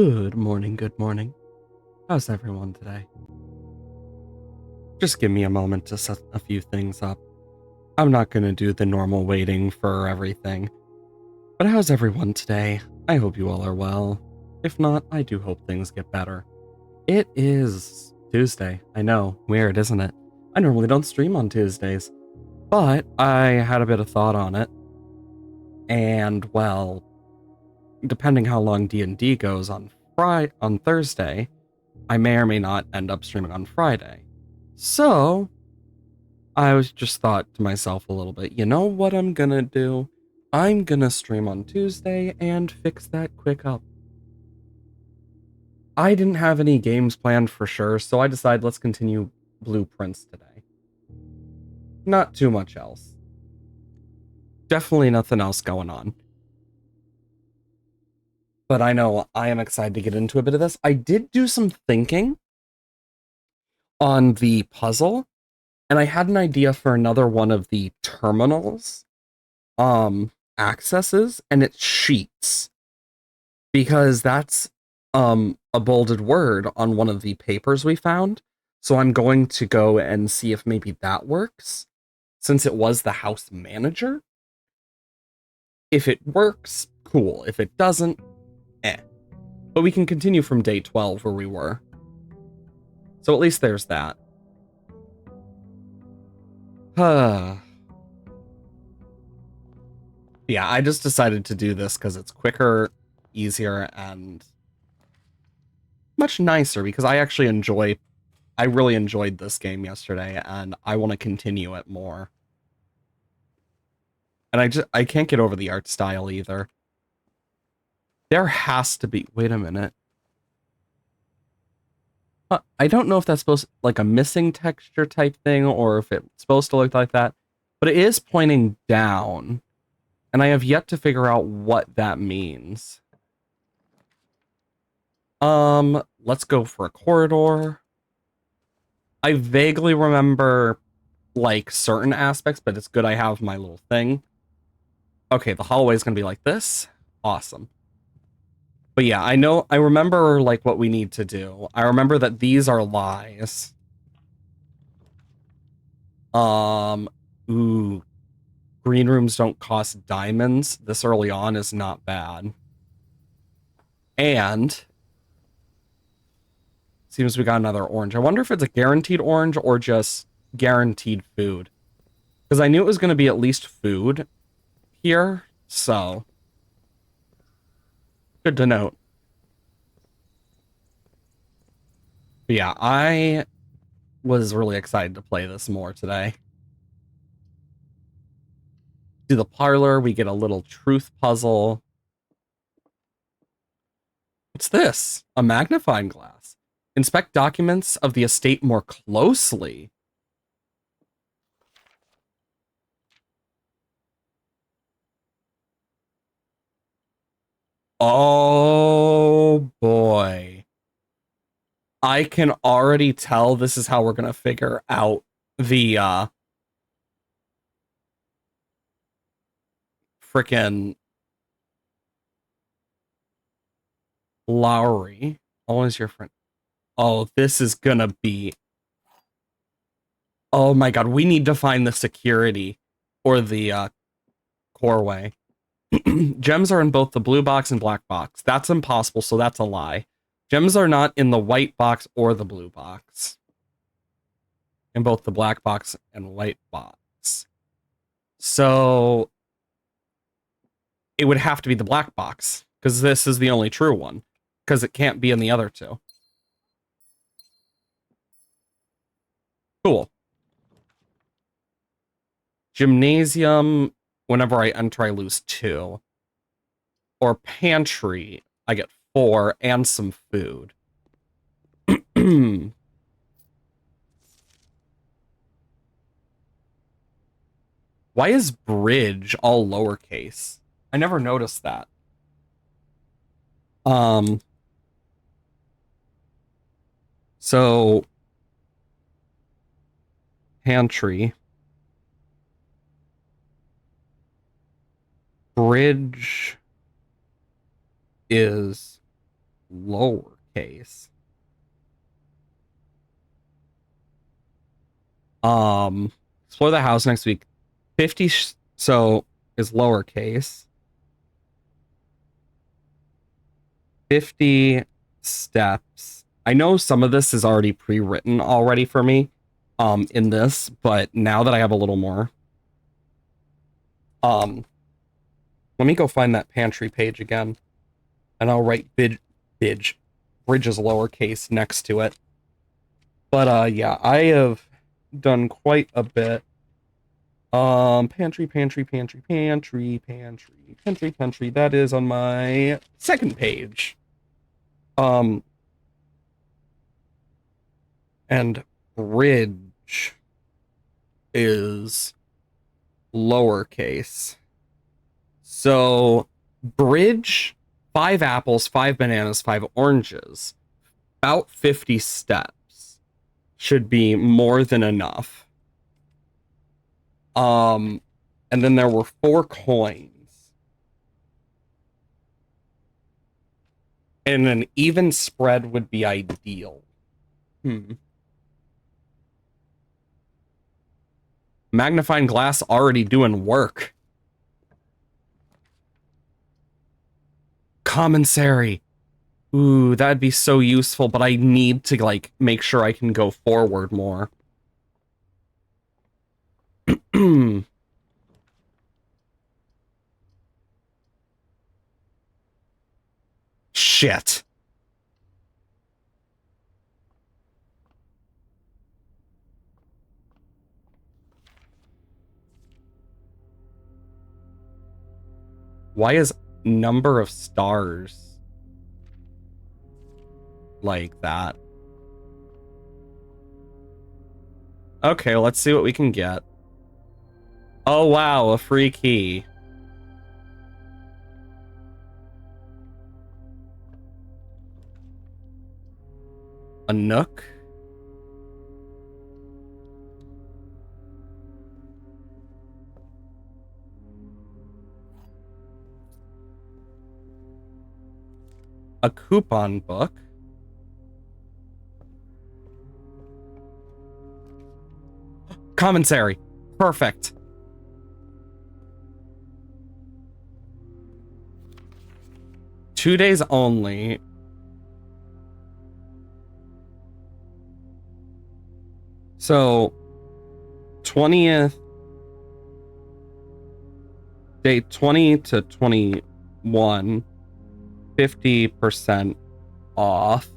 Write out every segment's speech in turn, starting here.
Good morning, good morning. How's everyone today? Just give me a moment to set a few things up. I'm not gonna do the normal waiting for everything. But how's everyone today? I hope you all are well. If not, I do hope things get better. It is Tuesday. I know, weird, isn't it? I normally don't stream on Tuesdays. But I had a bit of thought on it. And, well, depending how long D&D goes on Thursday, I may or may not end up streaming on Friday. So, I was just thought to myself a little bit, you know what I'm gonna do? I'm gonna stream on Tuesday and fix that quick up. I didn't have any games planned for sure, so I decided let's continue Blueprints today. Not too much else. Definitely nothing else going on. But I know I am excited to get into a bit of this. I did do some thinking on the puzzle, and I had an idea for another one of the terminals accesses, and it's sheets, because that's a bolded word on one of the papers we found. So I'm going to go and see if maybe that works, since it was the house manager. If it works, cool. If it doesn't, eh. But we can continue from day 12 where we were. So at least there's that. Yeah, I just decided to do this because it's quicker, easier, and much nicer, because I really enjoyed this game yesterday, and I want to continue it more. And I can't get over the art style either. There has to be, wait a minute. I don't know if that's supposed like a missing texture type thing, or if it's supposed to look like that, but it is pointing down, and I have yet to figure out what that means. Let's go for a corridor. I vaguely remember like certain aspects, but it's good I have my little thing. Okay, the hallway is gonna be like this. Awesome. But yeah, I remember like what we need to do. I remember that these are lies. Um, ooh, green rooms don't cost diamonds. This early on is not bad. And seems we got another orange. I wonder if it's a guaranteed orange or just guaranteed food. Because I knew it was going to be at least food here, so good to note. But yeah, I was really excited to play this more today. Do the parlor, we get a little truth puzzle. What's this? A magnifying glass. Inspect documents of the estate more closely. Oh boy. I can already tell this is how we're gonna figure out the frickin' Lowry. Always your friend. Oh, this is gonna be. Oh my god, we need to find the security or the coreway. Gems are in both the blue box and black box. That's impossible, so that's a lie. Gems are not in the white box or the blue box. In both the black box and white box. So it would have to be the black box, because this is the only true one. Because it can't be in the other two. Cool. Gymnasium, whenever I enter, I lose 2. Or pantry, I get 4 and some food. Why is bridge all lowercase? I never noticed that. So pantry, bridge is lowercase. Explore the house next week. 50 so is lowercase. 50 steps. I know some of this is already pre-written already for me in this, but now that I have a little more, let me go find that pantry page again, and I'll write bridge is lowercase next to it. But yeah, I have done quite a bit. Pantry. That is on my second page. And bridge is lowercase. So bridge, 5 apples, 5 bananas, 5 oranges. About 50 steps should be more than enough. And then there were 4 coins. And an even spread would be ideal. Magnifying glass already doing work. Commissary. Ooh, that'd be so useful, but I need to, like, make sure I can go forward more. Shit. Why is number of stars like that? Okay, let's see what we can get. Oh wow, a free key. A nook? A coupon book? Commissary. Perfect. Two days only. So 20th day 20 to 21, 50% off.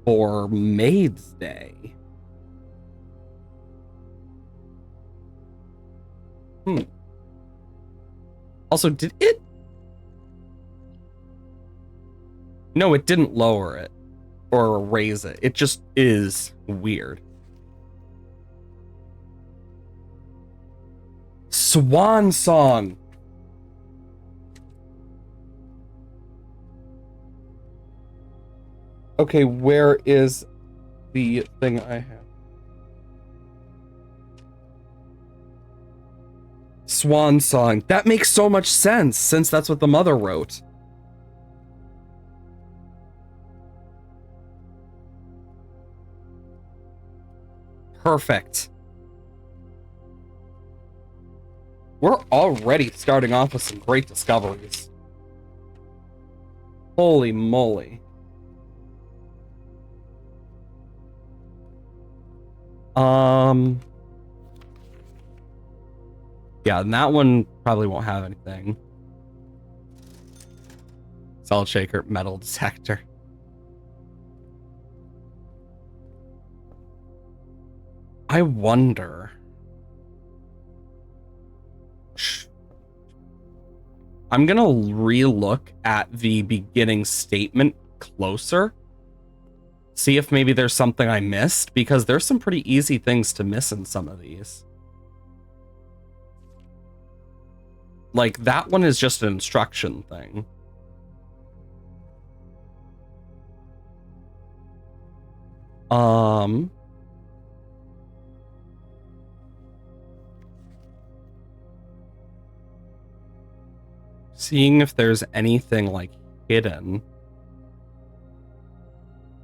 For Maid's Day. Also, did it? No, it didn't lower it or raise it. It just is weird. Swan Song. Okay, where is the thing I have? Swan Song. That makes so much sense, since that's what the mother wrote. Perfect. We're already starting off with some great discoveries. Holy moly. Yeah, and that one probably won't have anything. Salt shaker, metal detector. I wonder. I'm gonna re-look at the beginning statement closer. See if maybe there's something I missed, because there's some pretty easy things to miss in some of these. Like, that one is just an instruction thing. seeing if there's anything like hidden.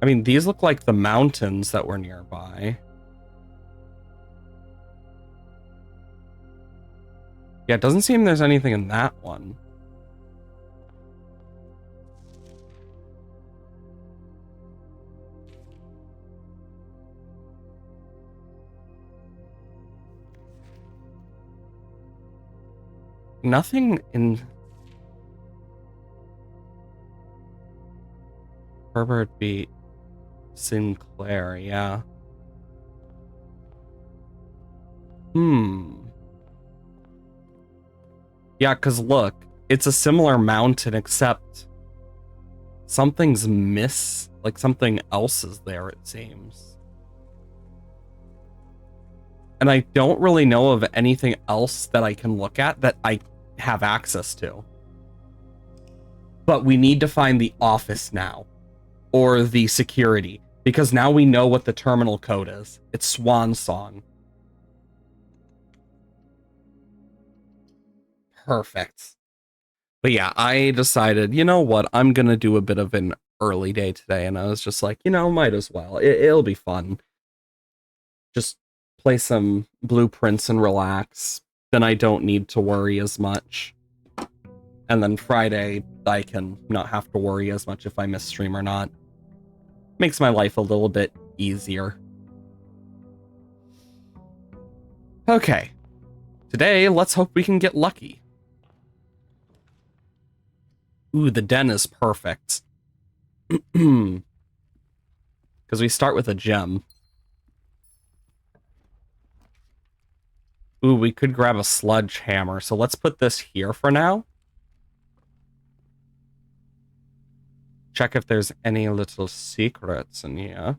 I mean, these look like the mountains that were nearby. Yeah, it doesn't seem there's anything in that one. Nothing in Herbert B. Sinclair, yeah. Yeah, because look, it's a similar mountain, except something's like something else is there, it seems. And I don't really know of anything else that I can look at that I have access to. But we need to find the office now, or the security, because now we know what the terminal code is. It's Swan Song. Perfect. But yeah, I decided, you know what, I'm gonna do a bit of an early day today, and I was just like, might as well. It'll be fun. Just play some blueprints and relax. Then I don't need to worry as much. And then Friday, I can not have to worry as much if I miss stream or not. Makes my life a little bit easier. Okay. Today, let's hope we can get lucky. Ooh, the den is perfect. Because we start with a gem. Ooh, we could grab a sludge hammer. So let's put this here for now. Check if there's any little secrets in here.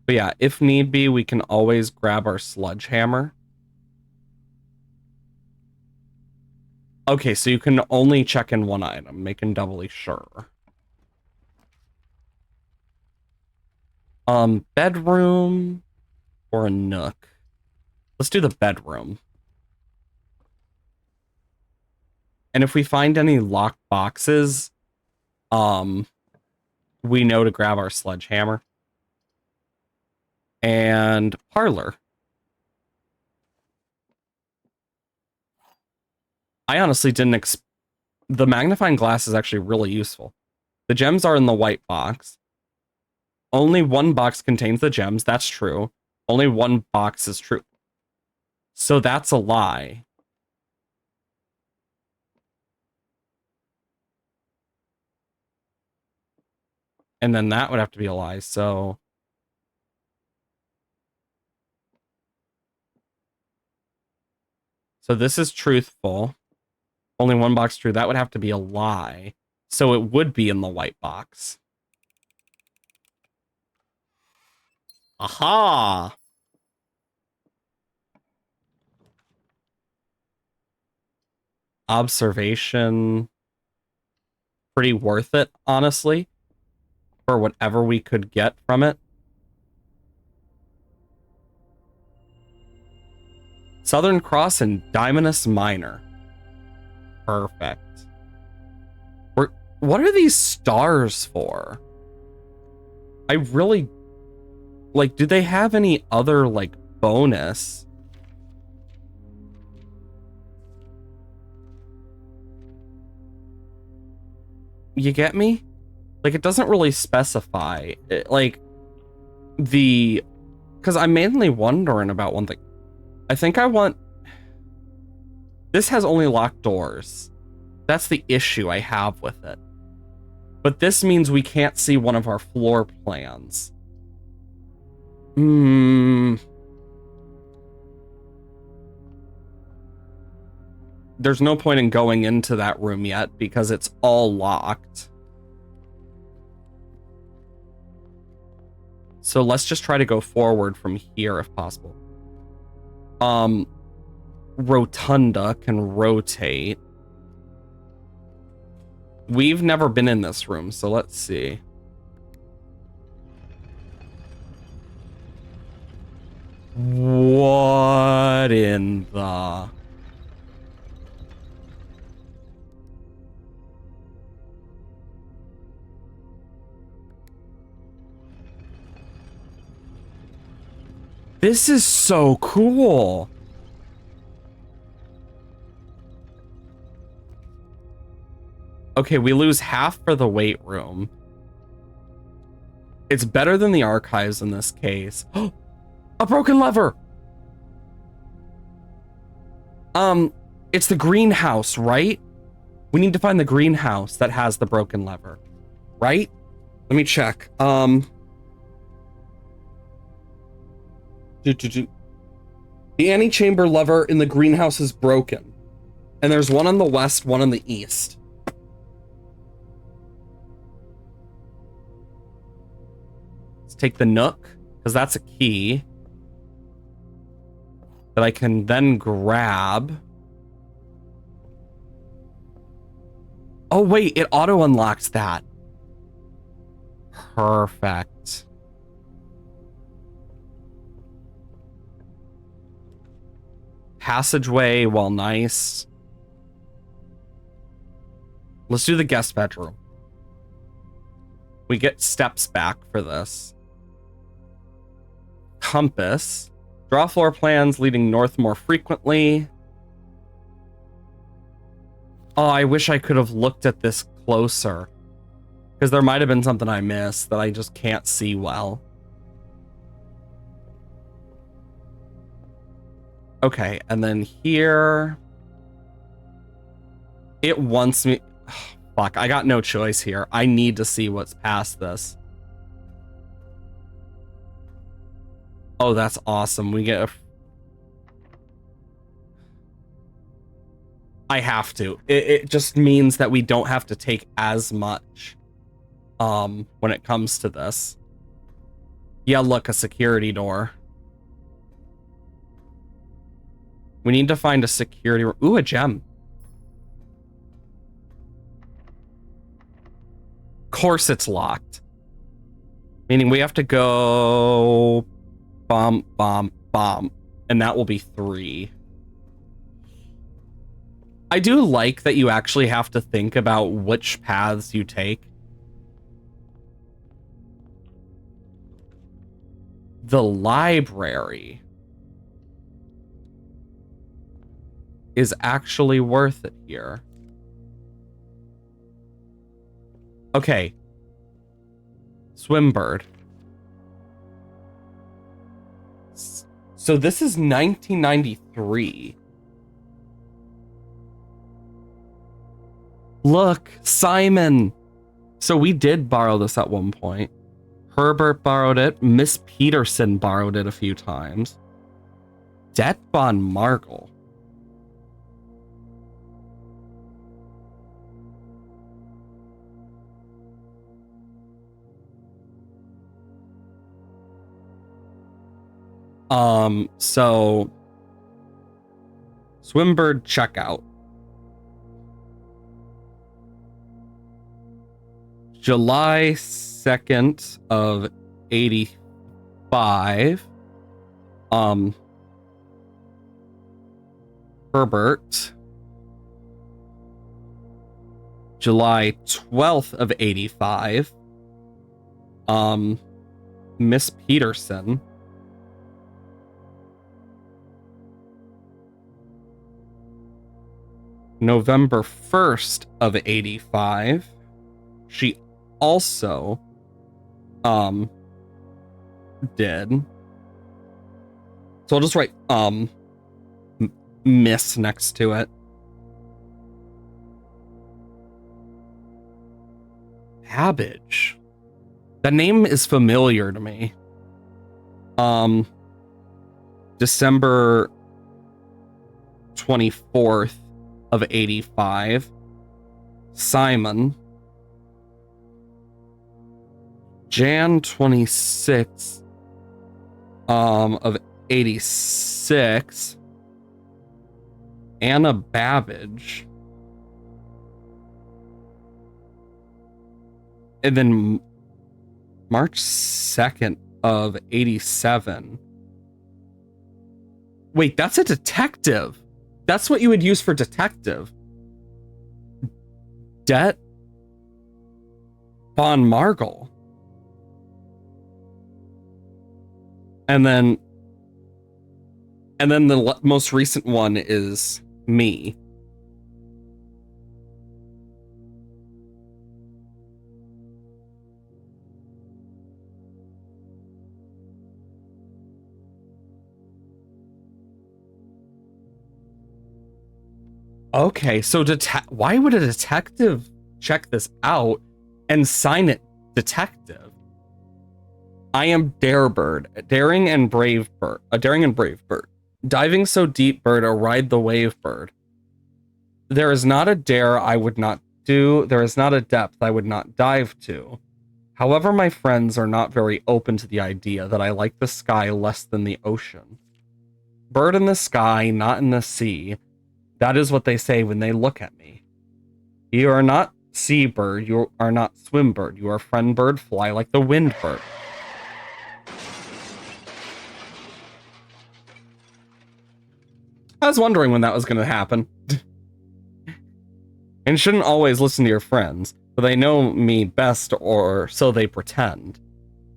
But yeah, if need be, we can always grab our sludge hammer. Okay, so you can only check in one item, making doubly sure. Bedroom or a nook? Let's do the bedroom. And if we find any locked boxes, we know to grab our sledgehammer. And parlor. I honestly didn't the magnifying glass is actually really useful. The gems are in the white box. Only one box contains the gems. That's true. Only one box is true. So that's a lie. And then that would have to be a lie. So this is truthful. Only one box true. That would have to be a lie. So it would be in the white box. Aha! Observation. Pretty worth it, honestly, for whatever we could get from it. Southern Cross and Diamonus Minor. Perfect. What are these stars for? I really... Like, do they have any other, like, bonus? You get me? Like, it doesn't really specify. Because I'm mainly wondering about one thing. I think I want... This has only locked doors. That's the issue I have with it. But this means we can't see one of our floor plans. There's no point in going into that room yet because it's all locked. So let's just try to go forward from here if possible. Rotunda can rotate. We've never been in this room, so let's see. What in the... This is so cool. Okay, we lose half for the weight room. It's better than the archives in this case. A broken lever. It's the greenhouse, right? We need to find the greenhouse that has the broken lever, right? Let me check. The antechamber lever in the greenhouse is broken. And there's one on the west, one on the east. Let's take the nook, because that's a key that I can then grab. Oh, wait, it auto unlocks that. Perfect. Passageway, well, nice. Let's do the guest bedroom. We get steps back for this. Compass. Draw floor plans leading north more frequently. Oh, I wish I could have looked at this closer. Because there might have been something I missed that I just can't see well. Okay, and then here... It wants me... Oh, fuck, I got no choice here. I need to see what's past this. Oh, that's awesome. We get a... I have to. It just means that we don't have to take as much when it comes to this. Yeah, look, a security door. We need to find a security... Ooh, a gem. Of course it's locked. Meaning we have to go... Bomb, bomb, bomb. And that will be 3. I do like that you actually have to think about which paths you take. The library is actually worth it here. Okay. Swimbird. So this is 1993. Look, Simon. So we did borrow this at one point. Herbert borrowed it. Miss Peterson borrowed it a few times. Det von Margel. So Swimbird checkout. July 2nd of 85. Herbert. July 12th of 85. Miss Peterson. November 1st of 85. She also did. So I'll just write Miss next to it. Babbage. That name is familiar to me. December 24th of 85. Simon. Jan 26th of 86. Anna Babbage. And then March 2nd of 87. Wait, that's a detective. That's what you would use for detective. Det von Margel. And then And then the most recent one is me. Okay, so why would a detective check this out and sign it detective? I am Darebird, a daring and brave bird. Diving so deep, bird, or ride the wave, bird. There is not a dare I would not do. There is not a depth I would not dive to. However, my friends are not very open to the idea that I like the sky less than the ocean. Bird in the sky, not in the sea. That is what they say when they look at me. You are not seabird, you are not swim bird, you are friend bird, fly like the wind bird. I was wondering when that was going to happen. And shouldn't always listen to your friends, for they know me best, or so they pretend.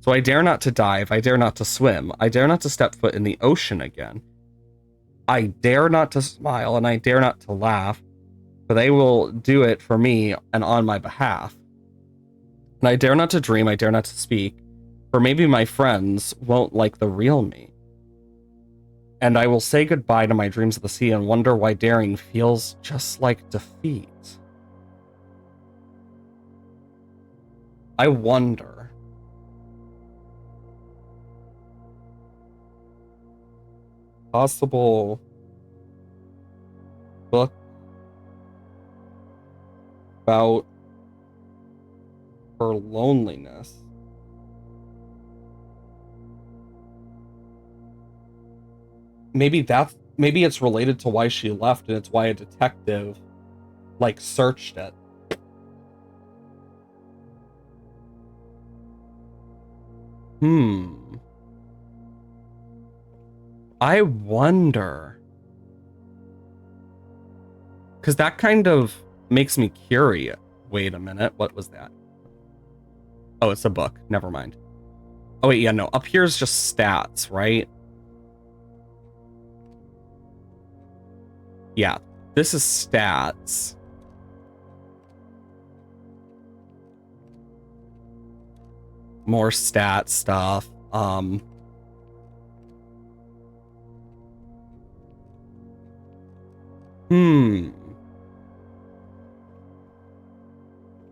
So I dare not to dive, I dare not to swim, I dare not to step foot in the ocean again. I dare not to smile, and I dare not to laugh, for they will do it for me and on my behalf. And I dare not to dream, I dare not to speak, for maybe my friends won't like the real me. And I will say goodbye to my dreams of the sea and wonder why daring feels just like defeat. I wonder. Possible book about her loneliness. Maybe it's related to why she left, and it's why a detective like searched it. I wonder. Because that kind of makes me curious. Wait a minute, what was that? Oh, it's a book. Never mind. Oh wait, yeah, no. Up here is just stats, right? Yeah, this is stats. More stat stuff.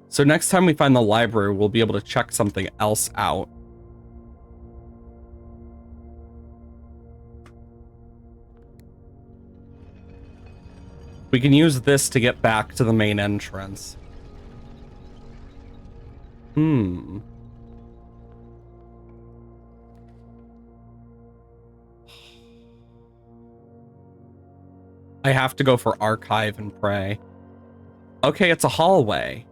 So next time we find the library, we'll be able to check something else out. We can use this to get back to the main entrance. I have to go for archive and pray. Okay, it's a hallway.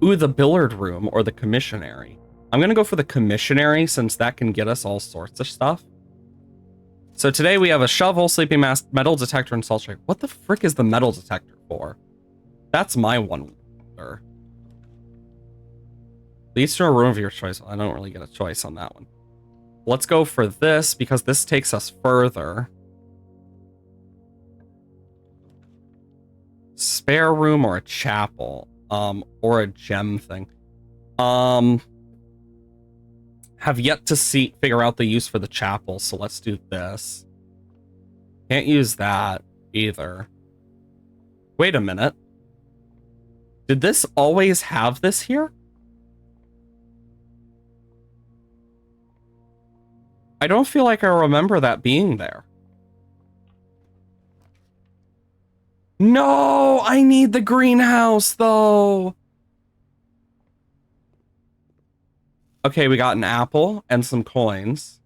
Ooh, the billiard room or the commissionary. I'm gonna go for the commissionary since that can get us all sorts of stuff. So today we have a shovel, sleeping mask, metal detector, and salt shaker. What the frick is the metal detector for? That's my one wonder. Leads to a room of your choice. I don't really get a choice on that one. Let's go for this because this takes us further. Spare room or a chapel, or a gem thing. Have yet to figure out the use for the chapel, so let's do this. Can't use that either. Wait a minute. Did this always have this here? I don't feel like I remember that being there. No, I need the greenhouse though. Okay, we got an apple and some coins.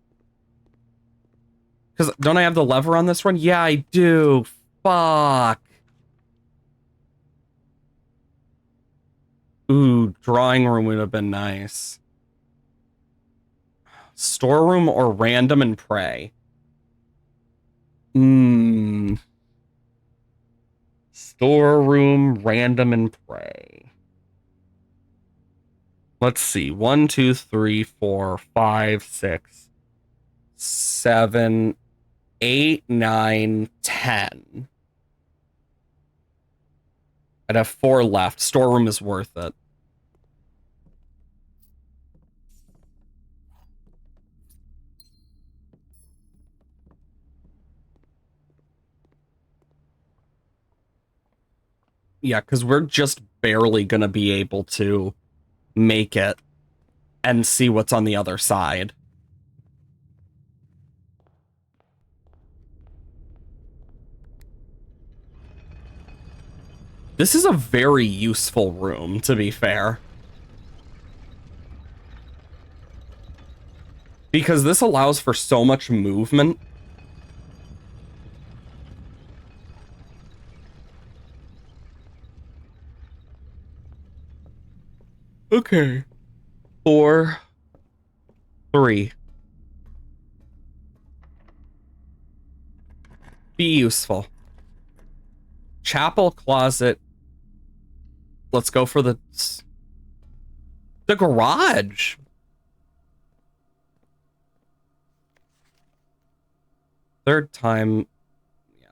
Because don't I have the lever on this one? Yeah, I do. Fuck. Ooh, drawing room would have been nice. Storeroom or random and pray? Storeroom, random and pray. Let's see. 1, 2, 3, 4, 5, 6. 7, 8, 9, 10. I'd have 4 left. Storeroom is worth it. Yeah, because we're just barely going to be able to make it and see what's on the other side. This is a very useful room, to be fair. Because this allows for so much movement. Okay. 4, 3. Be useful. Chapel, closet. Let's go for the garage. Third time. Yeah.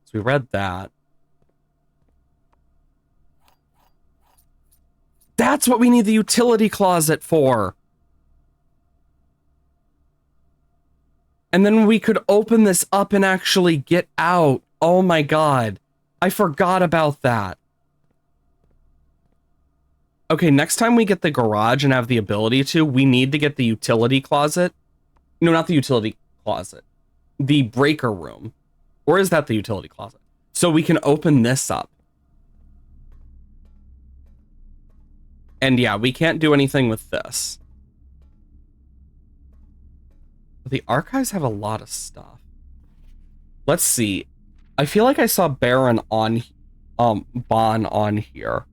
So we read that. That's what we need the utility closet for. And then we could open this up and actually get out. Oh my god. I forgot about that. Okay, next time we get the garage and have the ability to, we need to get the utility closet. No, not the utility closet. The breaker room. Or is that the utility closet? So we can open this up. And yeah, we can't do anything with this. The archives have a lot of stuff. Let's see. I feel like I saw Baron on Bon on here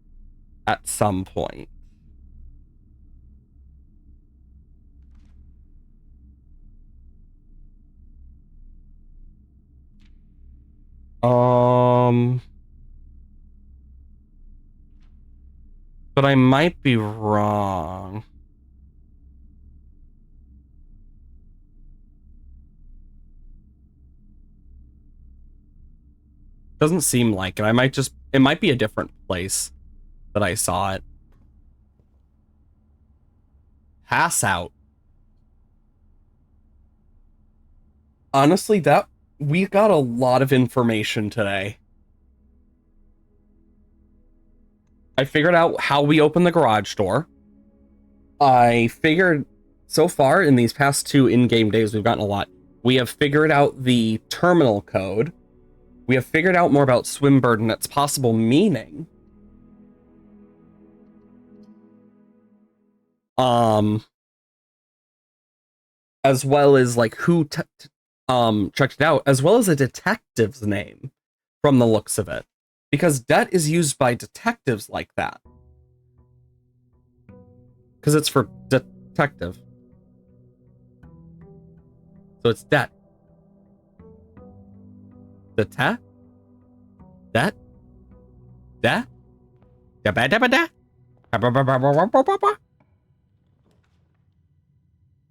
at some point. But I might be wrong. Doesn't seem like it. It might be a different place that I saw it. Pass out. Honestly, we got a lot of information today. I figured out how we open the garage door. I figured so far in these past 2 in-game days, we've gotten a lot. We have figured out the terminal code. We have figured out more about Swimbird and its possible meaning. As well as like who checked it out, as well as a detective's name from the looks of it. Because debt is used by detectives like that. Because it's for detective. So it's debt. Debt? Debt? Debt?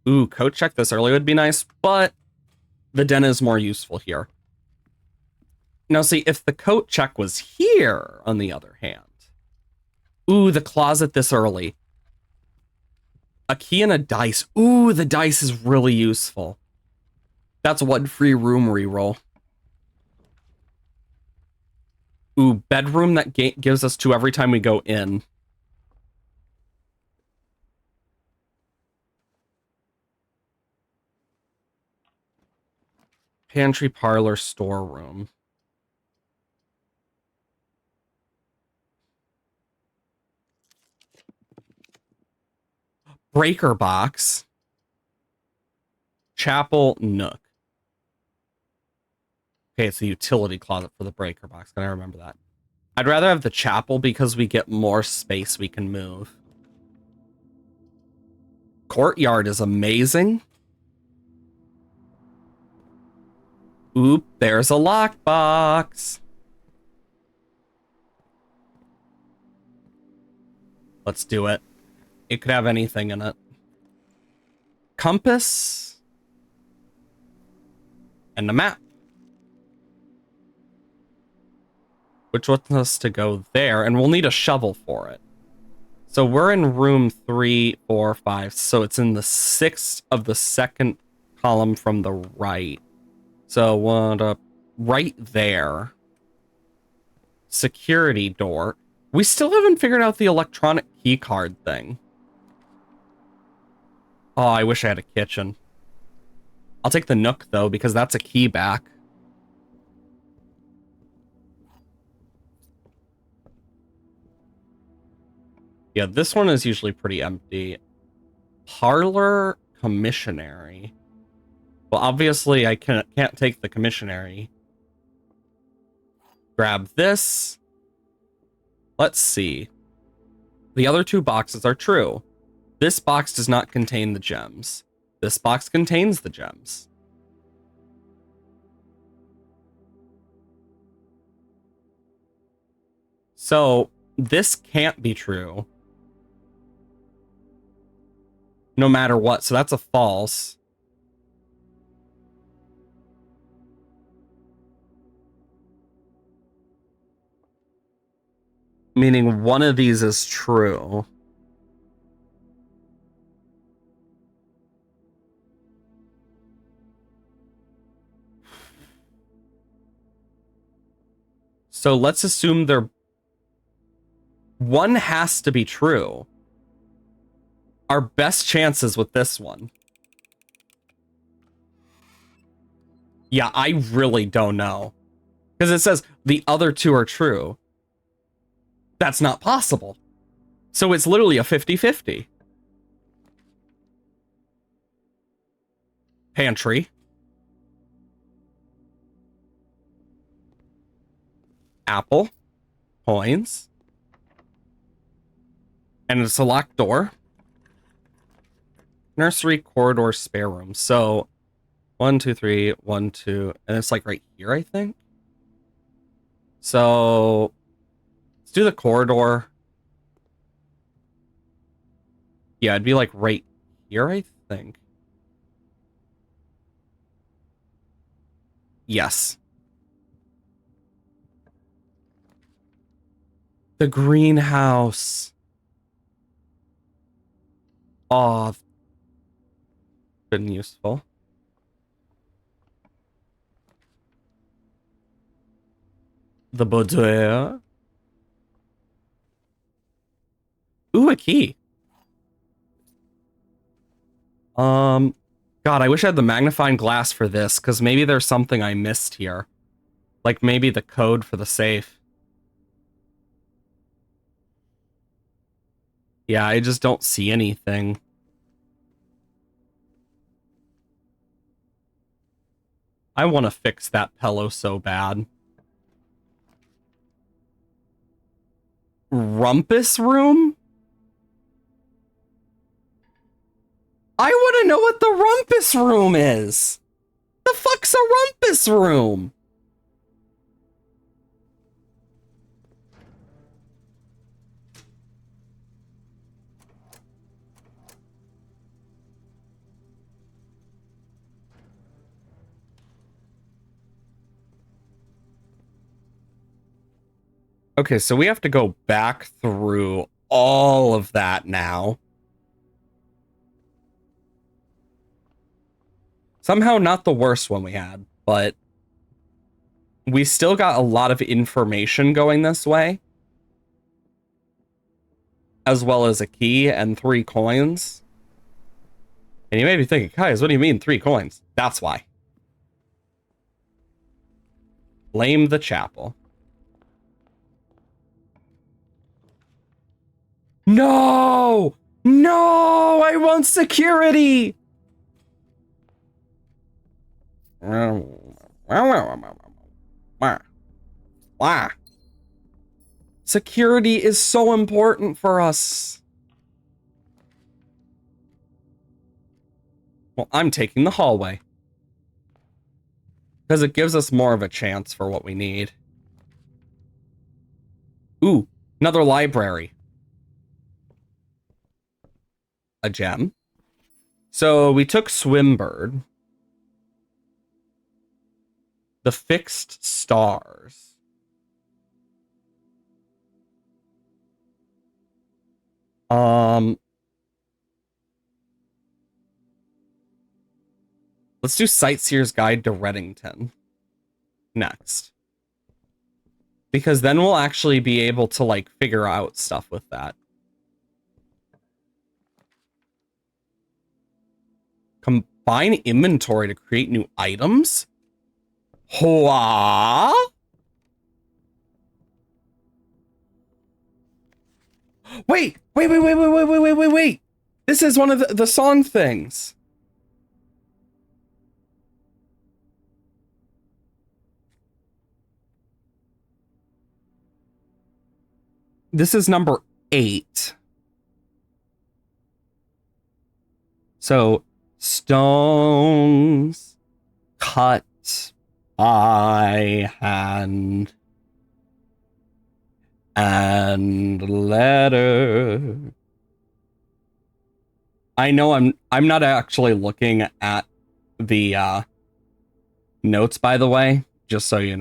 Ooh, code check this early would be nice, but the den is more useful here. Now see, if the coat check was here, on the other hand. Ooh, the closet this early. A key and a dice. Ooh, the dice is really useful. That's 1 free room reroll. Ooh, bedroom that gives us 2 every time we go in. Pantry, parlor, storeroom. Breaker box. Chapel, nook. Okay, it's the utility closet for the breaker box. Gotta remember that. I'd rather have the chapel because we get more space we can move. Courtyard is amazing. Oop, there's a lockbox. Let's do it. It could have anything in it. Compass. and a map, which wants us to go there, and we'll need a shovel for it. So we're in room 3, 4, 5. So it's in the 6th of the second column from the right. So what up right there. Security door. We still haven't figured out the electronic key card thing. Oh, I wish I had a kitchen. I'll take the Nook though, because that's a key back. Yeah, this one is usually pretty empty. Parlor commissary. Well, obviously I can't take the commissary. Grab this. Let's see. The other 2 boxes are true. This box does not contain the gems. This box contains the gems. So this can't be true. No matter what. So that's a false. Meaning one of these is true. So let's assume one has to be true. Our best chances with this one. Yeah, I really don't know. Because it says the other 2 are true. That's not possible. So it's literally a 50-50. Pantry. Apple. Coins. And it's a locked door. Nursery, corridor, spare room. So 1, 2, 3, 1, 2, and it's like right here, I think. So let's do the corridor. Yeah, it'd be like right here, I think. Yes. The greenhouse. Oh, been useful. The boudoir. Ooh, a key. God, I wish I had the magnifying glass for this, because maybe there's something I missed here. Like maybe the code for the safe. Yeah, I just don't see anything. I want to fix that pillow so bad. Rumpus room? I want to know what the rumpus room is. The fuck's a rumpus room? Okay, so we have to go back through all of that now. Somehow not the worst one we had, but we still got a lot of information going this way. As well as a key and 3 coins. And you may be thinking, guys, what do you mean 3 coins? That's why. Blame the chapel. No! No! I want security! Security is so important for us. Well, I'm taking the hallway. Because it gives us more of a chance for what we need. Ooh, another library. A gem. So we took Swimbird. The fixed stars. Let's do Sightseer's Guide to Reddington next. Because then we'll actually be able to, like, figure out stuff with that. Combine inventory to create new items? Hua? Wait. This is one of the song things. This is number 8. So, stones cut by hand and letter. I know I'm not actually looking at the notes, by the way, just so you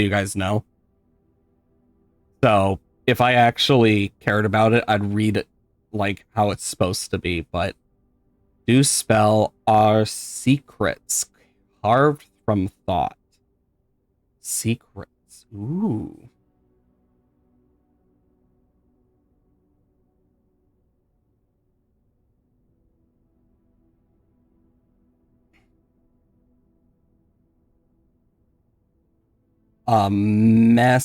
guys know. So if I actually cared about it, I'd read it like how it's supposed to be, but do spell are secrets carved from thought. Secrets. Ooh. A message.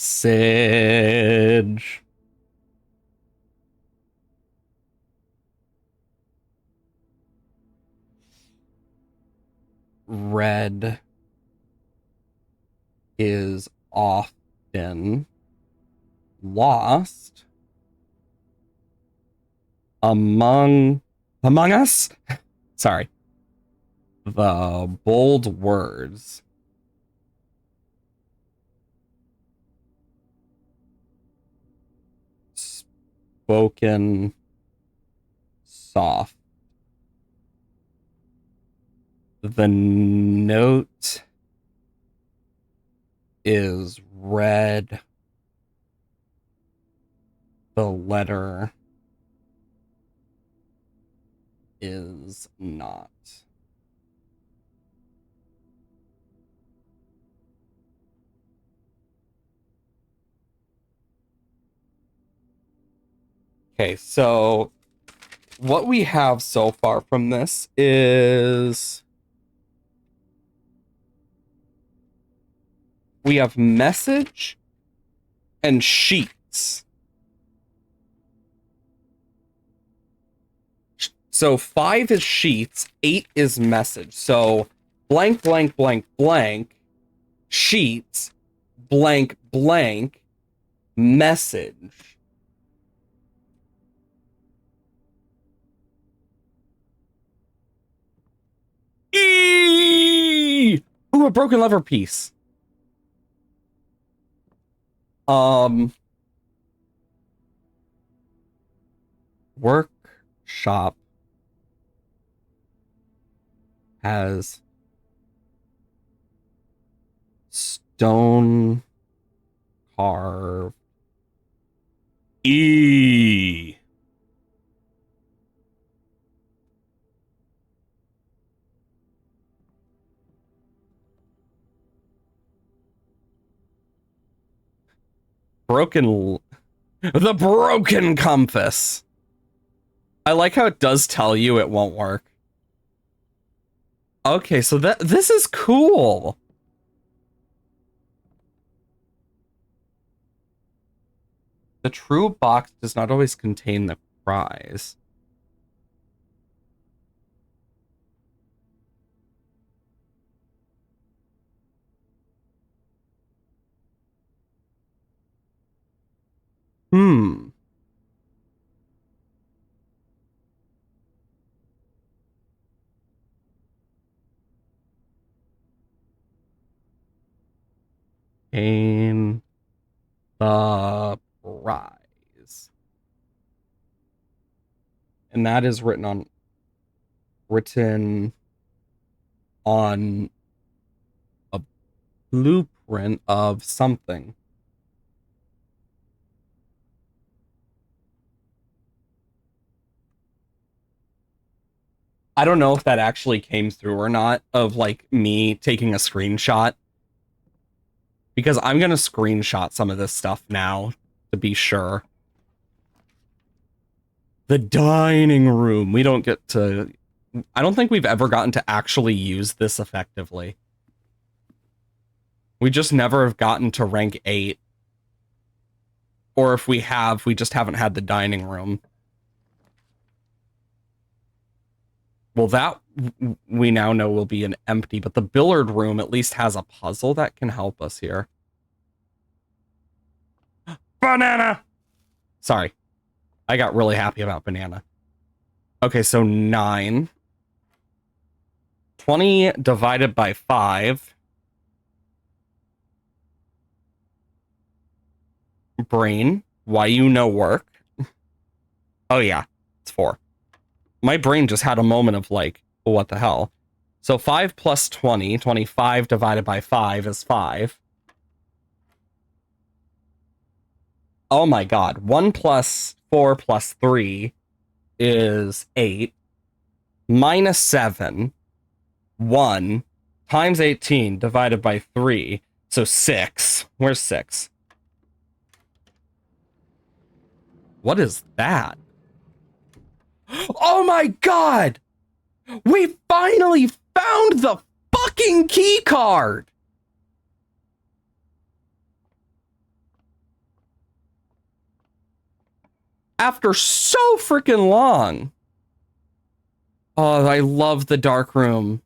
Red is often lost among us. Sorry. The bold words. Spoken soft. The note is red. The letter is not. Okay, so what we have so far from this is we have message and sheets. So 5 is sheets, 8 is message. So blank, blank, blank, blank, sheets, blank, blank, message. Ooh, a broken lever piece. Workshop has stone carved. The broken compass. I like how it does tell you it won't work. Okay, so this is cool. The true box does not always contain the prize. Gain the prize. And that is written on a blueprint of something. I don't know if that actually came through or not, of like me taking a screenshot, because I'm gonna screenshot some of this stuff now to be sure. The dining room. We don't get to... I don't think we've ever gotten to actually use this effectively. We just never have gotten to rank 8. Or if we have, we just haven't had the dining room. Well, that we now know will be an empty, but the billiard room at least has a puzzle that can help us here. Banana! Sorry. I got really happy about banana. Okay, so 9. 20 divided by 5. Brain. Why you no work? Oh yeah, it's 4. My brain just had a moment of like, well, what the hell? So 5 plus 20. 25 divided by 5 is 5. Oh my god. 1 plus 4 plus 3 is 8. Minus 7. 1 times 18 divided by 3. So 6. Where's 6? What is that? Oh my god! We finally found the fucking key card! After so freaking long. Oh, I love the dark room.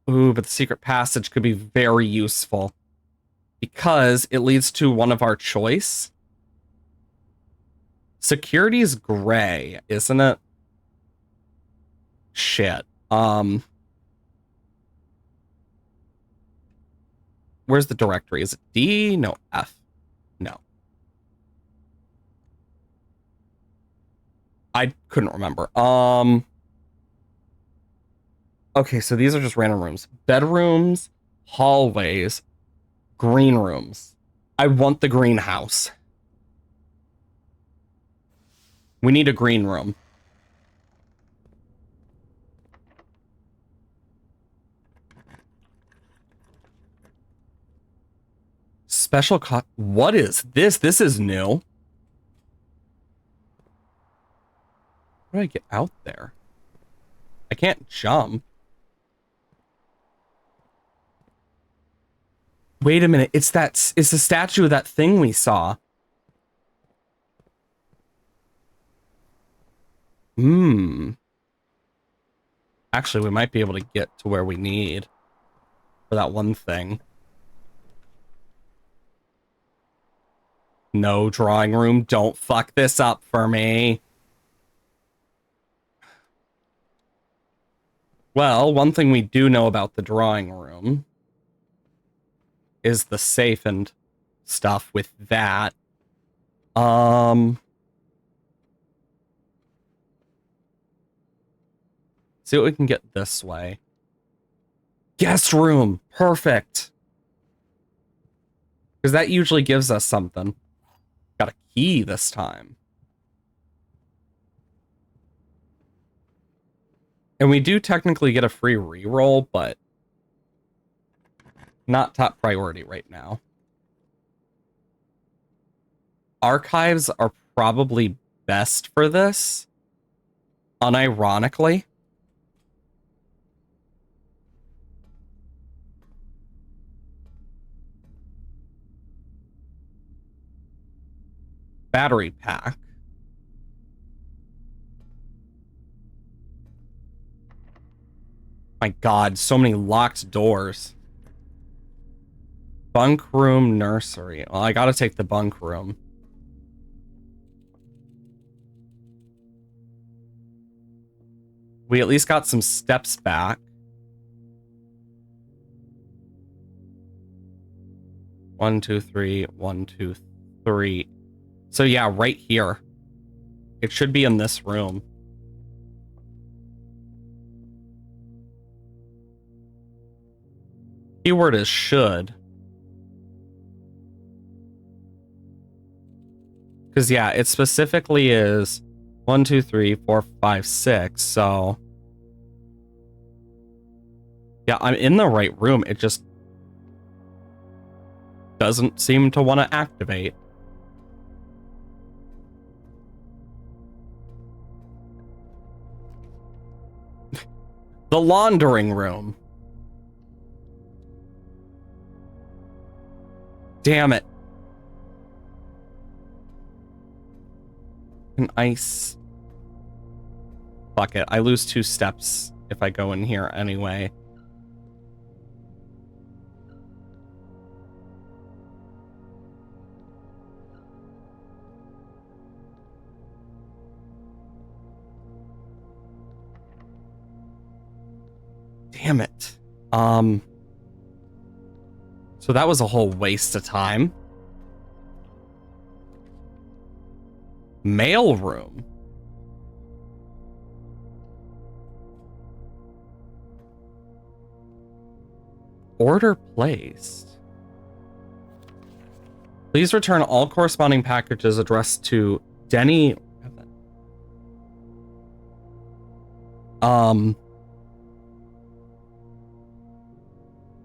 Ooh, but the secret passage could be very useful, because it leads to one of our choice. Security's gray, isn't it? Shit. Where's the directory? Is it D? No, F. No. I couldn't remember. Okay, so these are just random rooms. Bedrooms, hallways, green rooms. I want the greenhouse. We need a green room. Special what is this? This is new. How do I get out there? I can't jump. Wait a minute. It's the statue of that thing we saw. Actually, we might be able to get to where we need for that one thing. No drawing room. Don't fuck this up for me. Well, one thing we do know about the drawing room is the safe and stuff with that. See what we can get this way. Guest room. Perfect. Because that usually gives us something. Got a key this time. And we do technically get a free reroll, but not top priority right now. Archives are probably best for this, unironically. Battery pack. My god, so many locked doors. Bunk room, nursery. Well, I gotta take the bunk room. We at least got some steps back. 1, 2, 3, 1, 2, 3. So yeah, right here. It should be in this room. Keyword is should. Because, yeah, it specifically is 1, 2, 3, 4, 5, 6. So, yeah, I'm in the right room. It just doesn't seem to want to activate. The laundering room. Damn it. An ice. Fuck it. I lose 2 steps if I go in here anyway. Damn it. So that was a whole waste of time. Mail room. Order placed. Please return all corresponding packages addressed to Denny.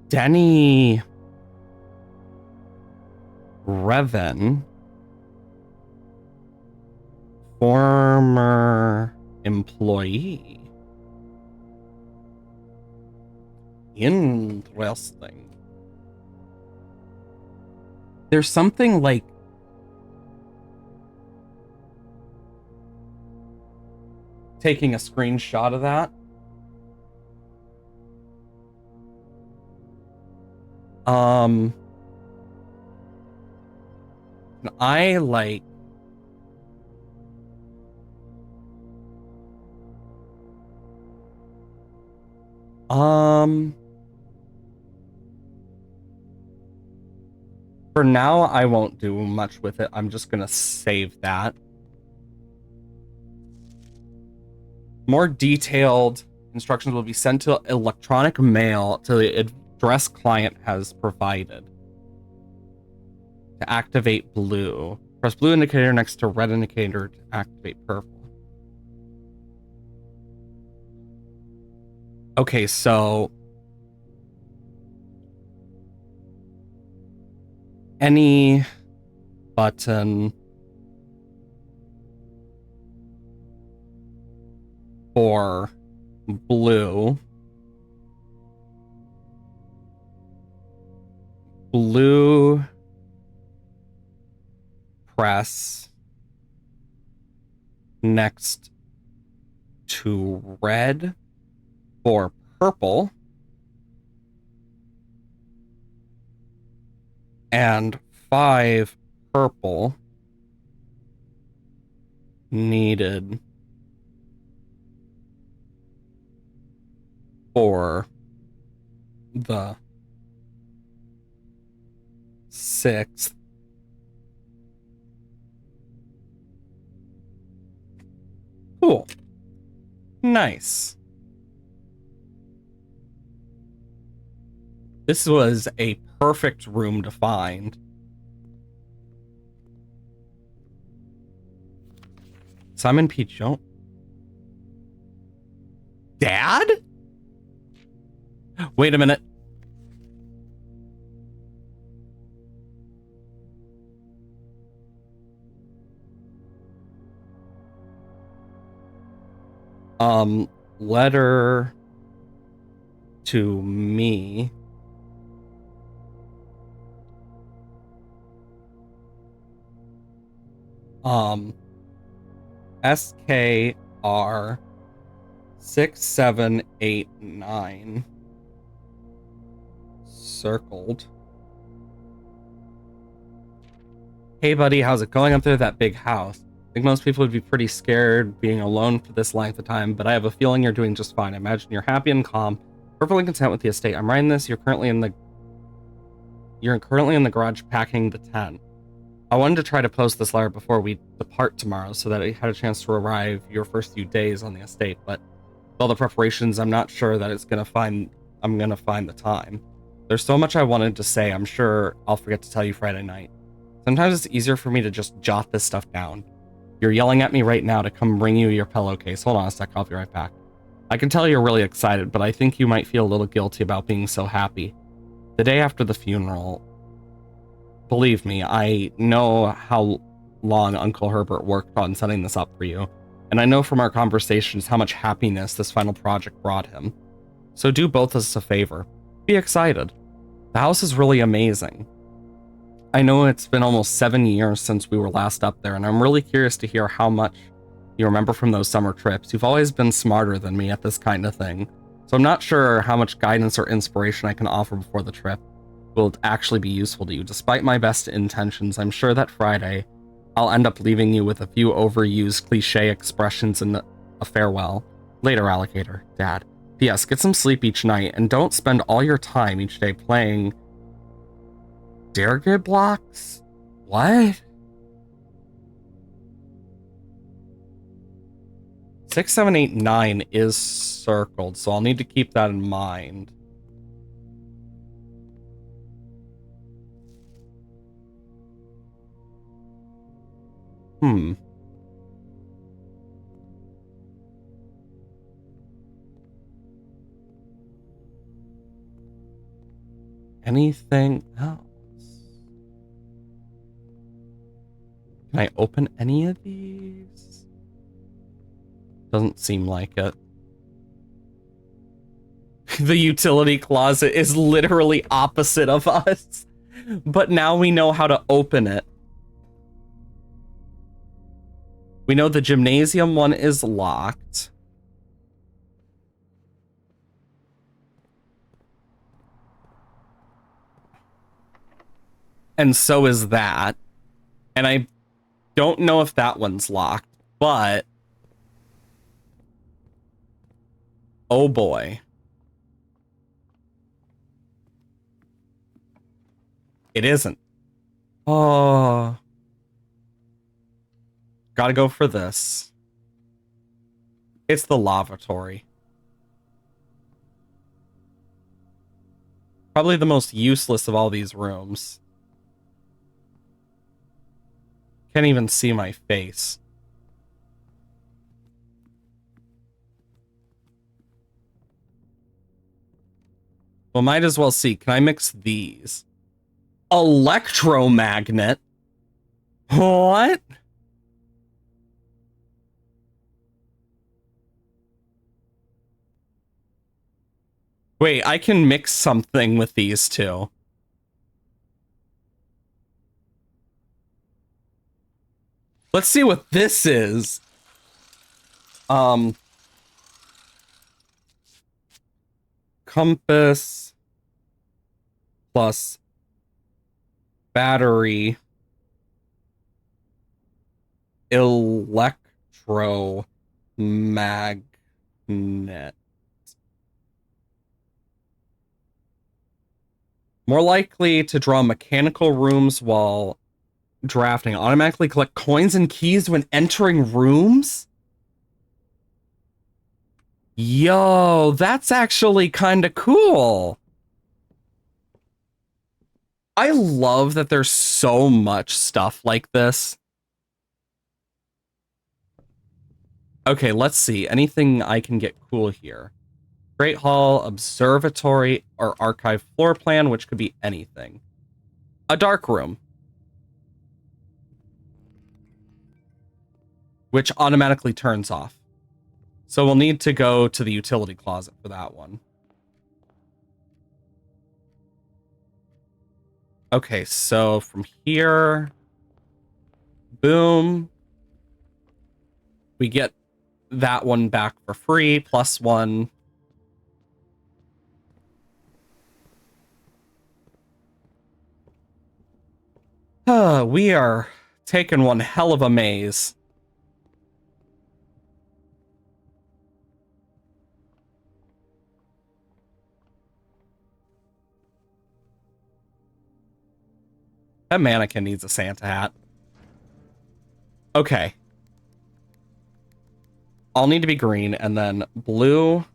Denny Revan, former employee. Interesting. There's something like taking a screenshot of that. I like for now I won't do much with it. I'm just gonna save that. More detailed instructions will be sent to electronic mail to the address client has provided. To activate blue, press blue indicator next to red indicator to activate purple. Okay, so any button for blue press next to red for purple and 5 purple needed for the 6th. Cool. Nice. This was a perfect room to find. Simon P. Jones. Dad? Wait a minute. Letter to me. SKR 6789 circled. Hey buddy, how's it going up there, that big house? I think most people would be pretty scared being alone for this length of time, but I have a feeling you're doing just fine. I imagine you're happy and calm, perfectly content with the estate. I'm writing this. You're currently in the garage packing the tent. I wanted to try to post this letter before we depart tomorrow so that it had a chance to arrive your first few days on the estate, but with all the preparations, I'm not sure that I'm gonna find the time. There's so much I wanted to say. I'm sure I'll forget to tell you Friday night. Sometimes it's easier for me to just jot this stuff down. You're yelling at me right now to come bring you your pillowcase. Hold on a sec, I'll be right back. I can tell you're really excited, but I think you might feel a little guilty about being so happy. The day after the funeral, believe me, I know how long Uncle Herbert worked on setting this up for you, and I know from our conversations how much happiness this final project brought him. So do both of us a favor. Be excited. The house is really amazing. I know it's been almost 7 years since we were last up there, and I'm really curious to hear how much you remember from those summer trips. You've always been smarter than me at this kind of thing, so I'm not sure how much guidance or inspiration I can offer before the trip will actually be useful to you. Despite my best intentions, I'm sure that Friday I'll end up leaving you with a few overused cliche expressions and a farewell. Later, alligator. Dad. P.S. Get some sleep each night, and don't spend all your time each day playing Dergid blocks? What? 6, 7, 8, 9 is circled, so I'll need to keep that in mind. Anything else? Can I open any of these? Doesn't seem like it. The utility closet is literally opposite of us, but now we know how to open it. We know the gymnasium one is locked. And so is that. And I don't know if that one's locked, but oh boy. It isn't. Oh. Gotta go for this. It's the lavatory. Probably the most useless of all these rooms. Can't even see my face. Well, might as well see. Can I mix these? Electromagnet? What? Wait, I can mix something with these two. Let's see what this is. Compass plus battery electromagnet. More likely to draw mechanical rooms while drafting. Automatically collect coins and keys when entering rooms? Yo, that's actually kind of cool. I love that there's so much stuff like this. Okay, let's see. Anything I can get cool here? Great Hall, Observatory, or Archive floor plan, which could be anything. A dark room. Which automatically turns off. So we'll need to go to the utility closet for that one. Okay, so from here, boom. We get that one back for free, +1. We are taking one hell of a maze. That mannequin needs a Santa hat. Okay. I'll need to be green, and then blue.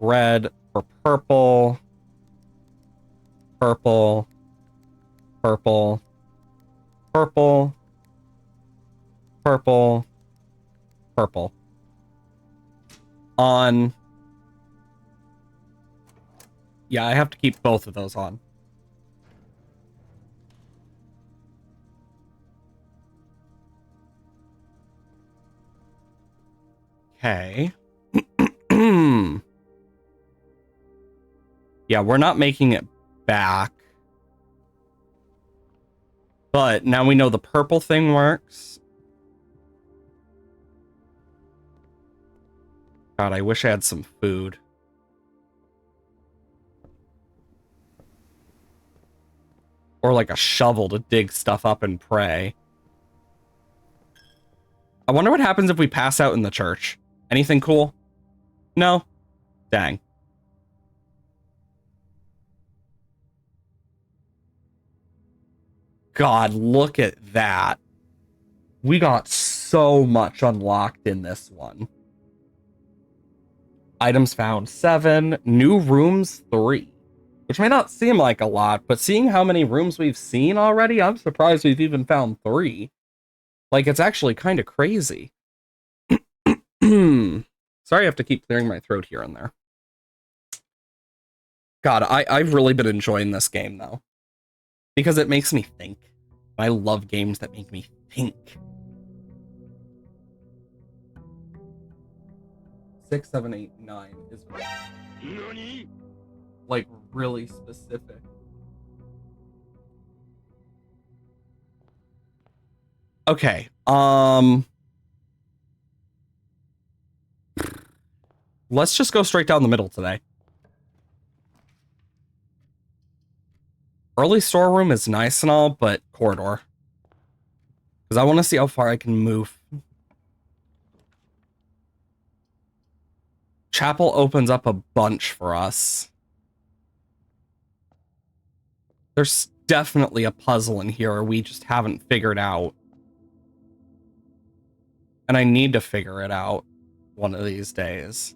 red for purple. Purple. Purple. Purple. Purple. Purple. On. Yeah, I have to keep both of those on. Okay. Yeah, we're not making it back. But now we know the purple thing works. God, I wish I had some food. Or like a shovel to dig stuff up and pray. I wonder what happens if we pass out in the church. Anything cool? No? Dang. God, look at that. We got so much unlocked in this one. Items found 7. New rooms 3. Which may not seem like a lot, but seeing how many rooms we've seen already, I'm surprised we've even found 3. Like, it's actually kind of crazy. Sorry, I have to keep clearing my throat here and there. God, I've really been enjoying this game, though. Because it makes me think. I love games that make me think. 6, 7, 8, 9 is like really specific. Okay, let's just go straight down the middle today. Early storeroom is nice and all, but corridor. Because I want to see how far I can move. Chapel opens up a bunch for us. There's definitely a puzzle in here we just haven't figured out. And I need to figure it out one of these days.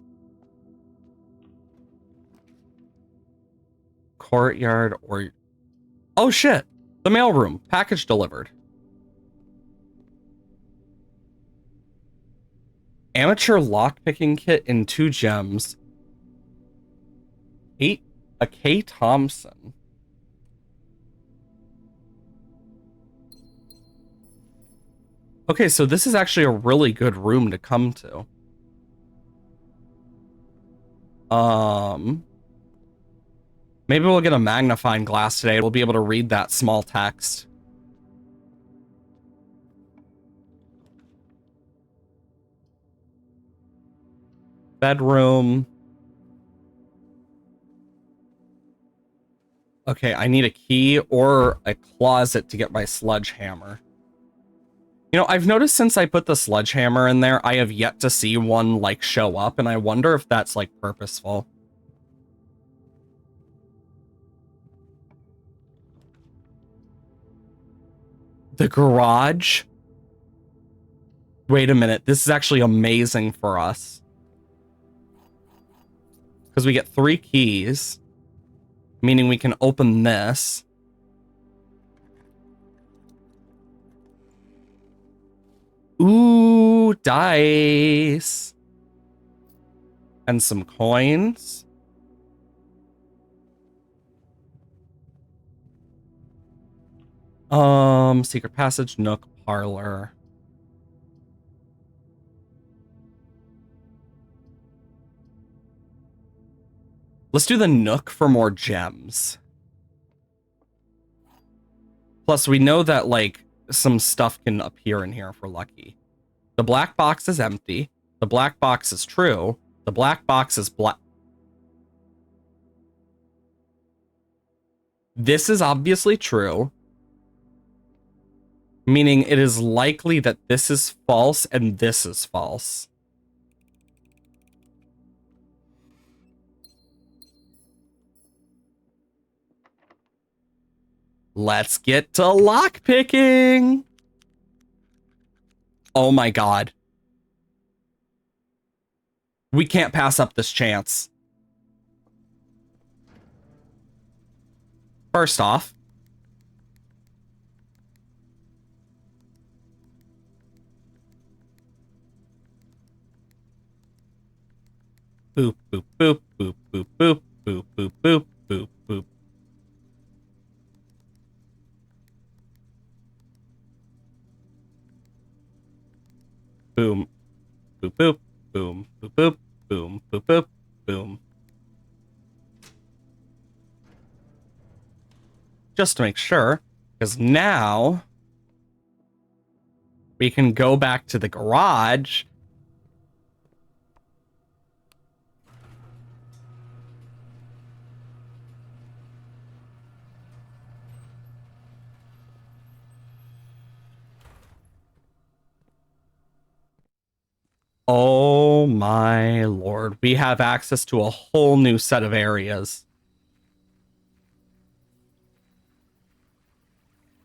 Courtyard or... Oh shit! The mailroom. Package delivered. Amateur lockpicking kit in 2 gems. A K. Thompson. Okay, so this is actually a really good room to come to. Maybe we'll get a magnifying glass today. We'll be able to read that small text. Bedroom. Okay, I need a key or a closet to get my sledgehammer. You know, I've noticed since I put the sledgehammer in there, I have yet to see one, like, show up, and I wonder if that's, like, purposeful. The garage? Wait a minute, this is actually amazing for us. Because we get 3 keys, meaning we can open this. Ooh, dice. And some coins. Secret passage, nook, parlor. Let's do the nook for more gems. Plus, we know that, like, some stuff can appear in here if we're lucky. The black box is empty. The black box is true. The black box is black. This is obviously true. Meaning it is likely that this is false and this is false. Let's get to lockpicking. Oh my god. We can't pass up this chance. First off, boop, boop, boop, boop, boop, boop, boop, boop, boop, boop, boop. Boom, boop, boop, boom, boop, boop, boom, boop, boop, boom. Just to make sure, because now we can go back to the garage. Oh my lord, we have access to a whole new set of areas.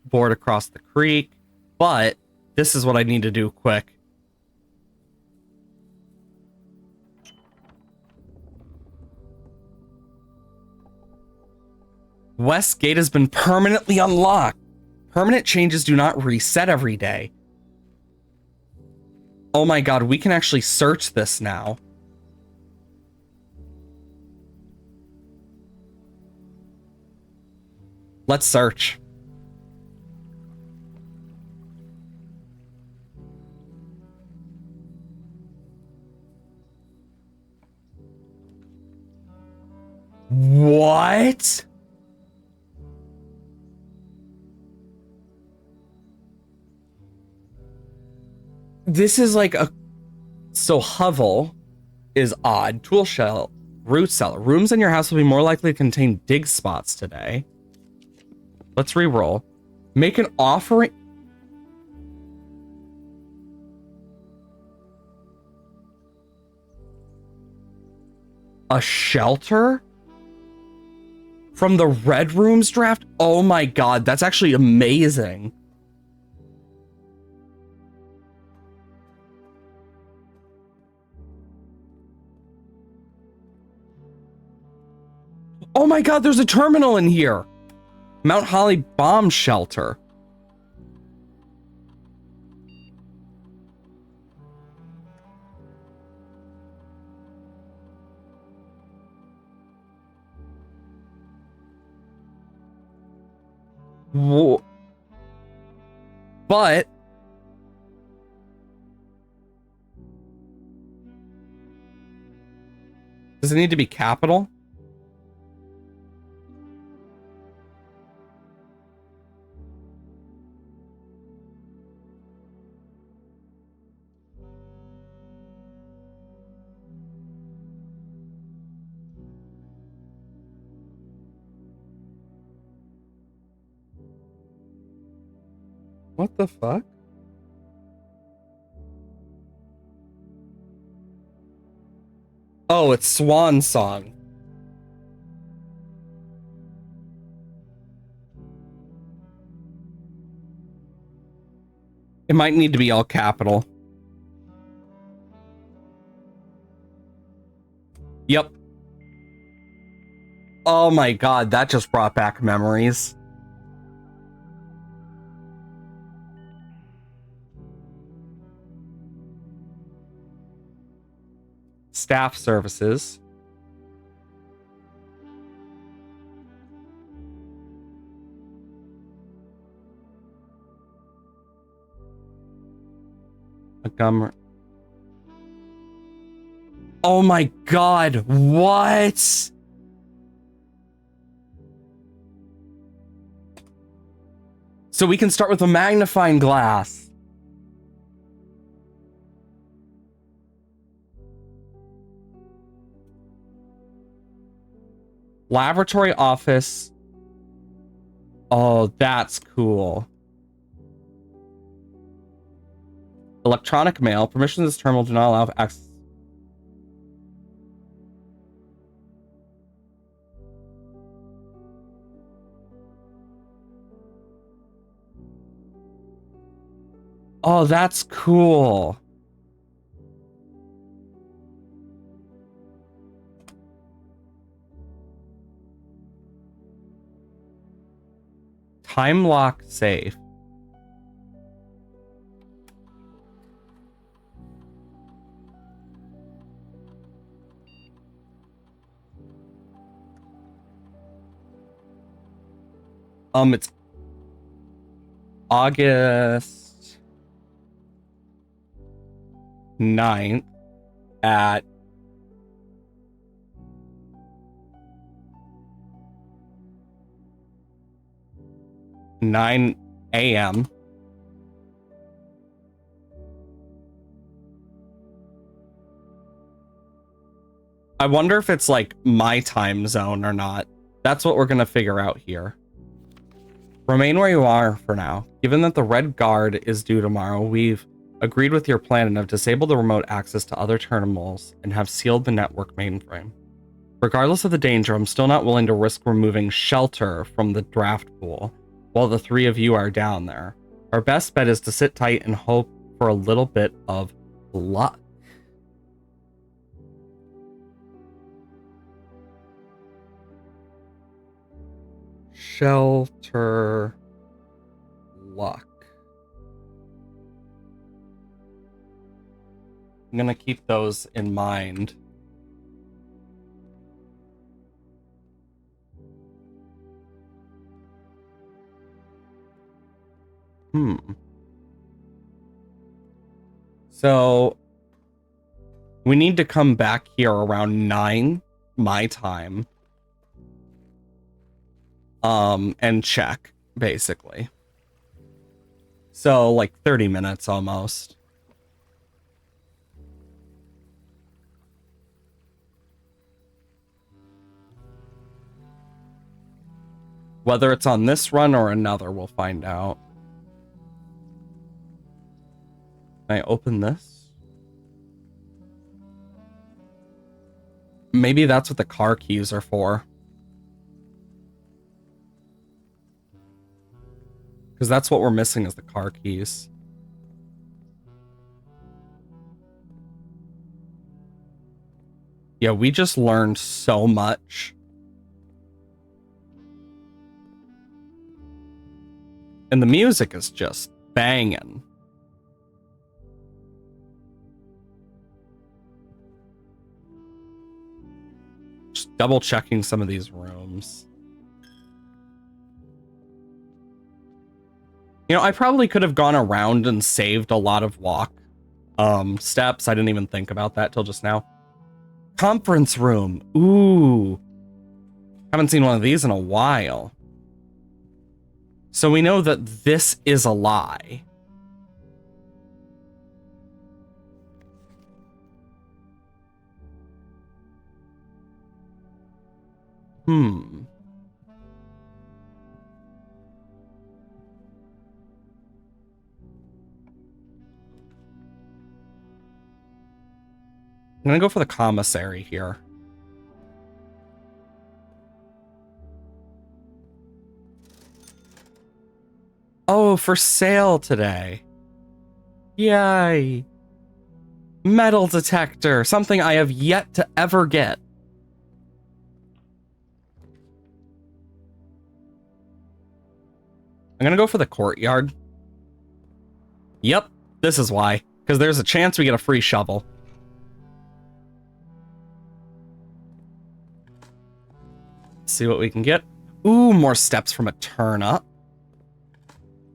Board across the creek, but this is what I need to do quick. West Gate has been permanently unlocked. Permanent changes do not reset every day. Oh my god, we can actually search this now. Let's search. What? This is like a... So hovel is odd. Tool shell. Root cellar. Rooms in your house will be more likely to contain dig spots today. Let's re-roll. Make an offering... A shelter? From the Red Rooms draft? Oh my god, that's actually amazing. Oh my god, there's a terminal in here. Mount Holly Bomb Shelter. Whoa. But does it need to be capital? What the fuck? Oh, it's Swan Song. It might need to be all capital. Yep. Oh my god, that just brought back memories. Staff services. Montgomery. Oh my god, what? So we can start with a magnifying glass. Laboratory office. Oh, that's cool. Electronic mail. Permissions to this terminal do not allow access. Oh, that's cool. time lock safe. It's August 9th at 9 a.m. I wonder if it's like my time zone or not. That's what we're going to figure out here. Remain where you are for now. Given that the Red Guard is due tomorrow, we've agreed with your plan and have disabled the remote access to other terminals and have sealed the network mainframe. Regardless of the danger, I'm still not willing to risk removing shelter from the draft pool while the three of you are down there. Our best bet is to sit tight and hope for a little bit of luck. Shelter luck. I'm gonna keep those in mind. So we need to come back here around 9 my time. And check, basically. So like 30 minutes almost. Whether it's on this run or another, we'll find out. Can I open this? Maybe that's what the car keys are for. Because that's what we're missing is the car keys. Yeah, we just learned so much. And the music is just banging. Just double checking some of these rooms. You know, I probably could have gone around and saved a lot of walk steps. I didn't even think about that till just now. Conference room. Ooh. Haven't seen one of these in a while. So we know that this is a lie. I'm gonna go for the commissary here. Oh, for sale today. Yay. Metal detector, something I have yet to ever get. I'm gonna go for the courtyard. Yep, this is why. Because there's a chance we get a free shovel. Let's see what we can get. Ooh, more steps from a turnip.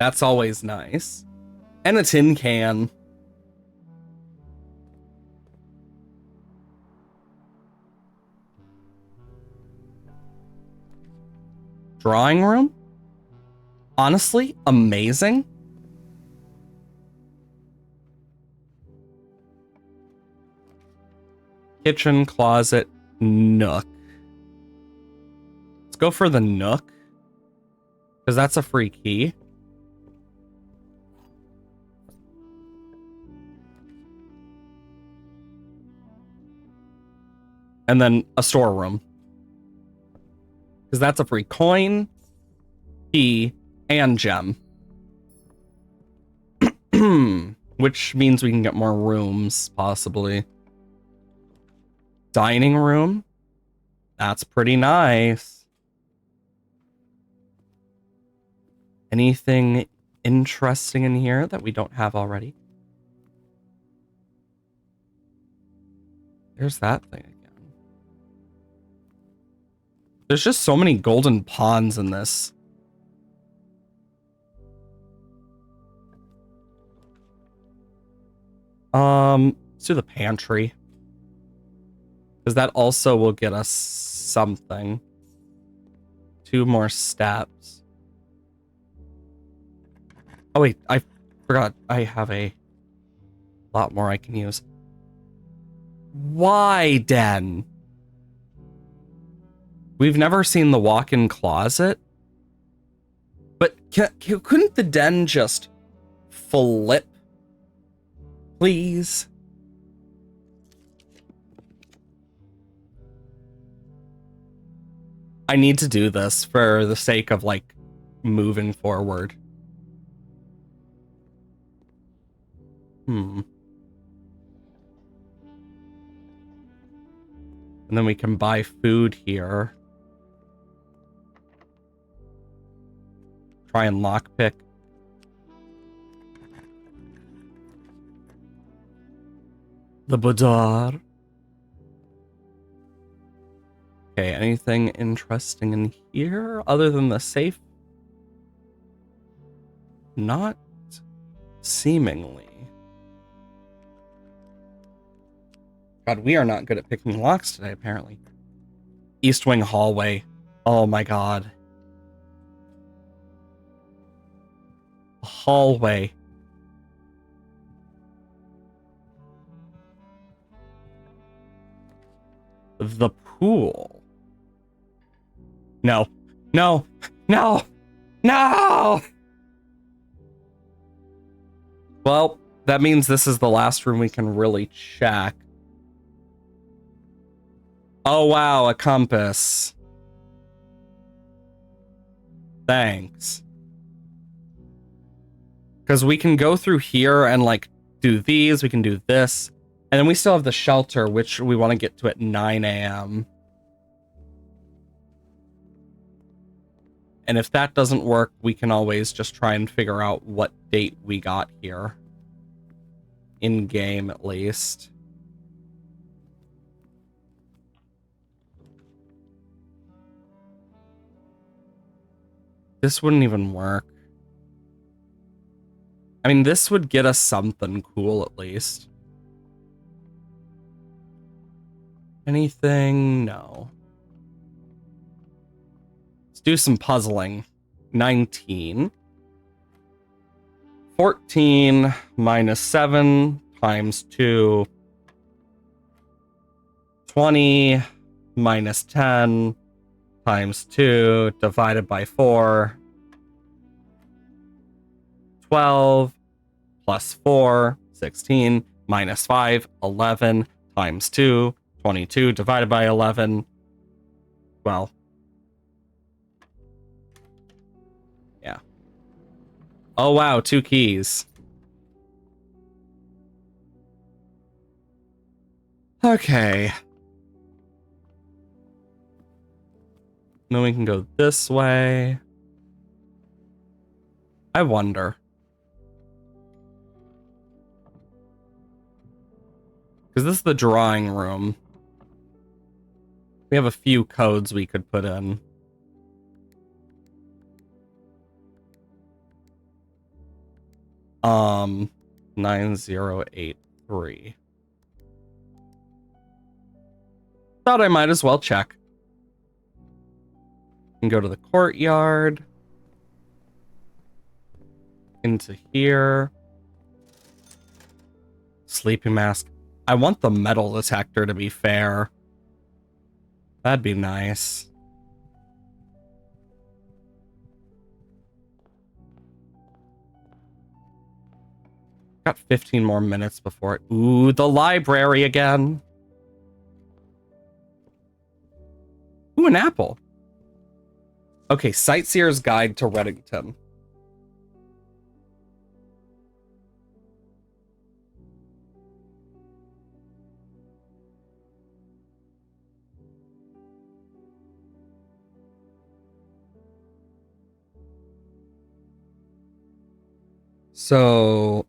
That's always nice. And a tin can. Drawing room? Honestly, amazing. Kitchen, closet, nook. Let's go for the nook. Because that's a free key. And then a storeroom. Because that's a free coin, key, and gem. Which means we can get more rooms, possibly. Dining room. That's pretty nice. Anything interesting in here that we don't have already? There's that thing again. There's just so many golden pawns in this. Let's do the pantry. Because that also will get us something. 2 more steps. Oh wait, I forgot. I have a lot more I can use. Why, Den? We've never seen the walk-in closet. But couldn't the den just flip? Please? I need to do this for the sake of, like, moving forward. And then we can buy food here. Try and lockpick. The boudoir. Okay, anything interesting in here other than the safe? Not seemingly. God, we are not good at picking locks today, apparently. East Wing hallway. Oh my god. Hallway. The pool. No. No. No. No! Well, that means this is the last room we can really check. Oh, wow, a compass. Thanks. Because we can go through here and, like, do these. We can do this. And then we still have the shelter, which we want to get to at 9 a.m. And if that doesn't work, we can always just try and figure out what date we got here. In-game, at least. This wouldn't even work. I mean, this would get us something cool, at least. Anything? No. Let's do some puzzling. 19. 14 minus 7 times 2. 20 minus 10 times 2 divided by 4. 12 plus 4, 16 minus 5, 11 times 2, 22 divided by 11. Well, yeah. Oh wow, 2 keys. Okay. Then we can go this way. I wonder. Because this is the drawing room. We have a few codes we could put in. Um, 9083. Thought I might as well check. And go to the courtyard. Into here. Sleeping mask. I want the metal detector, to be fair. That'd be nice. Got 15 more minutes before it. Ooh, the library again. Ooh, an apple. Okay, Sightseer's Guide to Reddington. So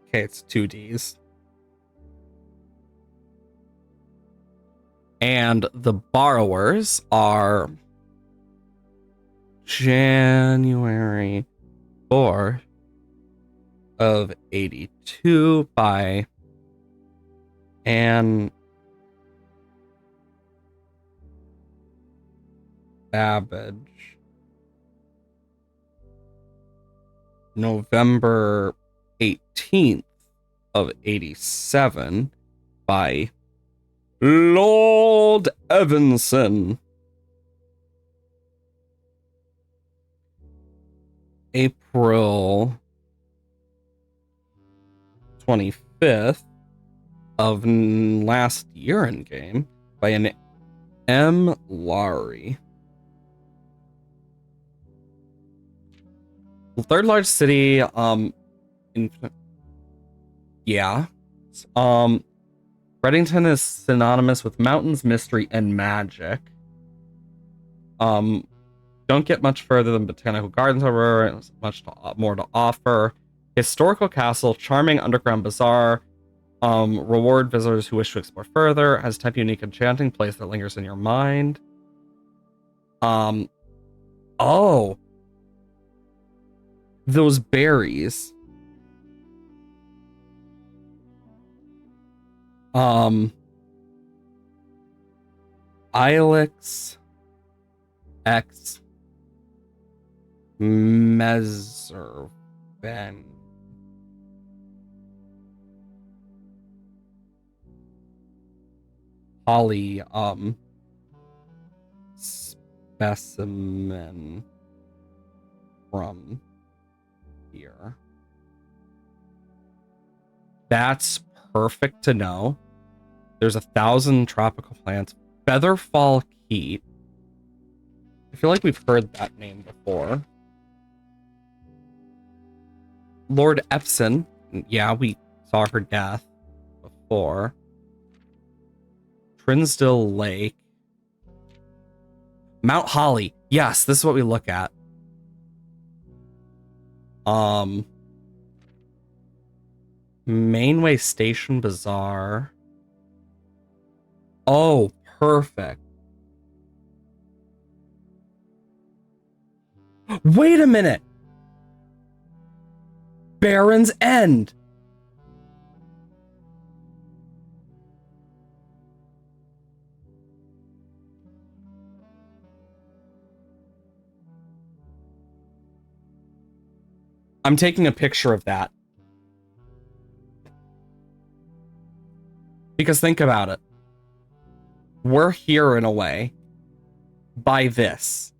okay, it's 2Ds. And the borrowers are January 4th of 82 by Anne Babbage. November 18th of 87 by Lord Evanson. April 25th of last year in game by an M. Laurie. The third largest city, yeah. Reddington is synonymous with mountains, mystery, and magic. Don't get much further than Botanical Gardens, however, much more to offer. Historical castle, charming underground bazaar, reward visitors who wish to explore further, has type unique enchanting place that lingers in your mind. Oh, those berries. Ilex X Meservan. Holly, specimen from here. That's perfect to know. There's 1,000 tropical plants. Featherfall Keep. I feel like we've heard that name before. Lord Epson. Yeah, we saw her death before. Trinsdale Lake. Mount Holly. Yes, this is what we look at. Mainway Station Bazaar. Oh, perfect. Wait a minute. Baron's End. I'm taking a picture of that. Because think about it. We're here in a way by this.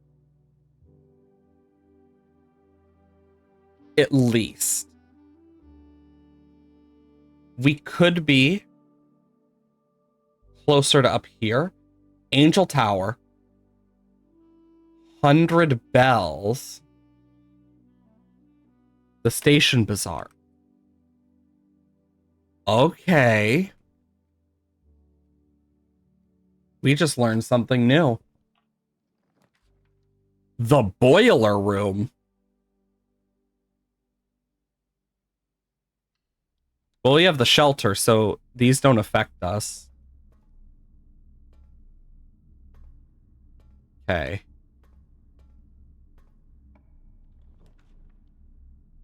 At least. We could be closer to up here. Angel Tower. 100 Bells. The Station Bazaar. Okay. We just learned something new. The Boiler Room. Well, we have the shelter, so these don't affect us. Okay.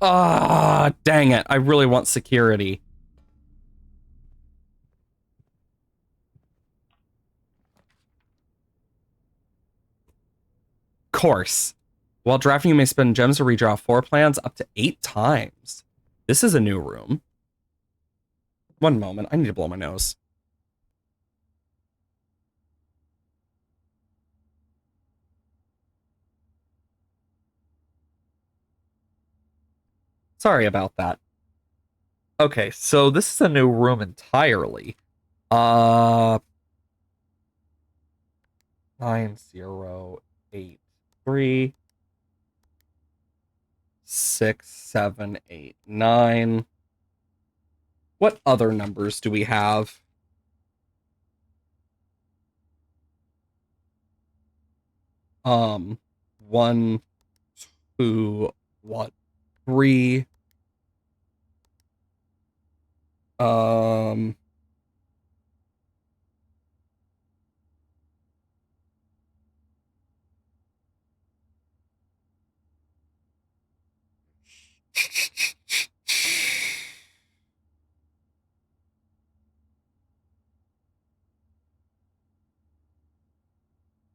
Ah, dang it. I really want security. Course. While drafting, you may spend gems to redraw 4 plans up to 8 times. This is a new room. One moment. I need to blow my nose. Sorry about that. Okay, so this is a new room entirely. 9083 6 7 8 9 What other numbers do we have? Um, one, two, what? Three. Um,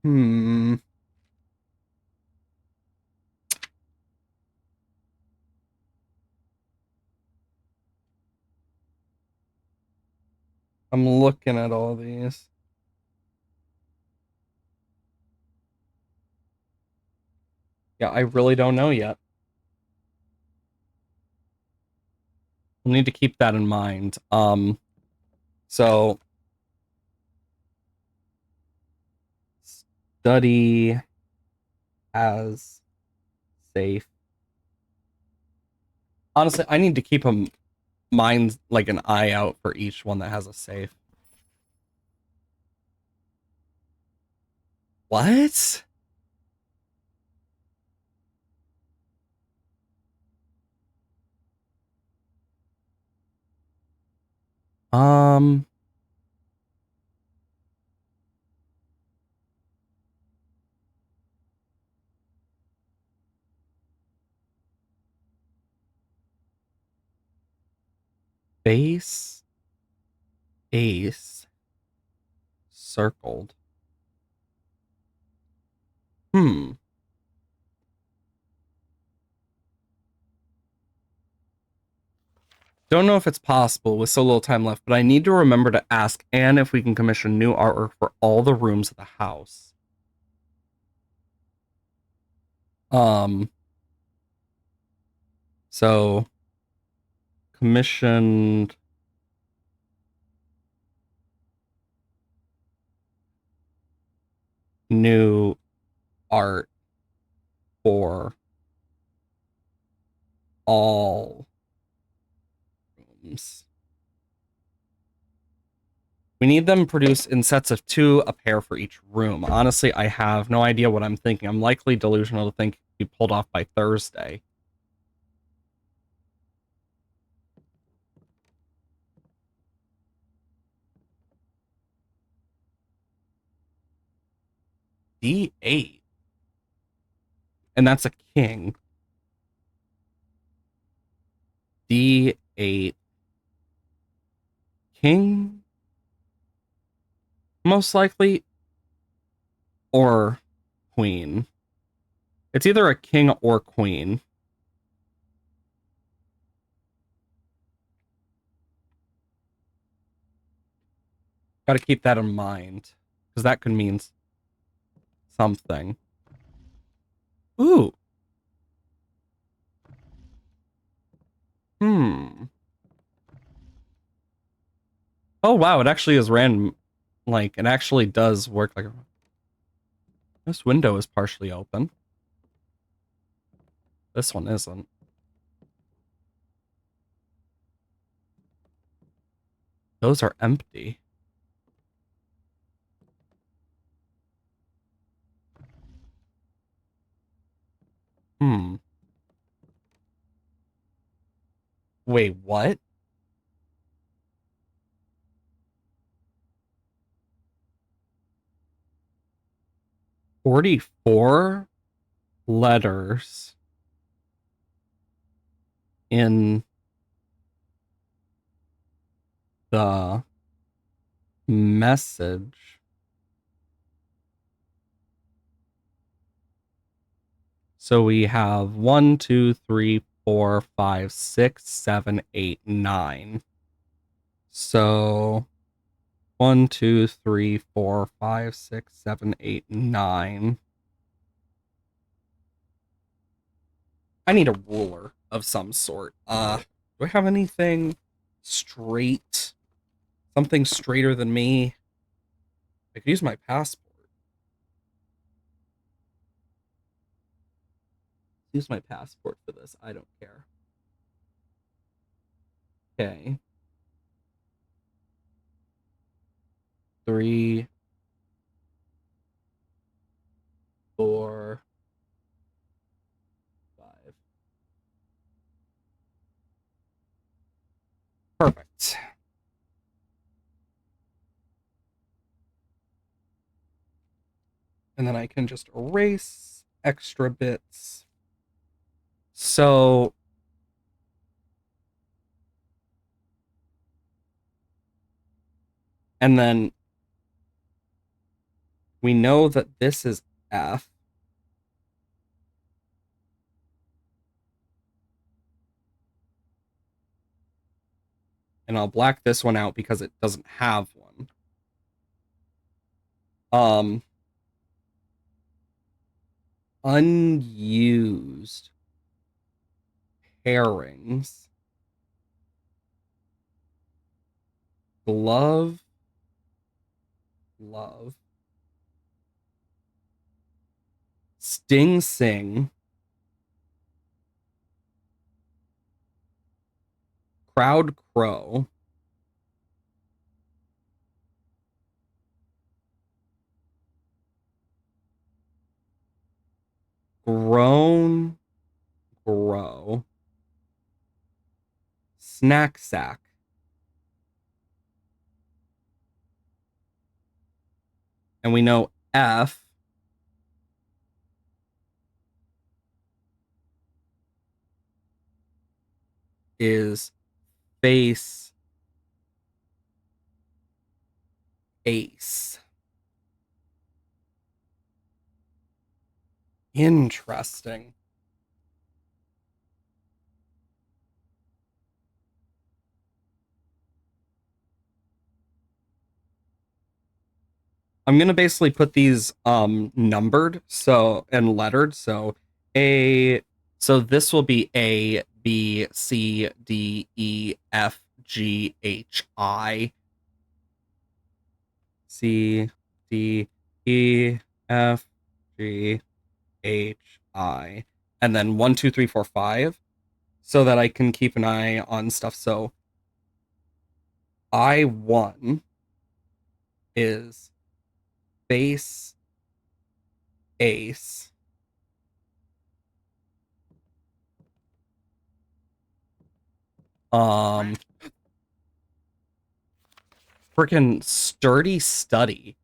hmm. I'm looking at all these. Yeah, I really don't know yet. We'll need to keep that in mind. So study as safe. Honestly, I need to keep a mind like an eye out for each one that has a safe. What? Um, base ace circled. Hmm. Don't know if it's possible with so little time left, but I need to remember to ask Anne if we can commission new artwork for all the rooms of the house. Um, so commissioned new art for all rooms. We need them produced in sets of two, a pair for each room. Honestly, I have no idea what I'm thinking. I'm likely delusional to think it be pulled off by Thursday. D8. And that's a king. D8. King, most likely, or queen. It's either a king or queen. Got to keep that in mind because that could mean something. Ooh. Hmm. Oh wow, it actually is random. Like it actually does work. Like this window is partially open. This one isn't. Those are empty. Hmm. Wait, what? 44 letters in the message. So we have 1, 2, 3, 4, 5, 6, 7, 8, 9. So 1, 2, 3, 4, 5, 6, 7, 8, 9. I need a ruler of some sort. Do I have anything straight? Something straighter than me? I could use my passport. Use my passport for this. I don't care. Okay. 3, 4, 5. Perfect. And then I can just erase extra bits. So and then we know that this is F. And I'll black this one out because it doesn't have one. Unused pairings. Glove. Sting Sing. Crowd Crow. Groan. Grow. Snack Sack. And we know F is face ace. Interesting. I'm gonna basically put these numbered and lettered. So this will be A, B, C, D, E, F, G, H, I. C, D, E, F, G, H, I. And then 1, 2, 3, 4, 5. So that I can keep an eye on stuff. So I1 is face ace. Freaking sturdy study.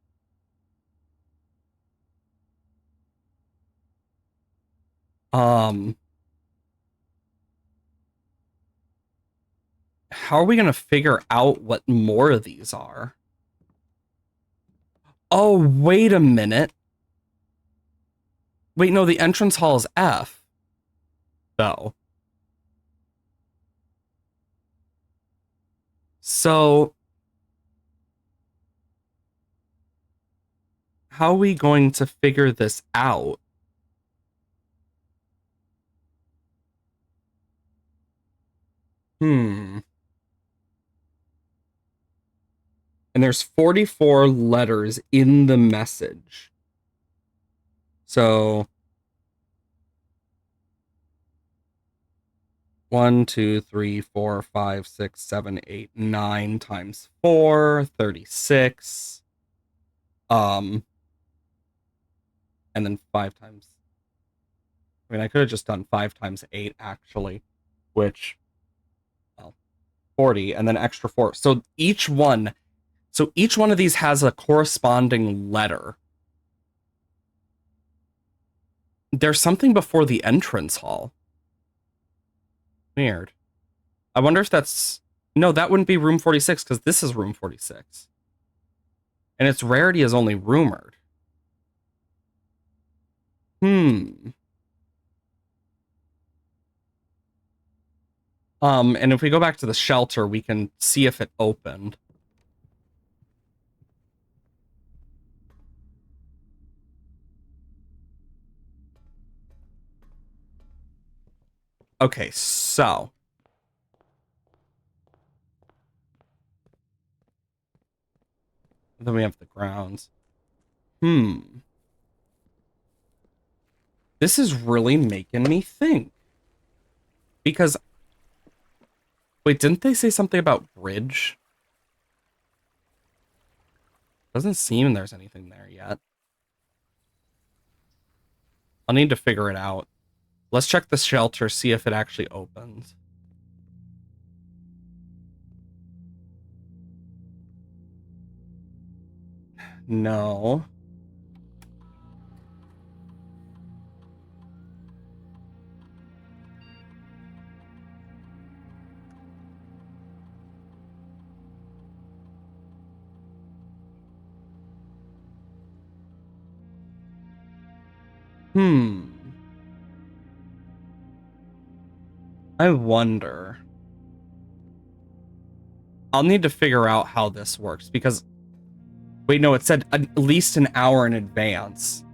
How are we gonna figure out what more of these are? Oh, wait a minute. Wait, no, the entrance hall is F. Though. So how are we going to figure this out? And there's 44 letters in the message. So 1, 2, 3, 4, 5, 6, 7, 8, 9 times 4, 36. And then 5 times. I mean, I could have just done 5 times 8, actually, which, well, 40, and then extra 4. So each one of these has a corresponding letter. There's something before the entrance hall. Weird. I wonder if that's... No, that wouldn't be room 46, because this is room 46. And its rarity is only rumored. And if we go back to the shelter, we can see if it opened. Okay, so... Then we have the grounds. This is really making me think. Because... Wait, didn't they say something about bridge? Doesn't seem there's anything there yet. I'll need to figure it out. Let's check the shelter, see if it actually opens. No. I wonder. I'll need to figure out how this works because... Wait, no, it said at least an hour in advance.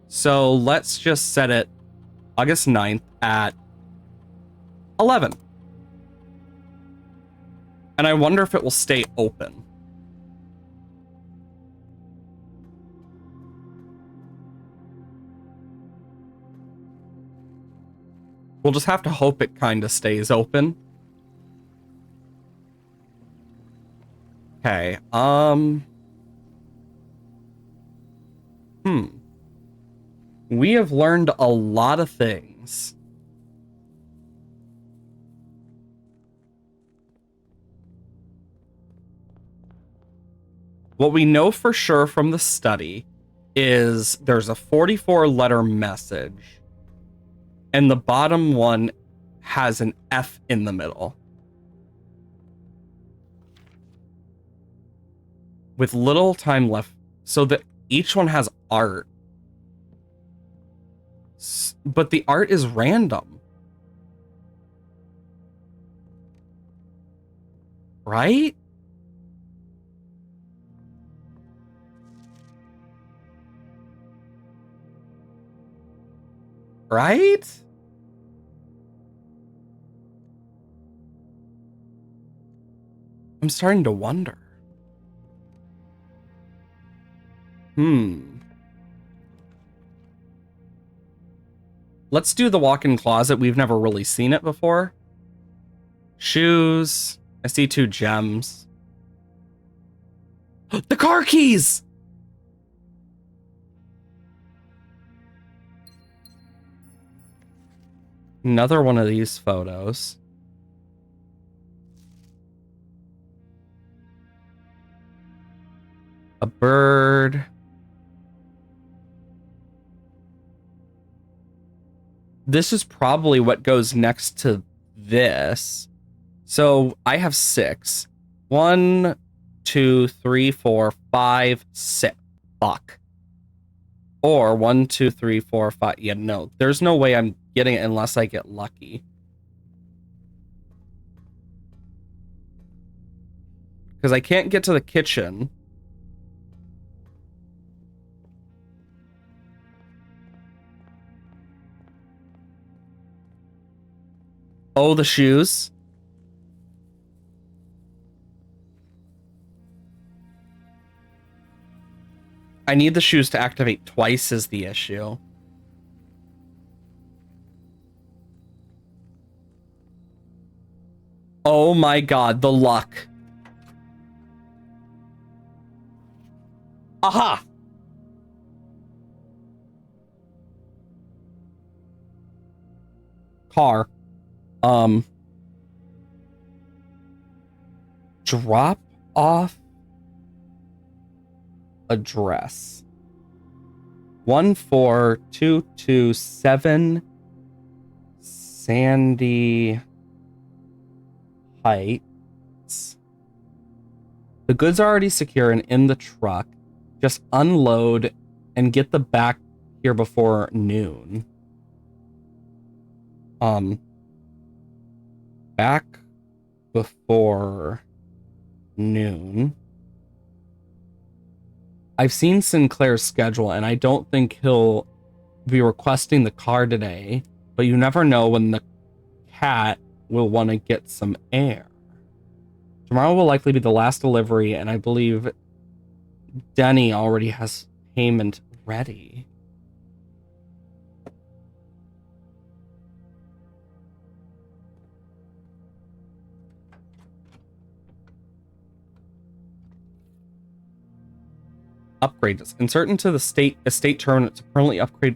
So let's just set it August 9th at 11. And I wonder if it will stay open. We'll just have to hope it kind of stays open. Okay, We have learned a lot of things. What we know for sure from the study is there's a 44-letter message, and the bottom one has an F in the middle. With little time left, so that each one has art. But the art is random. Right? Right? I'm starting to wonder. Let's do the walk-in closet. We've never really seen it before. Shoes. I see 2 gems. The car keys! Another one of these photos. A bird. This is probably what goes next to this. So I have 6. 1, 2, 3, 4, 5, 6. Fuck. Or 1, 2, 3, 4, 5. Yeah, no. There's no way I'm getting it unless I get lucky. Because I can't get to the kitchen. Oh, the shoes. I need the shoes to activate twice is the issue. Oh my god, the luck. Aha! Car. Drop off address. 14227 Sandy Heights. The goods are already secure and in the truck. Just unload and get the back here before noon. Back before noon. I've seen Sinclair's schedule, and I don't think he'll be requesting the car today, but you never know when the cat will want to get some air. Tomorrow will likely be the last delivery, and I believe Denny already has payment ready. Upgrade this. Insert into the estate terminal to permanently upgrade.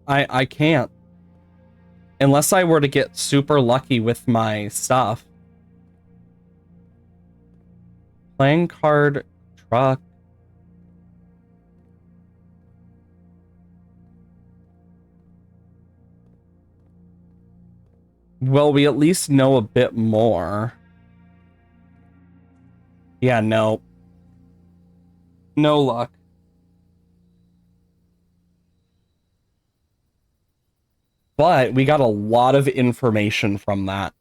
I can't. Unless I were to get super lucky with my stuff. Playing card, truck. Well, we at least know a bit more. Yeah, no. No luck. But we got a lot of information from that.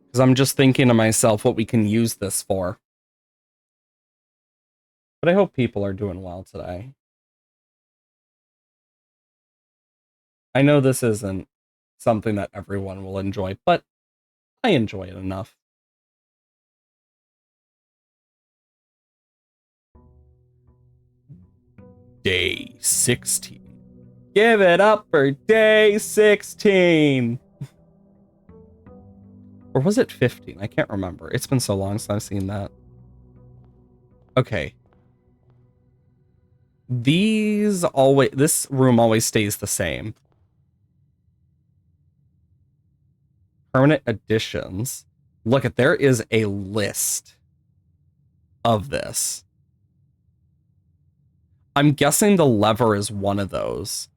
Because I'm just thinking to myself what we can use this for. But I hope people are doing well today. I know this isn't something that everyone will enjoy, but I enjoy it enough. Day 16. Give it up for day 16! Or was it 15? I can't remember. It's been so long since I've seen that. Okay. This room always stays the same. Permanent additions. Look at, there is a list of this. I'm guessing the lever is one of those.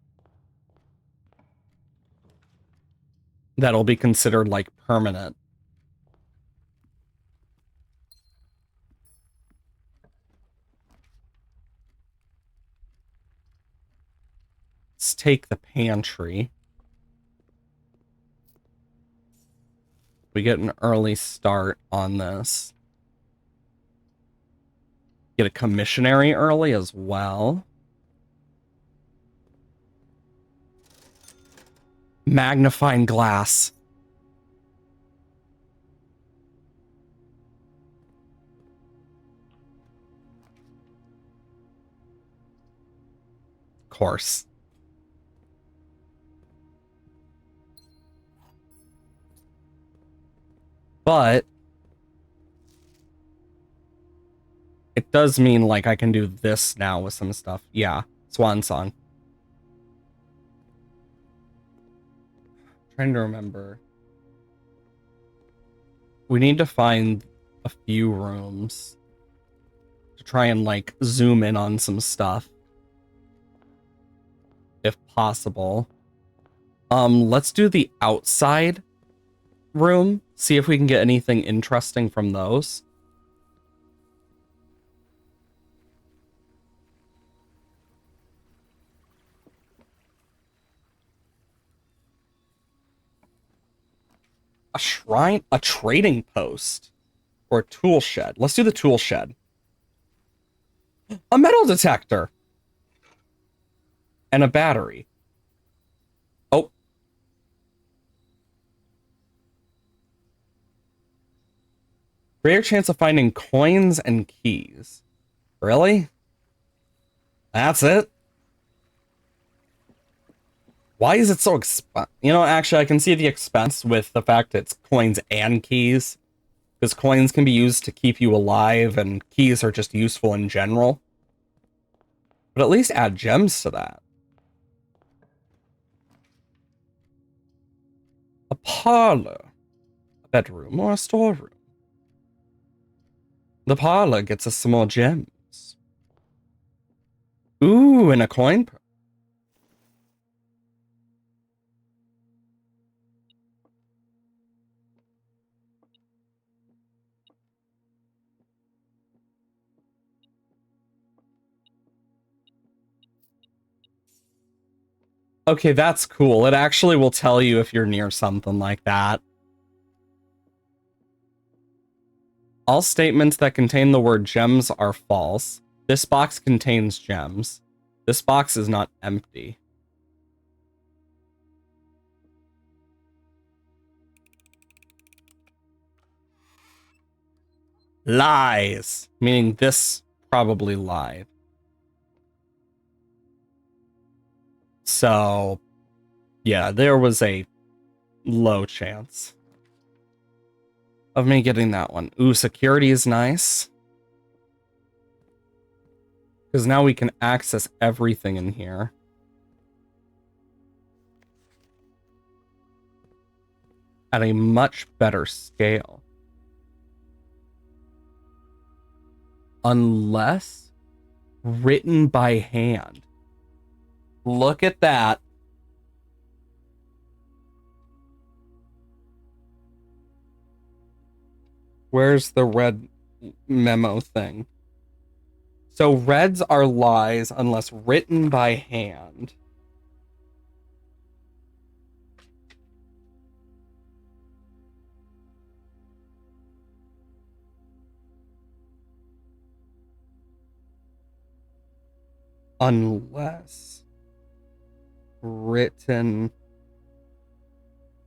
That'll be considered like permanent. Let's take the pantry. We get an early start on this. Get a commissionary early as well. Magnifying glass. Of course. But it does mean like I can do this now with some stuff. Yeah, Swan Song. Trying to remember. We need to find a few rooms to try and like zoom in on some stuff. If possible. Let's do the outside room. See if we can get anything interesting from those. A shrine, a trading post, or a tool shed. Let's do the tool shed. A metal detector. And a battery. Oh. Greater chance of finding coins and keys. Really? That's it? Why is it so expensive? You know, actually, I can see the expense with the fact it's coins and keys. Because coins can be used to keep you alive, and keys are just useful in general. But at least add gems to that. A parlor. A bedroom or a storeroom. The parlor gets us some more gems. Ooh, and a coin purse. Okay, that's cool. It actually will tell you if you're near something like that. All statements that contain the word gems are false. This box contains gems. This box is not empty. Lies! Meaning this probably lied. So, yeah, there was a low chance of me getting that one. Ooh, security is nice. Because now we can access everything in here. At a much better scale. Unless written by hand. Look at that. Where's the red memo thing? So reds are lies unless written by hand. Unless written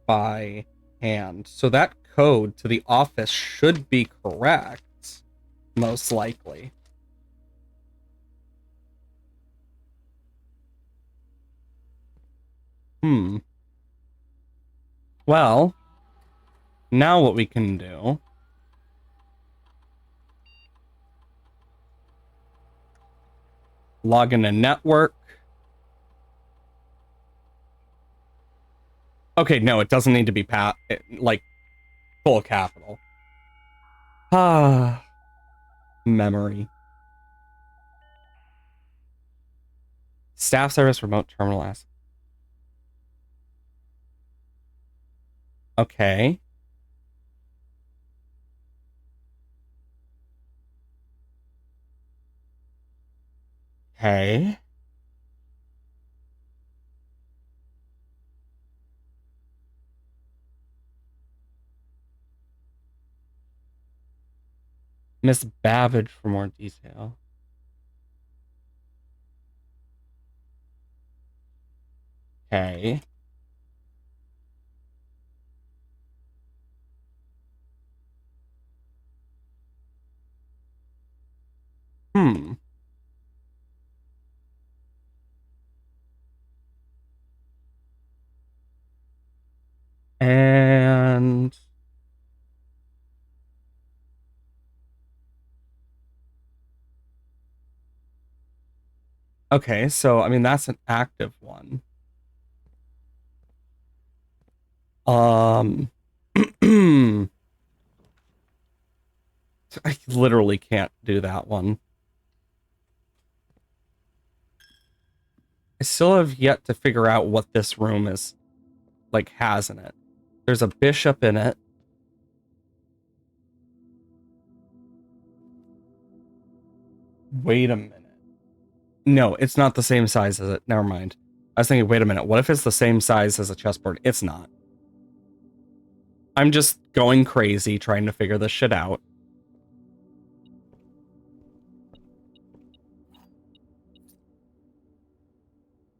by hand. So that code to the office should be correct, most likely. Well, now what we can do log in a network. Okay, no, it doesn't need to be like full capital. Memory. Staff service remote terminal asset. Okay. Okay. Miss Babbage for more detail. Okay. And okay, so I mean that's an active one. I literally can't do that one. I still have yet to figure out what this room is like has in it. There's a bishop in it. Wait a minute. No, it's not the same size as it. Never mind. I was thinking, wait a minute, what if it's the same size as a chessboard? It's not. I'm just going crazy trying to figure this shit out.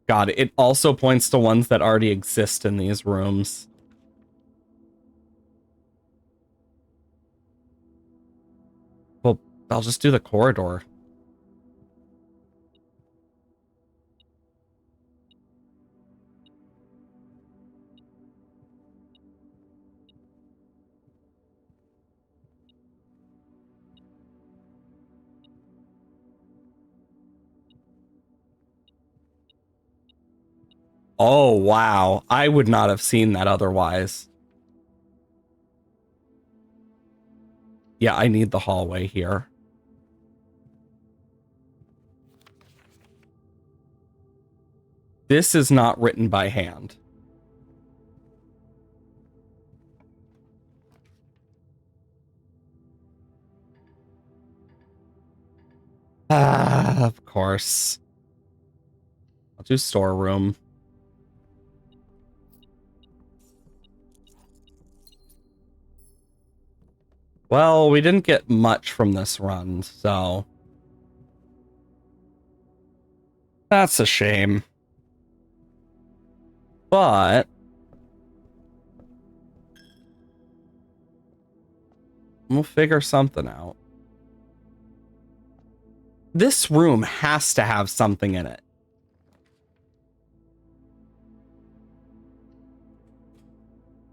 God, it also points to ones that already exist in these rooms. Well, I'll just do the corridor. Oh, wow. I would not have seen that otherwise. Yeah, I need the hallway here. This is not written by hand. Of course. I'll do storeroom. Well, we didn't get much from this run, so that's a shame. But we'll figure something out. This room has to have something in it.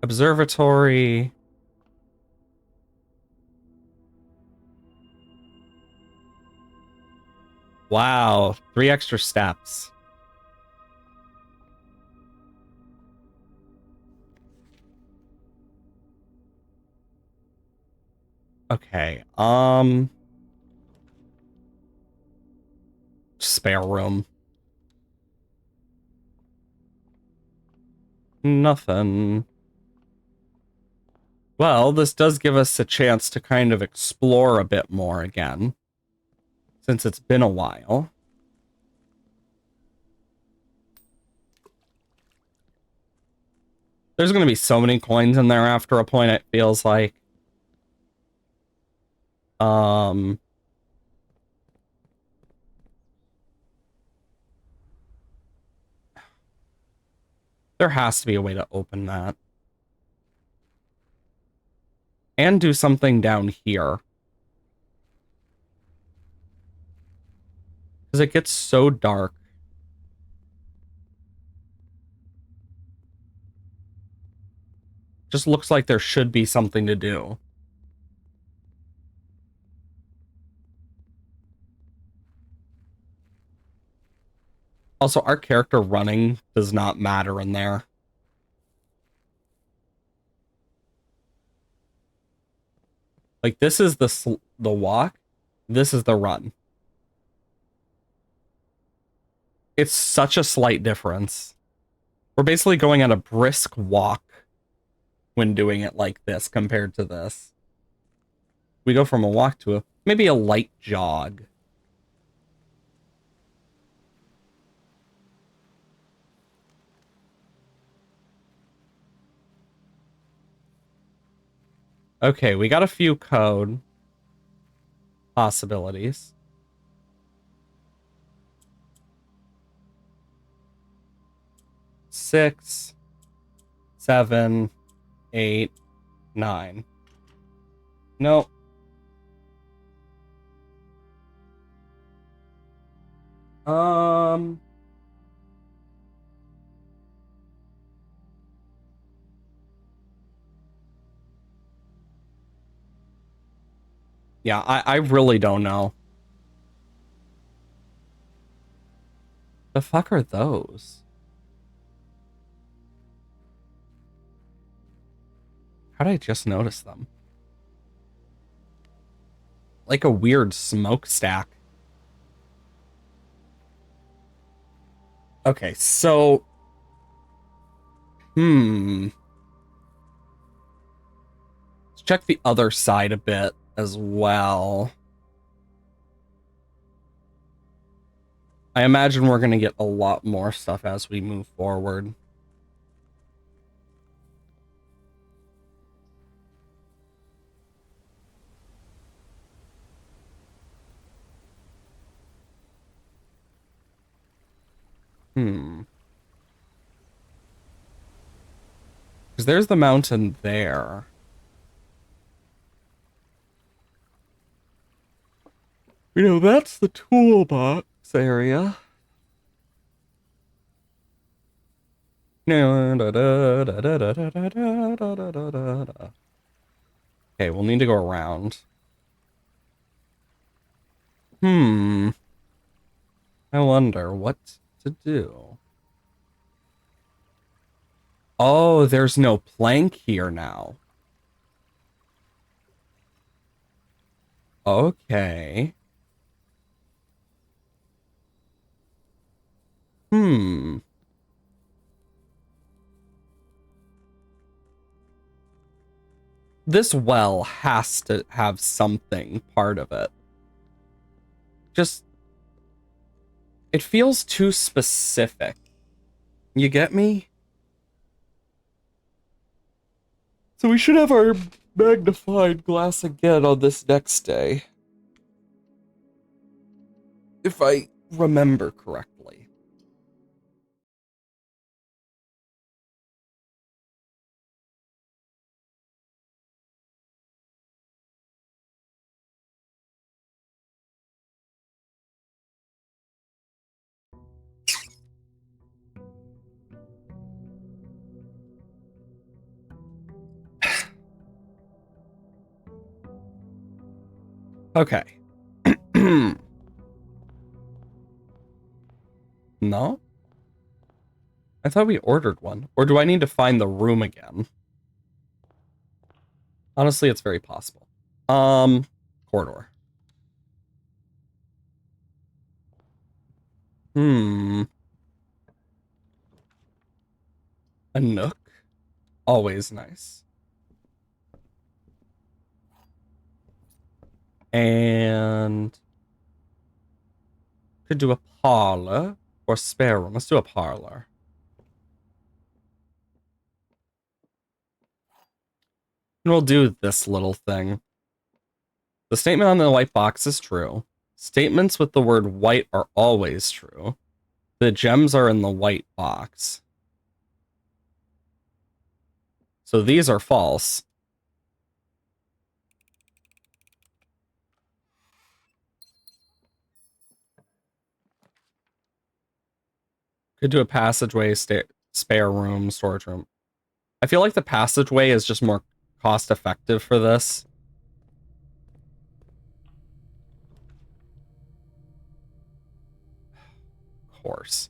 Observatory. Wow, 3 extra steps. Okay, spare room. Nothing. Well, this does give us a chance to kind of explore a bit more again, since it's been a while. There's going to be so many coins in there after a point, it feels like. There has to be a way to open that. And do something down here. Because it gets so dark. Just looks like there should be something to do. Also, our character running does not matter in there. Like, this is the walk. This is the run. It's such a slight difference. We're basically going at a brisk walk when doing it like this compared to this. We go from a walk to maybe a light jog. Okay, we got a few code possibilities. Six, 7, 8, 9. Nope. Yeah, I really don't know. The fuck are those? How did I just notice them? Like a weird smokestack. Okay, so... Let's check the other side a bit as well. I imagine we're going to get a lot more stuff as we move forward. Because there's the mountain there. You know, that's the toolbox area. Okay, we'll need to go around. I wonder what to do. Oh, there's no plank here now. Okay. This well has to have something part of it. Just... It feels too specific. You get me? So we should have our magnified glass again on this next day. If I remember correctly. Okay. No? I thought we ordered one. Or do I need to find the room again? Honestly, it's very possible. Corridor. Hmm. A nook? Always nice. And could do a parlor or spare room. Let's do a parlor. And we'll do this little thing. The statement on the white box is true. Statements with the word white are always true. The gems are in the white box. So these are false. Could do a passageway, spare room, storage room. I feel like the passageway is just more cost effective for this. Of course.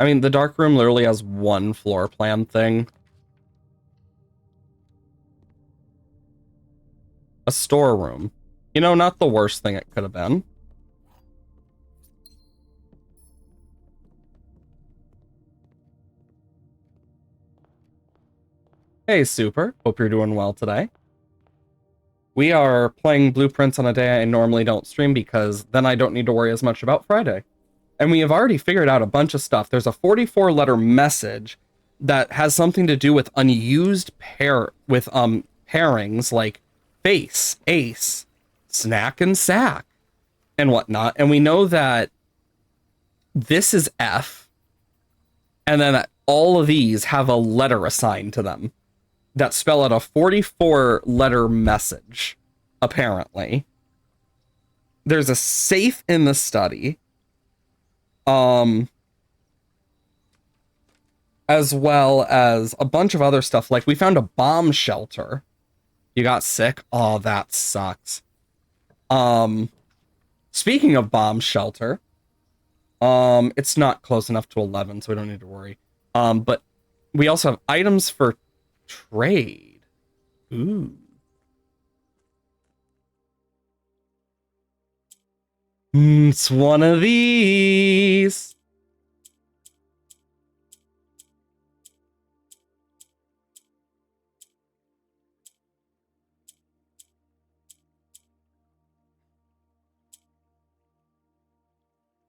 I mean, the dark room literally has one floor plan thing. A storeroom. You know, not the worst thing it could have been. Hey, Super. Hope you're doing well today. We are playing Blueprints on a day I normally don't stream because then I don't need to worry as much about Friday. And we have already figured out a bunch of stuff. There's a 44-letter message that has something to do with unused pairings like face, ace, snack, and sack, and whatnot. And we know that this is F, and then all of these have a letter assigned to them that spell out a 44-letter message, apparently. There's a safe in the study. As well as a bunch of other stuff. Like we found a bomb shelter. You got sick? Oh, that sucks. Speaking of bomb shelter, it's not close enough to 11, so we don't need to worry. But we also have items for trade. Ooh. It's one of these.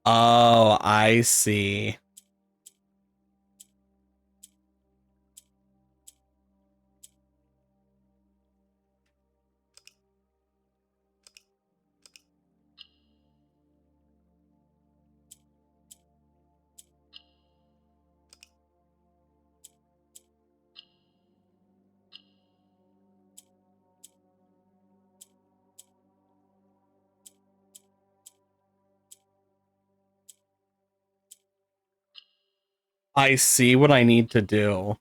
Oh, I see. I see what I need to do.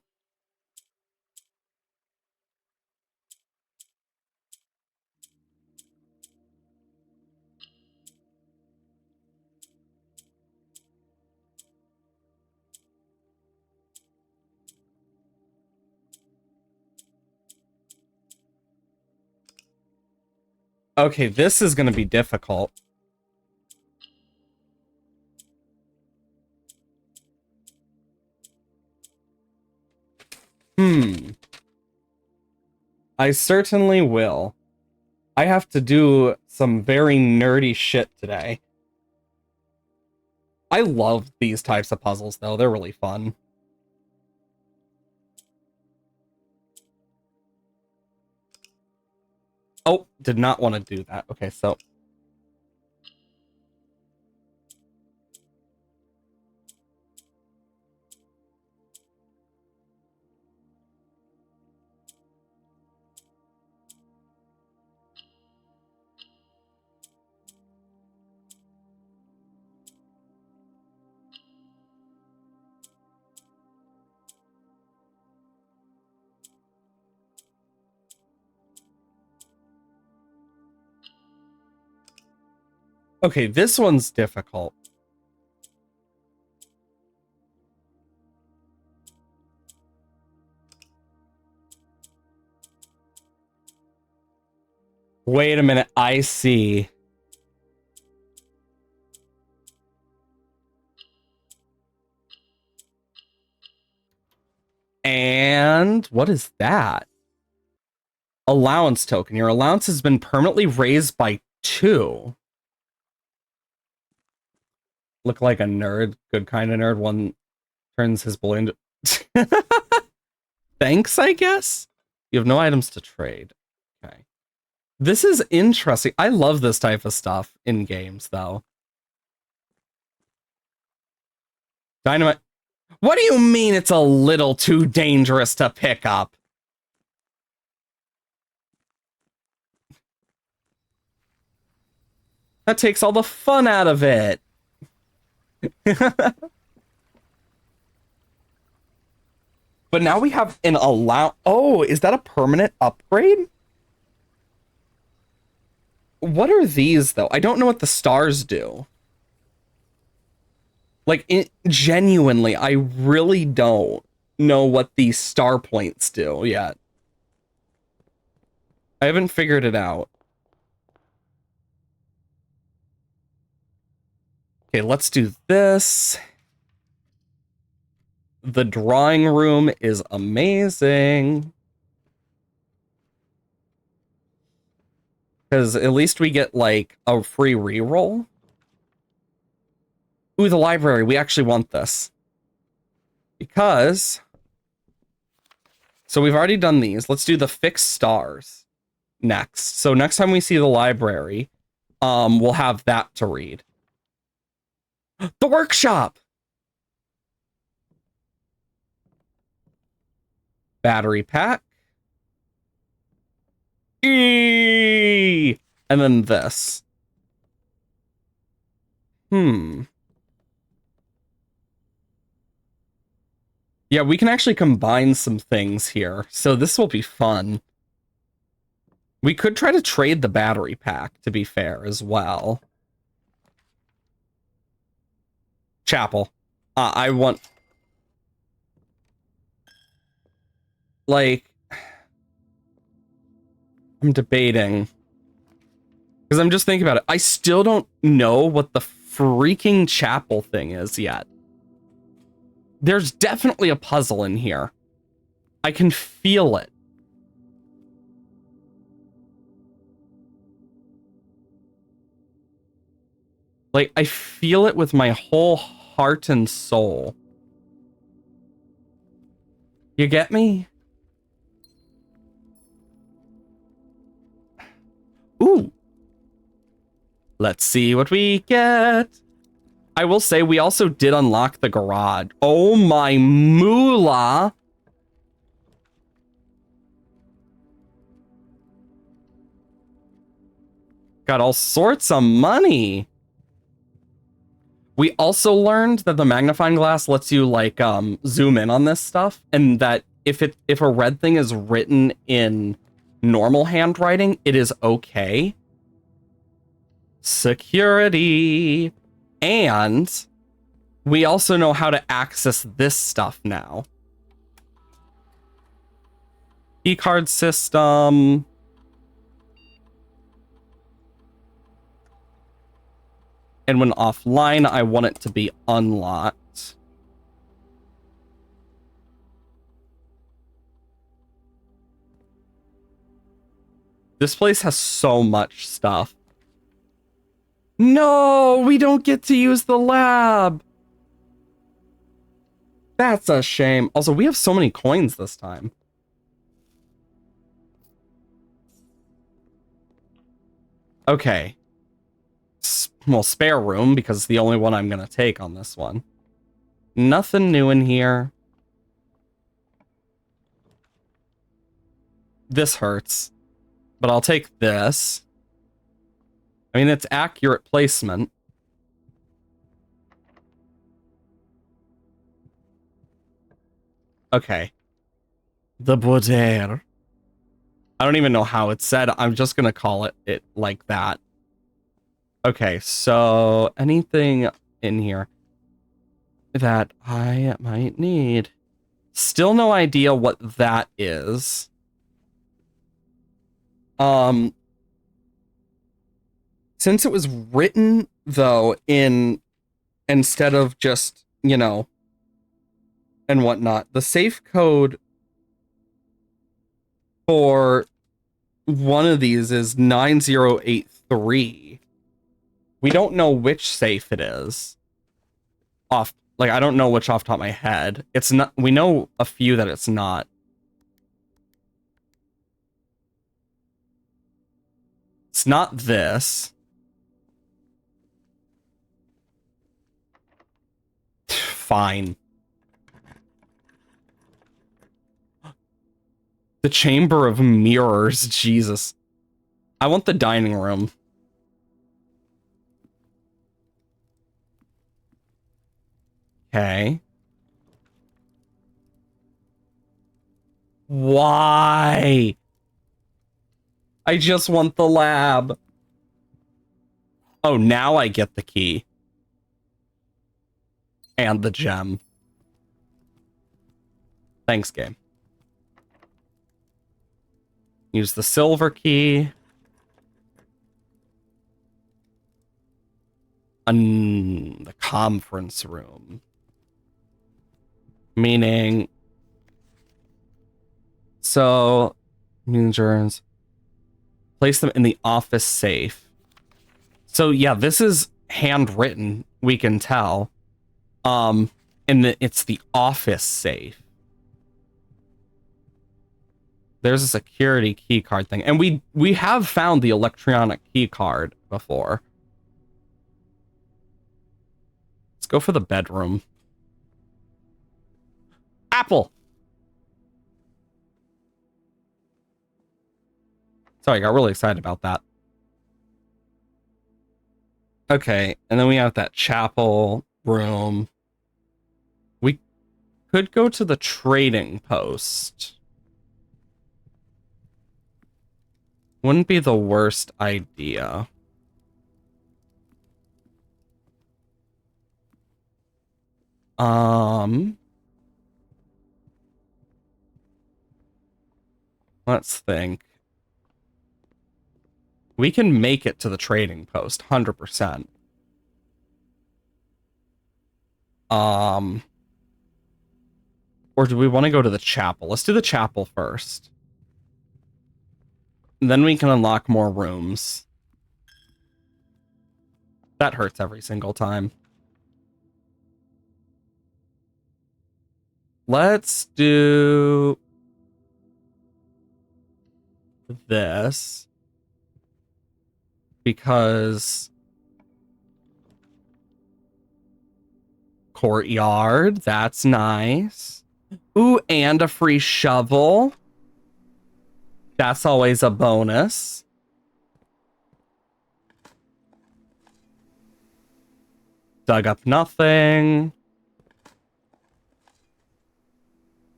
Okay, this is going to be difficult. I certainly will. I have to do some very nerdy shit today. I love these types of puzzles, though. They're really fun. Oh, did not want to do that. Okay, so... Okay, this one's difficult. Wait a minute, I see. And what is that? Allowance token. Your allowance has been permanently raised by 2. Look like a nerd. Good kind of nerd. One turns his balloon to... Thanks, I guess? You have no items to trade. Okay. This is interesting. I love this type of stuff in games, though. Dynamite. What do you mean it's a little too dangerous to pick up? That takes all the fun out of it. But now we have an Oh, is that a permanent upgrade? What are these, though? I don't know what the stars do. Like, genuinely, I really don't know what these star points do yet. I haven't figured it out. Okay, let's do this. The drawing room is amazing. Because at least we get, like, a free reroll. Ooh, the library. We actually want this. Because... So we've already done these. Let's do the fixed stars next. So next time we see the library, we'll have that to read. The workshop! Battery pack. Eee! And then this. Yeah, we can actually combine some things here. So this will be fun. We could try to trade the battery pack, to be fair, as well. Chapel. I want... Like... I'm debating. Because I'm just thinking about it. I still don't know what the freaking chapel thing is yet. There's definitely a puzzle in here. I can feel it. Like, I feel it with my whole heart and soul. You get me? Ooh. Let's see what we get. I will say we also did unlock the garage. Oh my moolah. Got all sorts of money. We also learned that the magnifying glass lets you like zoom in on this stuff, and that if a red thing is written in normal handwriting, it is okay. Security. And we also know how to access this stuff now. E-card system. And when offline, I want it to be unlocked. This place has so much stuff. No, we don't get to use the lab. That's a shame. Also, we have so many coins this time. Okay. Well, spare room, because it's the only one I'm going to take on this one. Nothing new in here. This hurts. But I'll take this. I mean, it's accurate placement. Okay. The Baudoir. I don't even know how it's said. I'm just going to call it like that. Okay, so anything in here that I might need? Still no idea what that is. Since it was written, though, in instead of just, and whatnot, the safe code for one of these is 9083. We don't know which safe it is. I don't know which off the top of my head. It's not, we know a few that it's not. It's not this. Fine. The Chamber of Mirrors, Jesus. I want the dining room. Okay. Why? I just want the lab. Oh, now I get the key. And the gem. Thanks, game. Use the silver key. The conference room. Meaning... So... Insurance. Place them in the office safe. So, yeah, this is handwritten, we can tell. And it's the office safe. There's a security key card thing. And we have found the electronic key card before. Let's go for the bedroom. Apple! Sorry, I got really excited about that. Okay, and then we have that chapel room. We could go to the trading post. Wouldn't be the worst idea. Let's think. We can make it to the trading post, 100%. Or do we want to go to the chapel? Let's do the chapel first. Then we can unlock more rooms. That hurts every single time. Let's do this. Because courtyard, that's nice. Ooh, and a free shovel. That's always a bonus. Dug up nothing.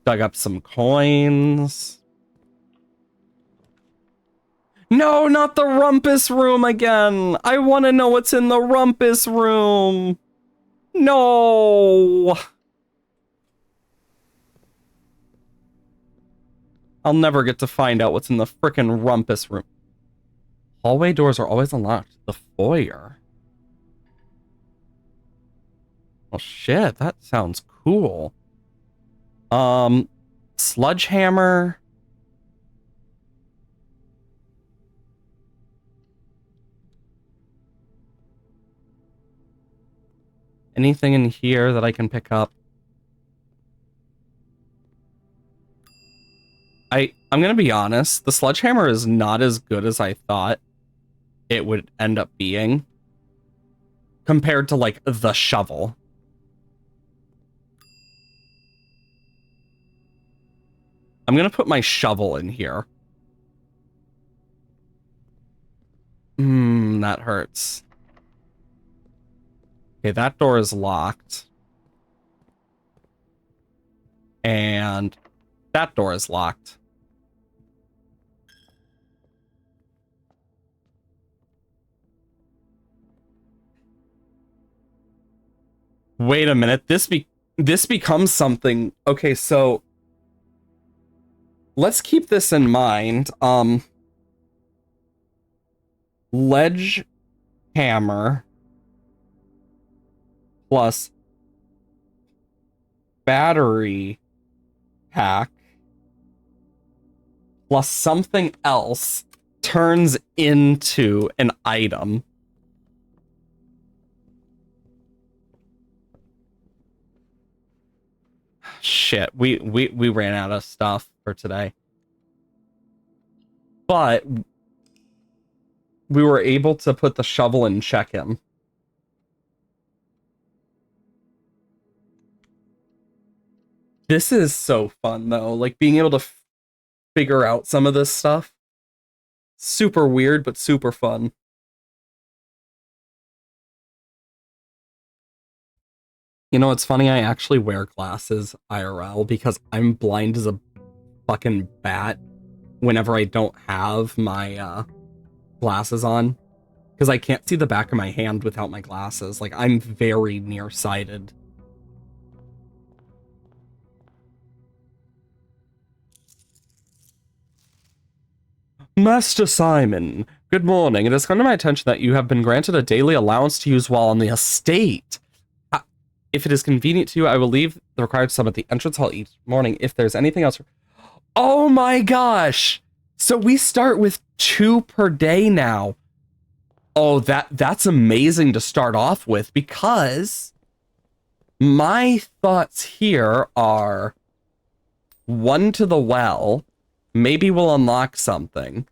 Dug up some coins. No, not the rumpus room again. I want to know what's in the rumpus room. No. I'll never get to find out what's in the frickin' rumpus room. Hallway doors are always unlocked. The foyer. Well, shit, that sounds cool. Sledgehammer. Anything in here that I can pick up? I'm gonna be honest, the sledgehammer is not as good as I thought it would end up being compared to, like, the shovel. I'm gonna put my shovel in here. That hurts. Okay, that door is locked. And that door is locked. Wait a minute. This becomes something. Okay, so let's keep this in mind. Ledge hammer plus battery pack plus something else turns into an item. Shit, we ran out of stuff for today. But we were able to put the shovel and check him. This is so fun, though. Like, being able to figure out some of this stuff. Super weird, but super fun. You know, it's funny, I actually wear glasses IRL because I'm blind as a fucking bat whenever I don't have my glasses on. Because I can't see the back of my hand without my glasses. Like, I'm very nearsighted. Master Simon, good morning. It has come to my attention that you have been granted a daily allowance to use while on the estate. If it is convenient to you, I will leave the required sum at the entrance hall each morning. If there's anything else... Oh my gosh! So we start with 2 per day now. Oh, that's amazing to start off with, because my thoughts here are 1 to the well. Maybe we'll unlock something.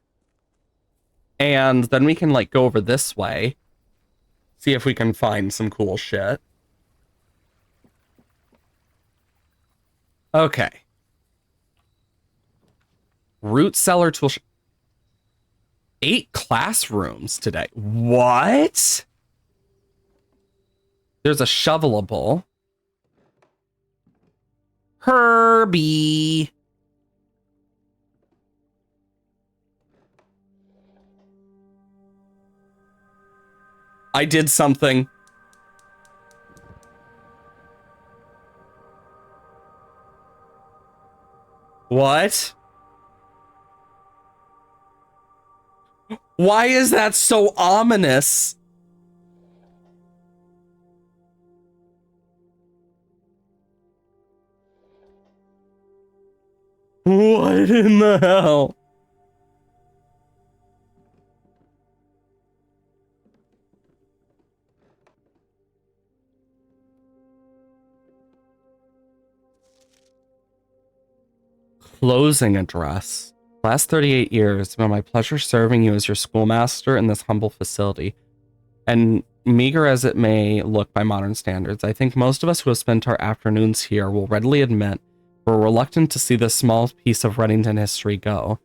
And then we can, like, go over this way. See if we can find some cool shit. Okay. Root cellar tool. 8 classrooms today. What? There's a shovelable. Herbie. I did something. What? Why is that so ominous? What in the hell? Closing address. Last 38 years, it's been my pleasure serving you as your schoolmaster in this humble facility. And meager as it may look by modern standards, I think most of us who have spent our afternoons here will readily admit we're reluctant to see this small piece of Reddington history go.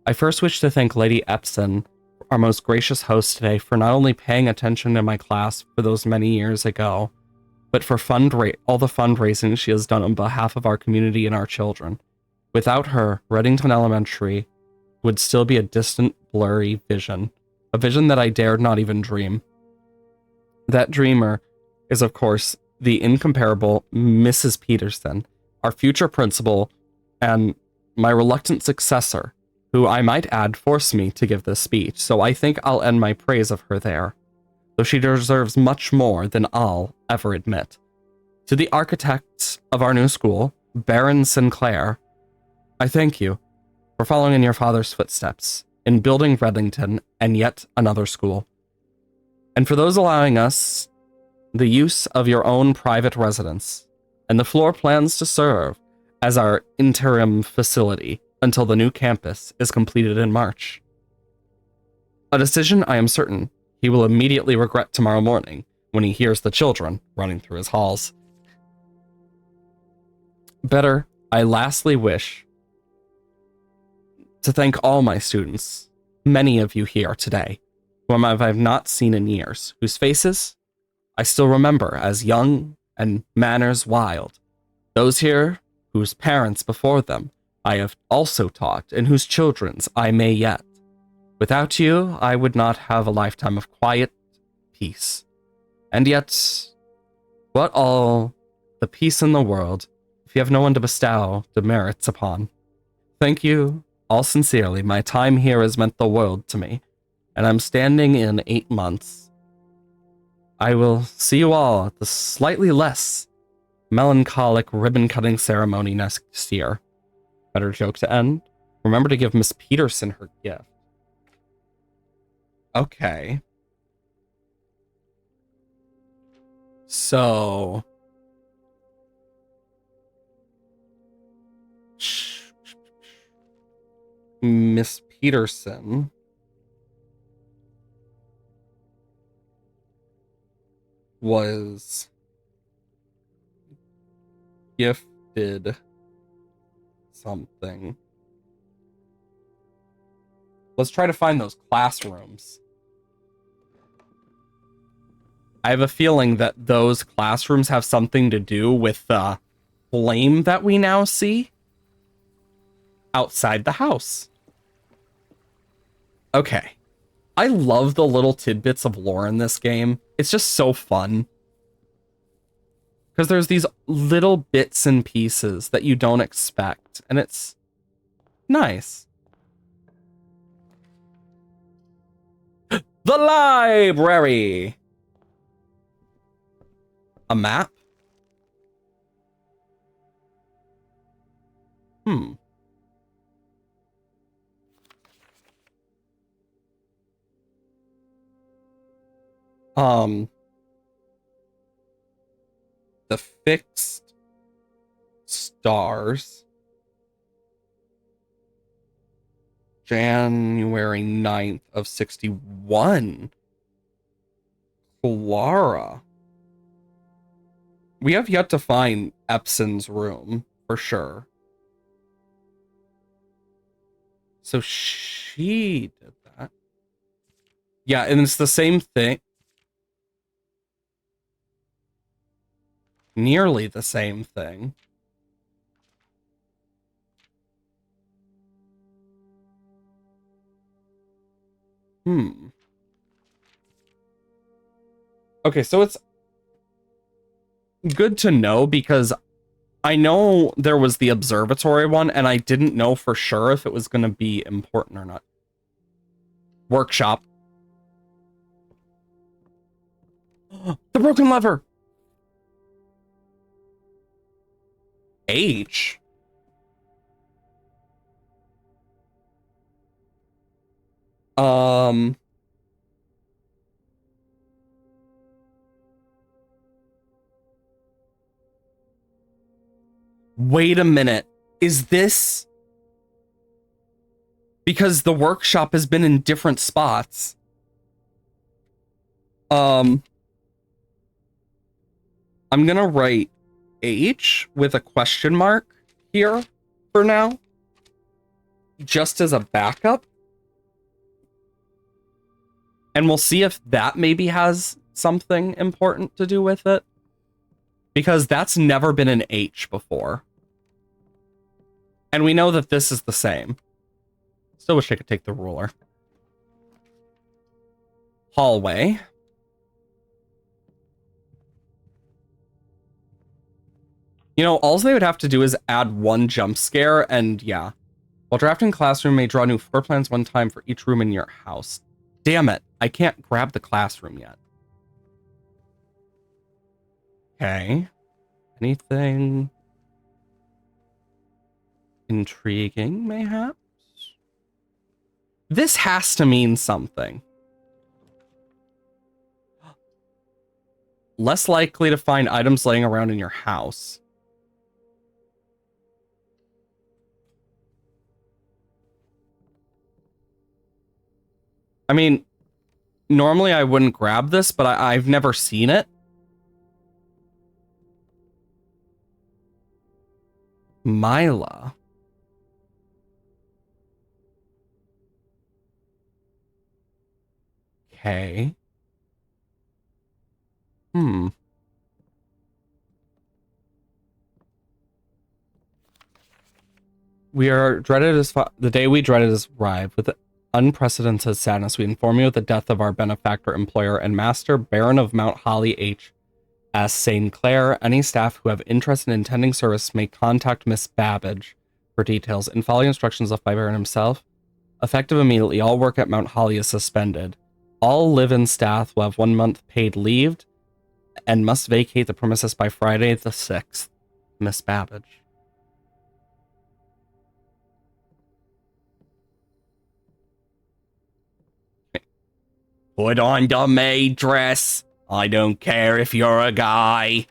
I first wish to thank Lady Epson, our most gracious host today, for not only paying attention to my class for those many years ago, but for all the fundraising she has done on behalf of our community and our children. Without her, Reddington Elementary would still be a distant, blurry vision. A vision that I dared not even dream. That dreamer is, of course, the incomparable Mrs. Peterson, our future principal, and my reluctant successor, who I might add forced me to give this speech, so I think I'll end my praise of her there, though she deserves much more than I'll ever admit. To the architects of our new school, Baron Sinclair, I thank you for following in your father's footsteps, in building Reddington and yet another school. And for those allowing us the use of your own private residence and the floor plans to serve as our interim facility until the new campus is completed in March. A decision I am certain he will immediately regret tomorrow morning when he hears the children running through his halls. Better, I lastly wish to thank all my students, many of you here today, whom I have not seen in years, whose faces I still remember as young and manners wild. Those here whose parents before them I have also taught, and whose children's I may yet. Without you, I would not have a lifetime of quiet peace. And yet, What all the peace in the world, if you have no one to bestow demerits upon. Thank you all sincerely. My time here has meant the world to me, and I'm standing in 8 months. I will see you all at the slightly less melancholic ribbon-cutting ceremony next year. Better joke to end. Remember to give Miss Peterson her gift. Okay. So... Miss Peterson was gifted something. Let's try to find those classrooms. I have a feeling that those classrooms have something to do with the flame that we now see outside the house. Okay. I love the little tidbits of lore in this game. It's just so fun. Because there's these little bits and pieces that you don't expect, and it's nice. The library! A map? The fixed stars. January 9th of 61. Clara. We have yet to find Epson's room, for sure. So she did that. Yeah, and it's the same thing. Nearly the same thing. Okay, so it's good to know because I know there was the observatory one and I didn't know for sure if it was going to be important or not. Workshop. The broken lever. H. Wait a minute. Is this because the workshop has been in different spots? I'm gonna write H with a question mark here for now, just as a backup. And we'll see if that maybe has something important to do with it. Because that's never been an H before. And we know that this is the same. Still wish I could take the ruler. Hallway. You know, all they would have to do is add one jump scare, and yeah. While drafting classroom, may draw new floor plans one time for each room in your house. Damn it, I can't grab the classroom yet. Okay. Anything intriguing, mayhaps? This has to mean something. Less likely to find items laying around in your house. I mean, normally I wouldn't grab this, but I've never seen it. Mila. Okay. We are dreaded as the day we dreaded has arrived. With unprecedented sadness, we inform you of the death of our benefactor, employer, and master, Baron of Mount Holly H. As St. Clair, any staff who have interest in attending service may contact Miss Babbage for details and follow instructions left by Baron himself. Effective immediately, all work at Mount Holly is suspended. All live-in staff will have 1 month paid leave and must vacate the premises by Friday the 6th. Miss Babbage. Put on the maid dress. I don't care if you're a guy.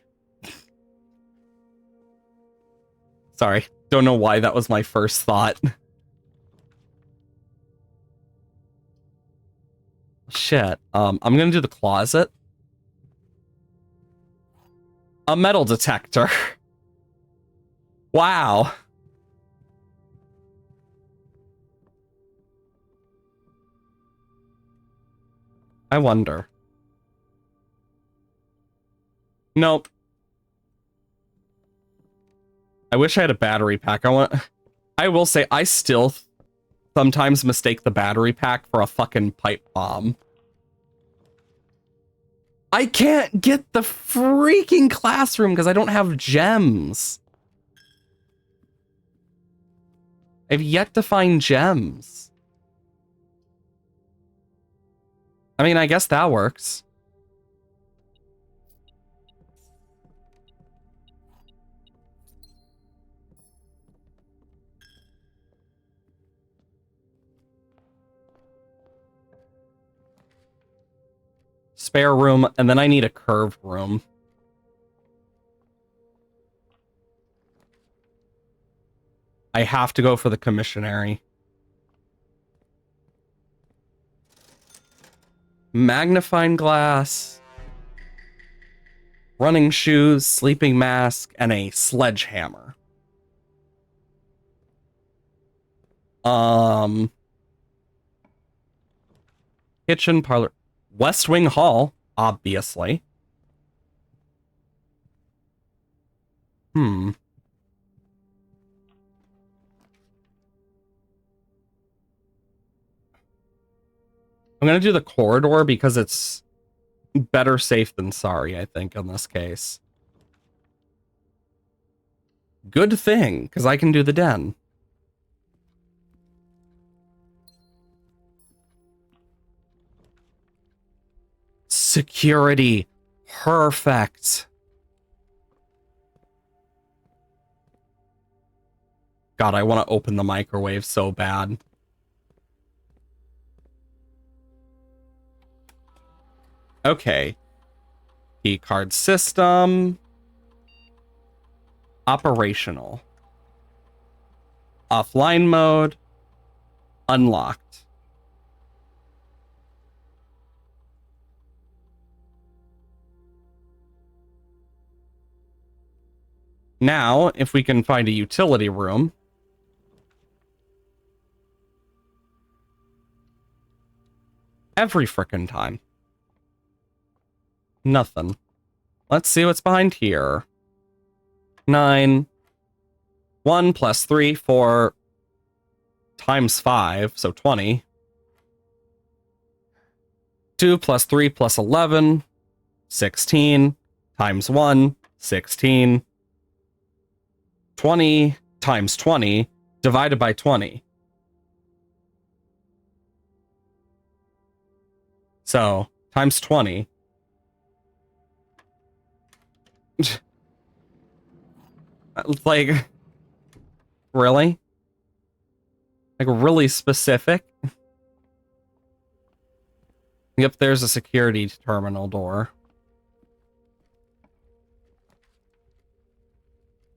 Sorry, don't know why that was my first thought. Shit. I'm gonna do the closet. A metal detector. Wow. I wonder. Nope. I wish I had a battery pack. I will say I still sometimes mistake the battery pack for a fucking pipe bomb. I can't get the freaking classroom because I don't have gems. I've yet to find gems. I mean, I guess that works. Spare room, and then I need a curved room. I have to go for the commissary. Magnifying glass, running shoes, sleeping mask, and a sledgehammer. Kitchen, parlor, West Wing Hall, obviously. I'm gonna do the corridor because it's better safe than sorry, I think, in this case. Good thing, because I can do the den. Security. Perfect. God, I want to open the microwave so bad. Okay. Key card system. Operational. Offline mode. Unlocked. Now, if we can find a utility room. Every frickin' time. Nothing. Let's see what's behind here. 9. 1 plus 3, 4 times 5, so 20. 2 plus 3 plus 11, 16 times 1, 16. 20 times 20 divided by 20. So, times 20. Like, really? Like, really specific? Yep, there's a security terminal door.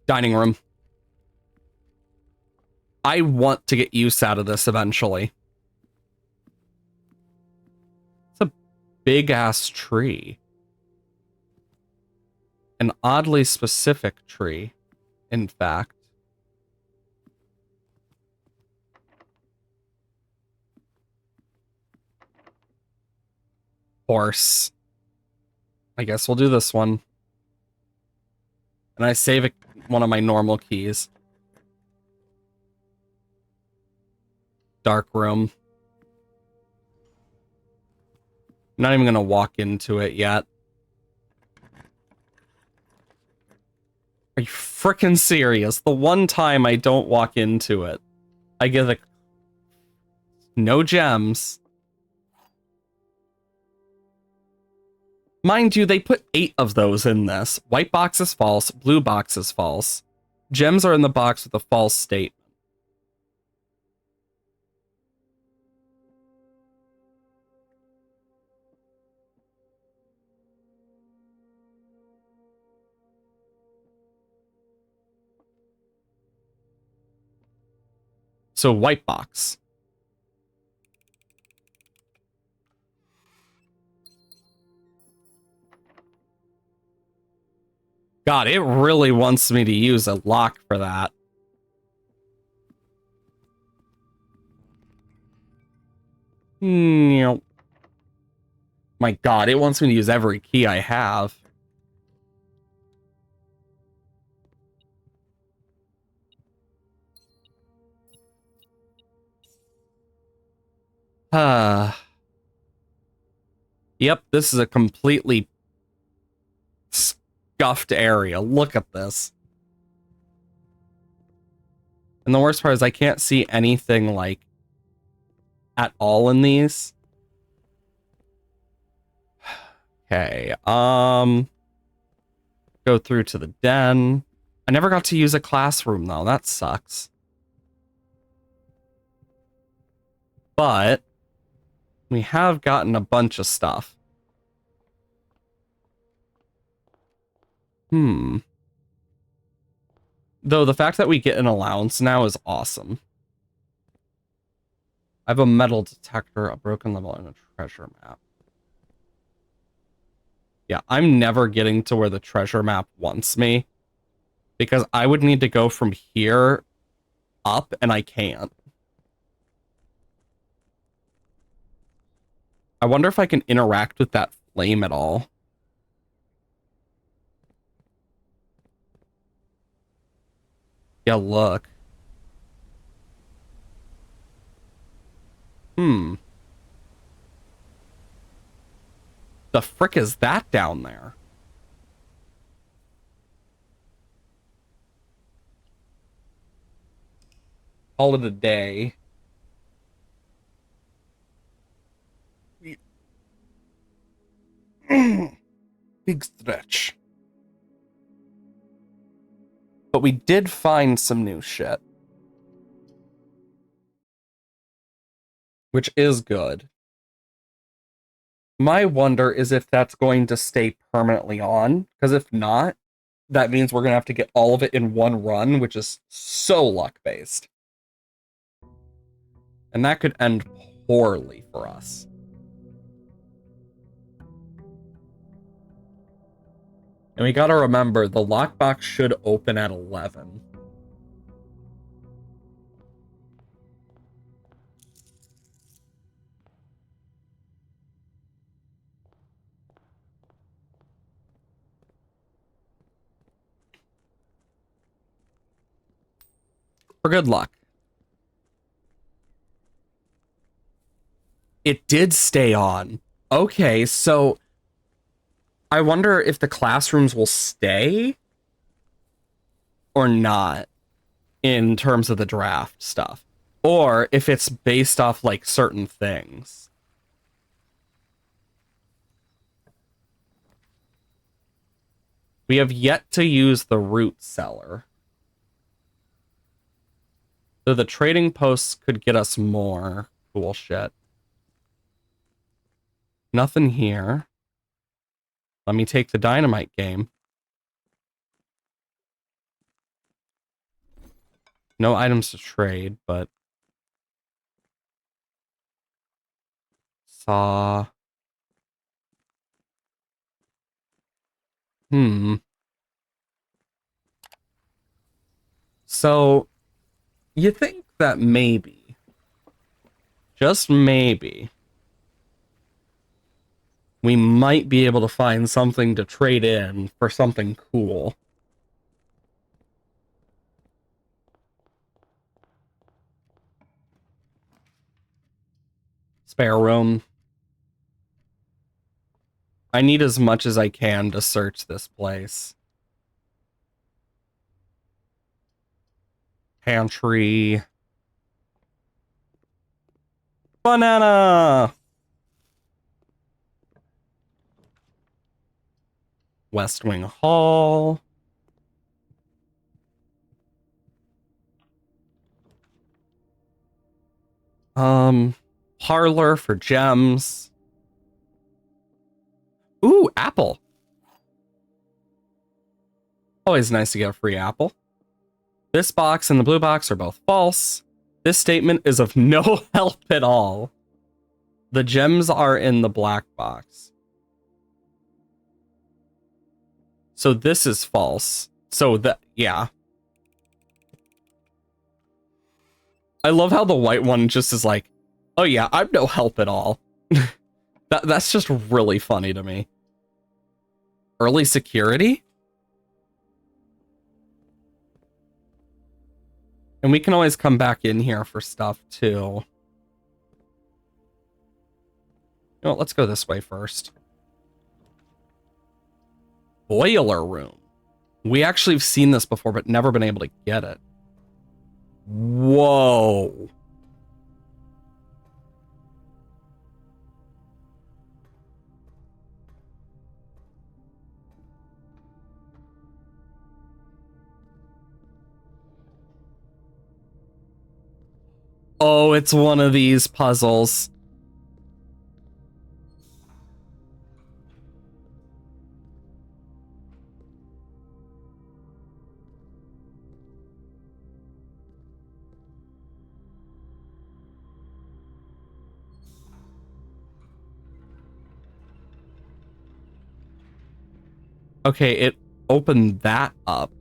Dining room. I want to get use out of this eventually. It's a big-ass tree. An oddly specific tree, in fact. Horse. I guess we'll do this one. And I save one of my normal keys. Dark room. I'm not even going to walk into it yet. Are you freaking serious? The one time I don't walk into it, I get a... no gems. Mind you, they put 8 of those in this. White box is false, blue box is false. Gems are in the box with a false state. So white box. God, it really wants me to use a lock for that. My God, it wants me to use every key I have. Yep, this is a completely scuffed area. Look at this. And the worst part is I can't see anything, like, at all in these. Okay, go through to the den. I never got to use a classroom, though. That sucks. But we have gotten a bunch of stuff. Though the fact that we get an allowance now is awesome. I have a metal detector, a broken level, and a treasure map. Yeah, I'm never getting to where the treasure map wants me, because I would need to go from here up, and I can't. I wonder if I can interact with that flame at all. Yeah, look. The frick is that down there? Call it a day. Big stretch. But we did find some new shit, which is good. My wonder is if that's going to stay permanently on, because if not, that means we're going to have to get all of it in one run, which is so luck-based. And that could end poorly for us. And we gotta remember, the lockbox should open at 11. For good luck. It did stay on. Okay, so I wonder if the classrooms will stay or not in terms of the draft stuff, or if it's based off like certain things. We have yet to use the root cellar. So the trading posts could get us more cool shit. Nothing here. Let me take the dynamite game. No items to trade, but... Saw... So, you think that maybe, just maybe, we might be able to find something to trade in for something cool. Spare room. I need as much as I can to search this place. Pantry. Banana! West Wing Hall. Parlor for gems. Ooh, apple. Always nice to get a free apple. This box and the blue box are both false. This statement is of no help at all. The gems are in the black box. So this is false. So that, yeah. I love how the white one just is like, oh yeah, I'm no help at all. That's just really funny to me. Early security? And we can always come back in here for stuff too. You know what, let's go this way first. Boiler room. We actually have seen this before, but never been able to get it. Whoa. Oh, it's one of these puzzles. Okay, it opened that up.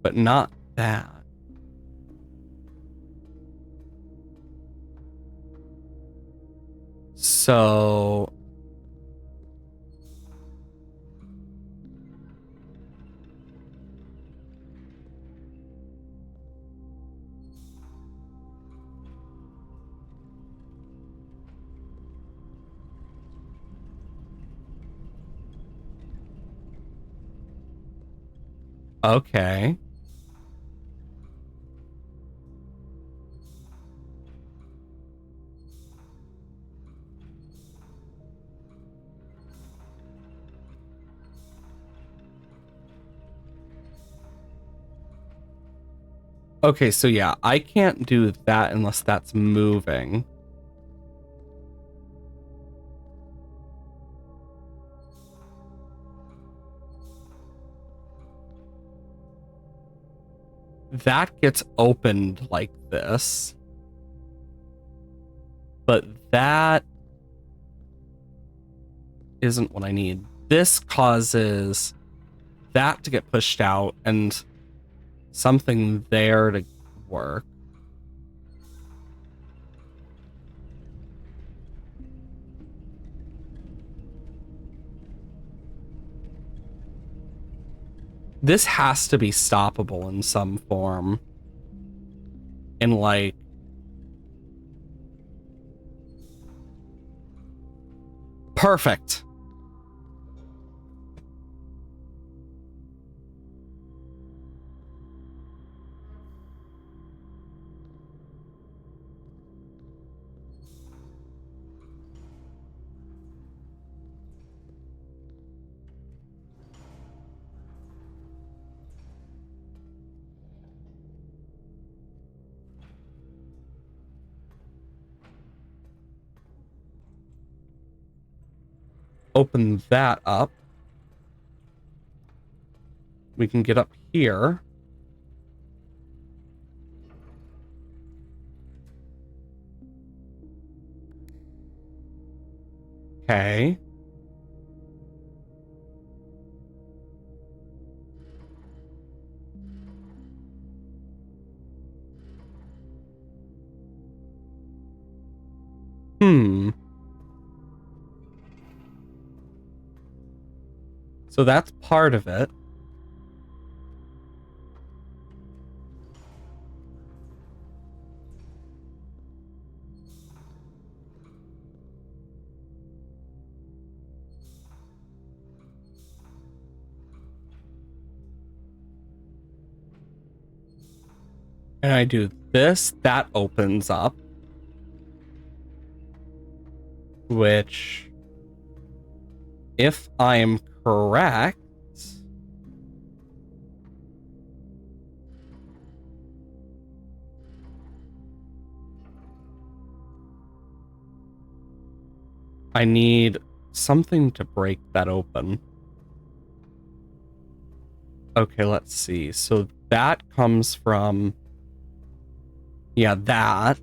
But not that. So... Okay. Okay, so yeah, I can't do that unless that's moving. That gets opened like this. But that isn't what I need. This causes that to get pushed out and something there to work. This has to be stoppable in some form. And like... Perfect. Open that up. We can get up here. Okay. So that's part of it. and I do this, that opens up. Which, if I am correct, I need something to break that open. Okay, let's see. So that comes from, yeah, that.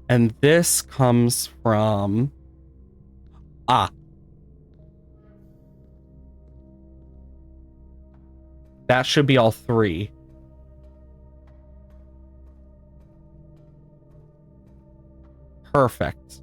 And this comes from, that should be all three. Perfect.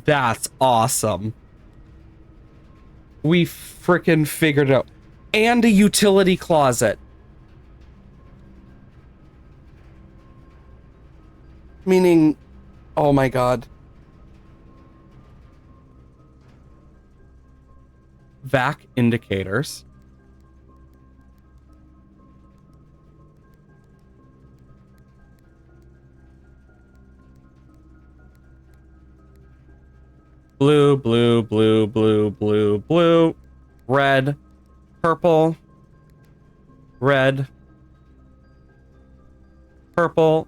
That's awesome. We freaking figured it out. And a utility closet. Meaning, oh my god. Vac indicators. Blue, blue, blue, blue, blue, blue. Red, purple, red, purple,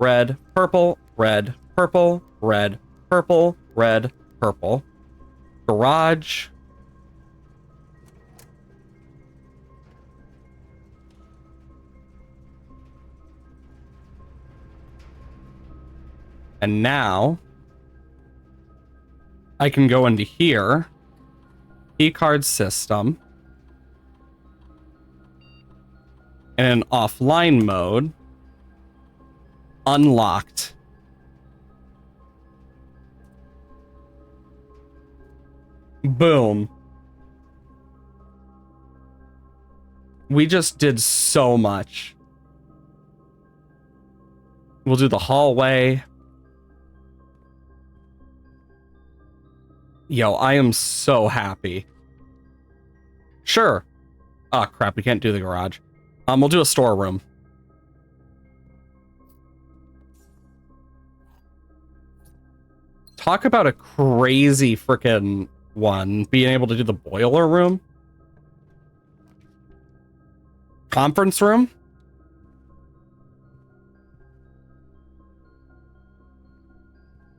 red, purple, red, purple, red, purple, red, purple. Garage. And now I can go into here. Keycard system. And in offline mode. Unlocked. Boom. We just did so much. We'll do the hallway. Yo, I am so happy. Sure. Oh, crap. We can't do the garage. We'll do a storeroom. Talk about a crazy freaking one. Being able to do the boiler room. Conference room.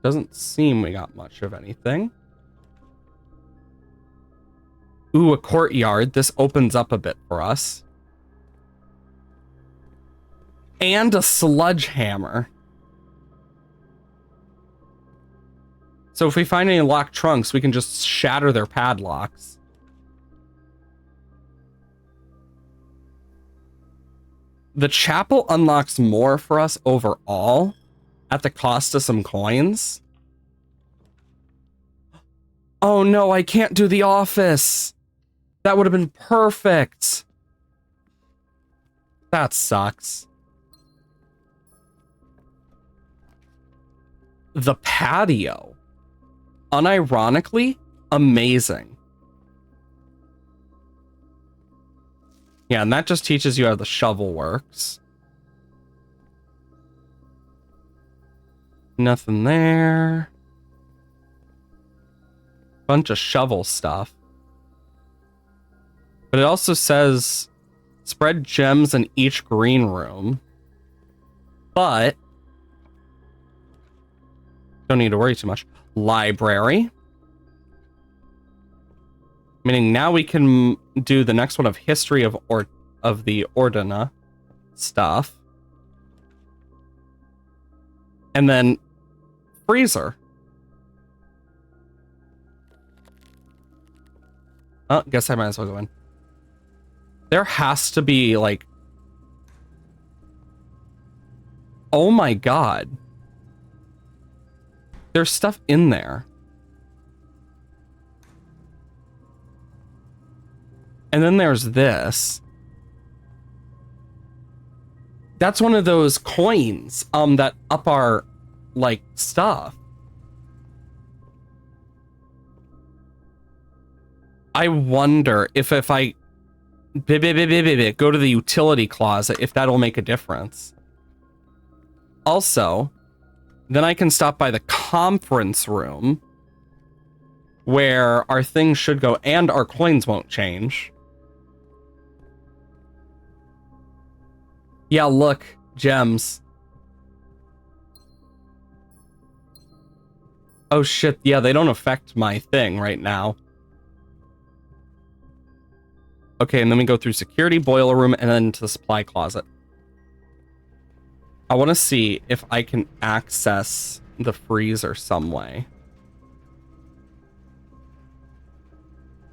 Doesn't seem we got much of anything. Ooh, a courtyard. This opens up a bit for us. And a sludge hammer. So if we find any locked trunks, we can just shatter their padlocks. The chapel unlocks more for us overall at the cost of some coins. Oh no, I can't do the office. That would have been perfect. That sucks. The patio. Unironically, amazing. Yeah, and that just teaches you how the shovel works. Nothing there. Bunch of shovel stuff. But it also says spread gems in each green room. But don't need to worry too much. Library. Meaning now we can do the next one of history of the Ordina stuff. And then freezer. Oh, guess I might as well go in. There has to be like Oh my god. There's stuff in there. And then there's this. That's one of those coins that up our like stuff. I wonder if I go to the utility closet, if that'll make a difference. Also, then I can stop by the conference room where our things should go and our coins won't change. Yeah, look, gems. Oh shit, yeah, they don't affect my thing right now. Okay, and then we go through security, boiler room, and then to the supply closet. I want to see if I can access the freezer some way.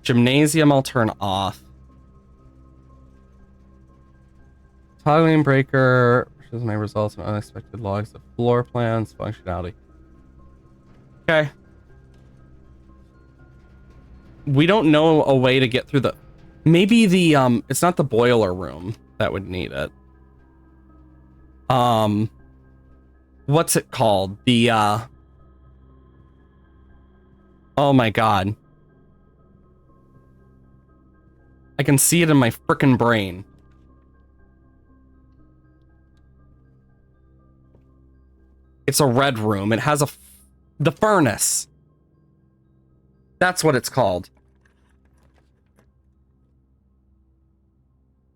Gymnasium I'll turn off. Toggling breaker shows my results and unexpected logs of floor plans, functionality. Okay. We don't know a way to get through the... Maybe the, it's not the boiler room that would need it. What's it called? The, oh my god. I can see it in my frickin' brain. It's a red room. It has the furnace. That's what it's called.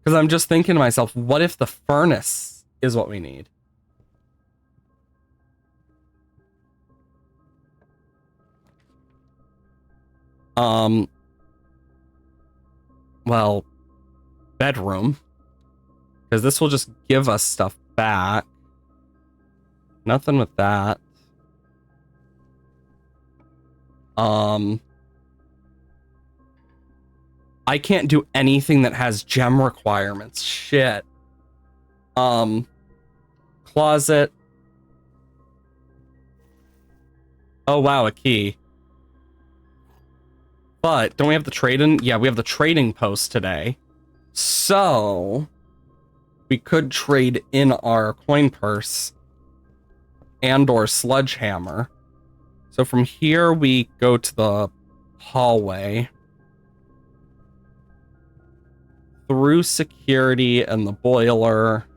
Because I'm just thinking to myself, what if the furnace is what we need? Well, bedroom. Because this will just give us stuff back. Nothing with that. I can't do anything that has gem requirements. Shit. Closet. Oh wow, a key. But don't we have the trade-in? Yeah, we have the trading post today. So we could trade in our coin purse and or sledgehammer. So from here we go to the hallway. Through security and the boiler.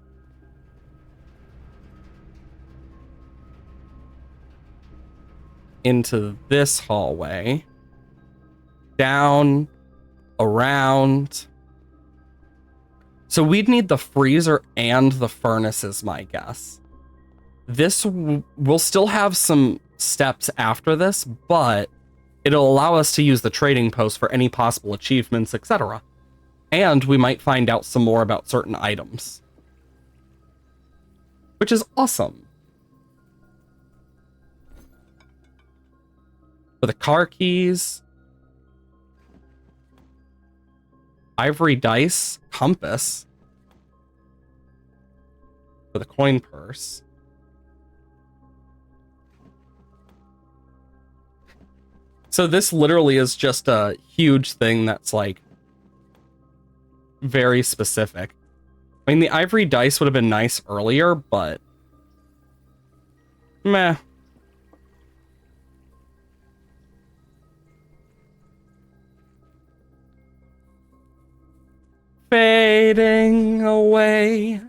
Into this hallway. Down. Around. So we'd need the freezer and the furnace is my guess. This will still have some steps after this, but it'll allow us to use the trading post for any possible achievements, etc. And we might find out some more about certain items. Which is awesome. For the car keys. Ivory dice. Compass. For the coin purse. So this literally is just a huge thing that's like very specific. I mean, the ivory dice would have been nice earlier, but meh. Fading away.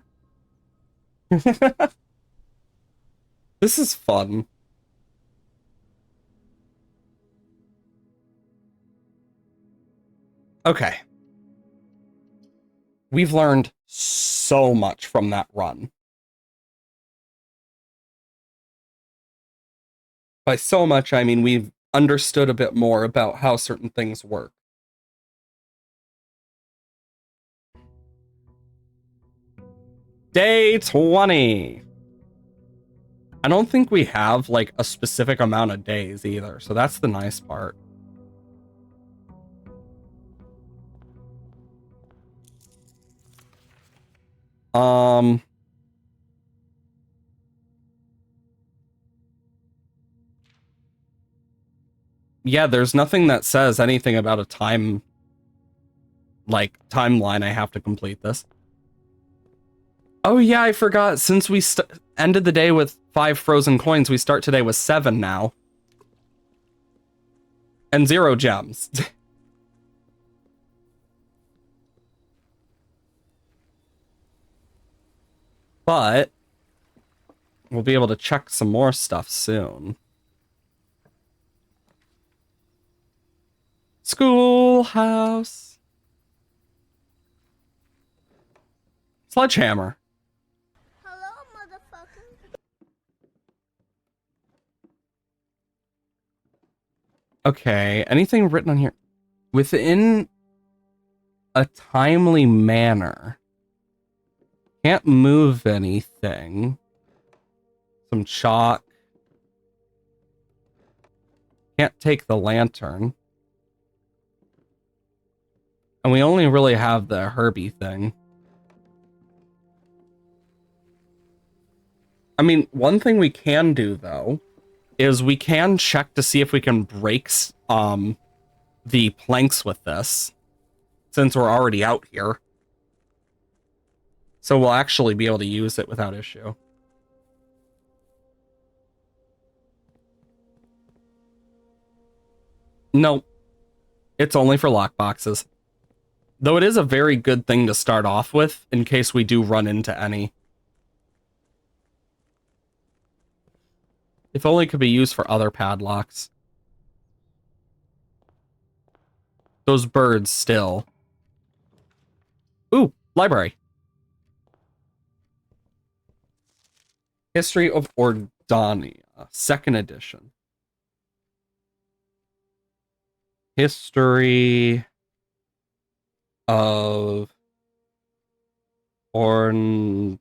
This is fun. Okay. We've learned so much from that run. By so much, I mean we've understood a bit more about how certain things work. Day 20. I don't think we have like a specific amount of days either, so that's the nice part. Yeah, there's nothing that says anything about a timeline I have to complete this. Oh yeah, I forgot. Since we ended the day with 5 frozen coins, we start today with 7 now. And 0 gems. But we'll be able to check some more stuff soon. Schoolhouse. Sledgehammer. Hello, motherfucker. Okay, anything written on here? Within a timely manner. Can't move anything. Some chalk. Can't take the lantern. And we only really have the Herbie thing. I mean, one thing we can do, though, is we can check to see if we can break the planks with this, since we're already out here. So we'll actually be able to use it without issue. No, it's only for lockboxes. Though it is a very good thing to start off with, in case we do run into any. If only it could be used for other padlocks. Those birds still. Ooh, library. History of Ordania, 2nd edition. History of Orndina.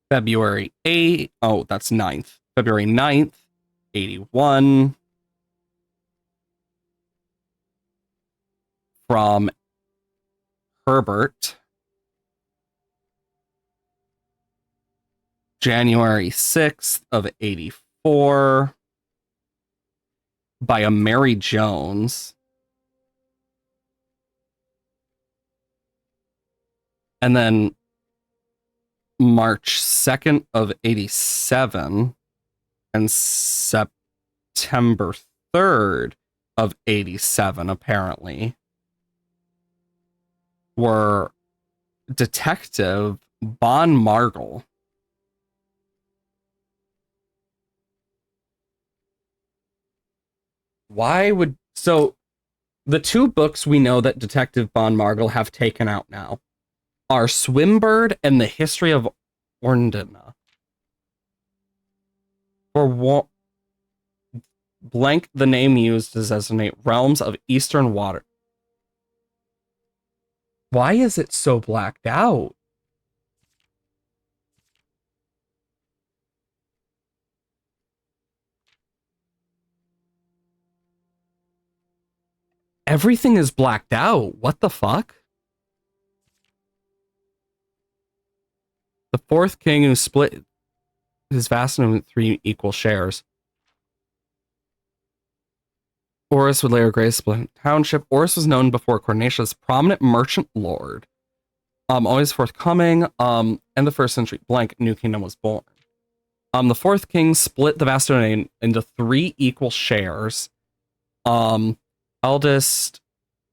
February 8th. Oh, that's 9th. February 9th, 81. From Herbert. January 6th of 84. By a Mary Jones. And then March 2nd of 87 and September 3rd of 87, apparently, were Detective Bon Margle. Why would... So, the 2 books we know that Detective Bon Margle have taken out now are Swimbird and the History of Orndina. For blank, the name used to designate realms of eastern water. Why is it so blacked out? Everything is blacked out. What the fuck? The 4th king who split his vast into 3 equal shares. Oris would later grace Split Township. Oris was known before coronation as prominent merchant lord. Always forthcoming. And the 1st century blank New Kingdom was born. The 4th king split the vast domain into 3 equal shares. Eldest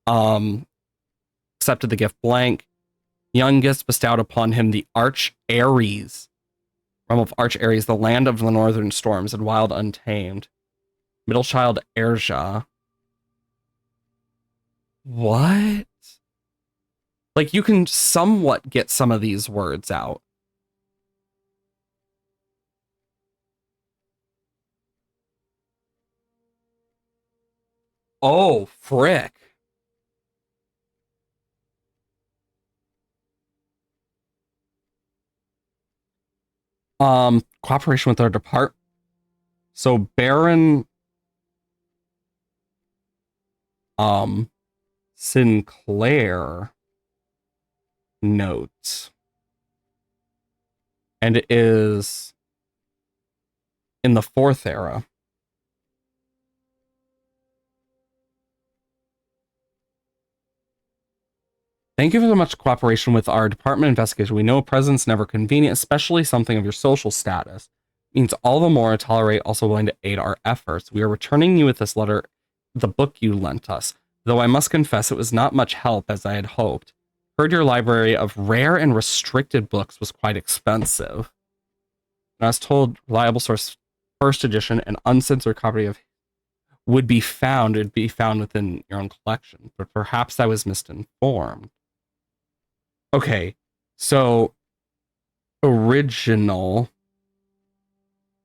accepted the gift blank. Youngest bestowed upon him the Arch Ares. Realm of Arch Ares, the land of the northern storms and wild untamed. Middle child Erja. What? Like, you can somewhat get some of these words out. Oh, frick. Cooperation with our department. So Baron Sinclair notes. And it is in the fourth era. Thank you for so much cooperation with our department investigation. We know a presence never convenient, especially something of your social status. It means all the more to tolerate, also willing to aid our efforts. We are returning you with this letter, the book you lent us, though I must confess it was not much help as I had hoped. Heard your library of rare and restricted books was quite expensive. And I was told reliable source first edition and uncensored copy of would be found, it'd be found within your own collection, but perhaps I was misinformed. Okay, so original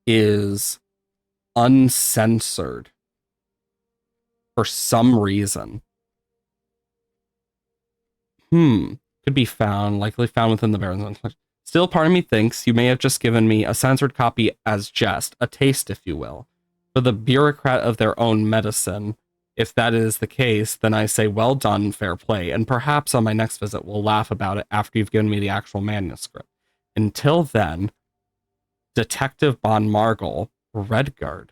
is uncensored for some reason. Could be found, likely found within the Baron's own collection. Still, part of me thinks you may have just given me a censored copy as jest, a taste, if you will, for the bureaucrat of their own medicine. If that is the case, then I say well done, fair play, and perhaps on my next visit we'll laugh about it after you've given me the actual manuscript. Until then, Detective Bon Margle, Redguard.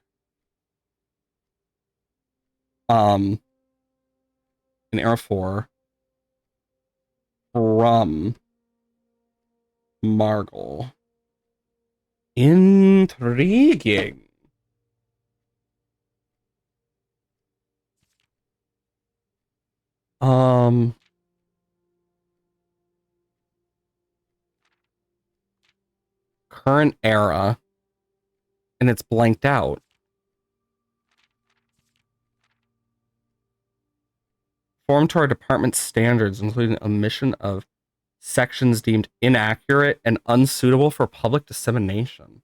In Era 4, from Margle. Intriguing. Current era, and it's blanked out. Form to our department standards, including omission of sections deemed inaccurate and unsuitable for public dissemination.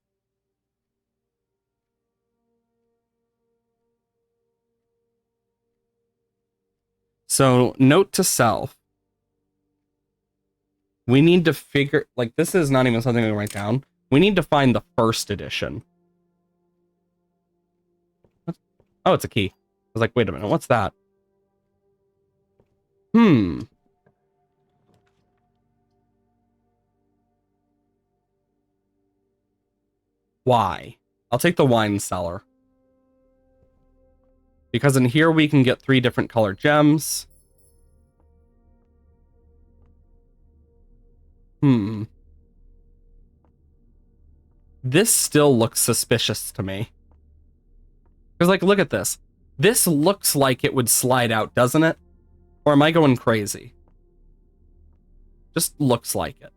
So, note to self. We need to figure, like, this is not even something we write down. We need to find the first edition. What? Oh, it's a key. I was like, wait a minute, what's that? Why? I'll take the wine cellar. Because in here we can get 3 different colored gems. This still looks suspicious to me. Because, like, look at this. This looks like it would slide out, doesn't it? Or am I going crazy? Just looks like it.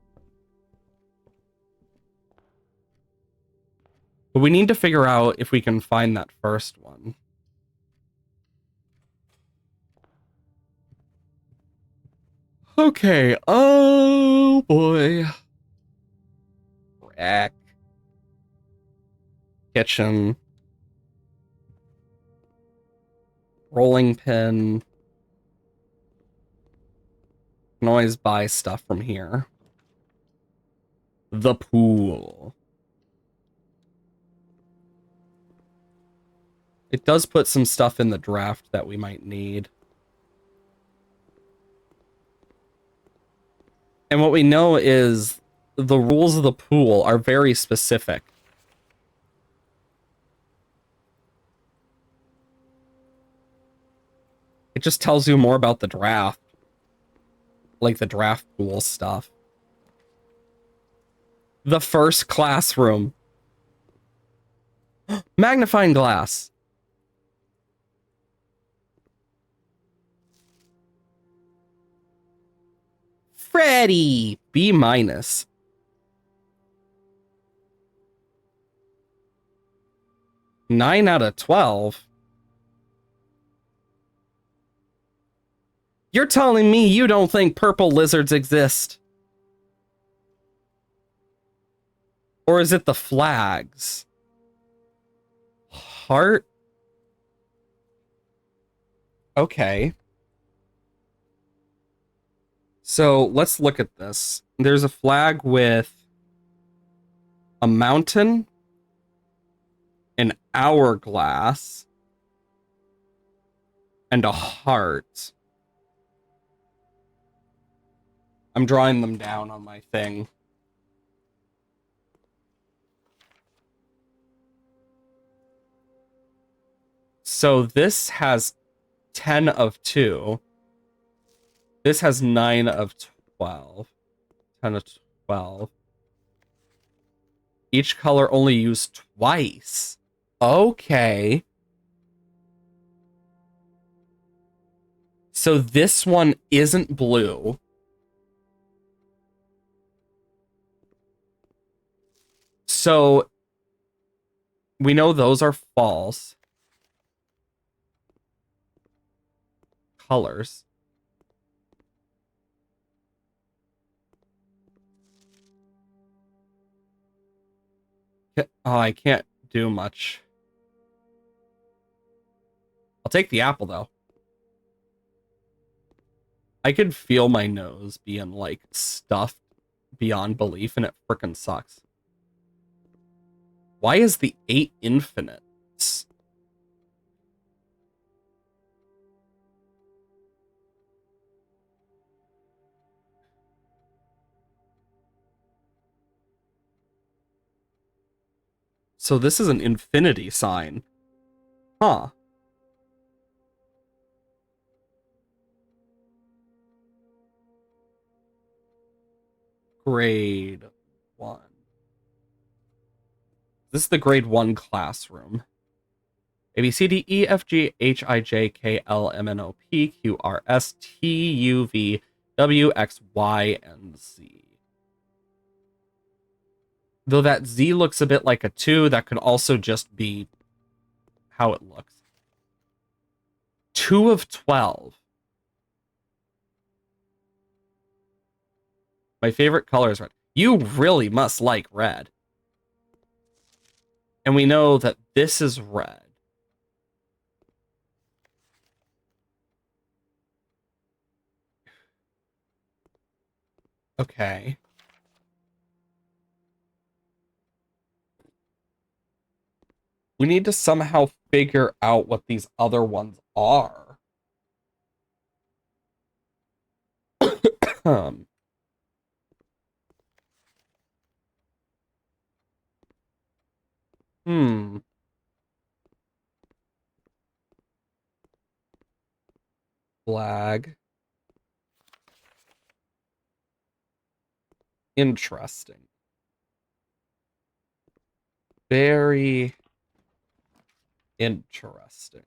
But we need to figure out if we can find that first one. Okay, oh boy. Rack. Kitchen. Rolling pin. Can always buy stuff from here. The pool. It does put some stuff in the draft that we might need. And what we know is the rules of the pool are very specific. It just tells you more about the draft. Like the draft pool stuff. The first classroom. Magnifying glass. Freddy, B-. 9 out of 12. You're telling me you don't think purple lizards exist? Or is it the flags? Heart? Okay. So let's look at this. There's a flag with a mountain, an hourglass, and a heart. I'm drawing them down on my thing. So this has 10 of 2. This has 9 of 12. 10 of 12. Each color only used twice. Okay. So this one isn't blue. So we know those are false colors. Oh, I can't do much. I'll take the apple, though. I could feel my nose being, like, stuffed beyond belief, and it frickin' sucks. Why is the 8 infinite? So this is an infinity sign. Huh. Grade 1. This is the grade 1 classroom. A, B, C, D, E, F, G, H, I, J, K, L, M, N, O, P, Q, R, S, T, U, V, W, X, Y, and Z. Though that Z looks a bit like a 2, that could also just be how it looks. 2 of 12. My favorite color is red. You really must like red. And we know that this is red. Okay. We need to somehow figure out what these other ones are. um. Hmm. Flag. Interesting. Very interesting.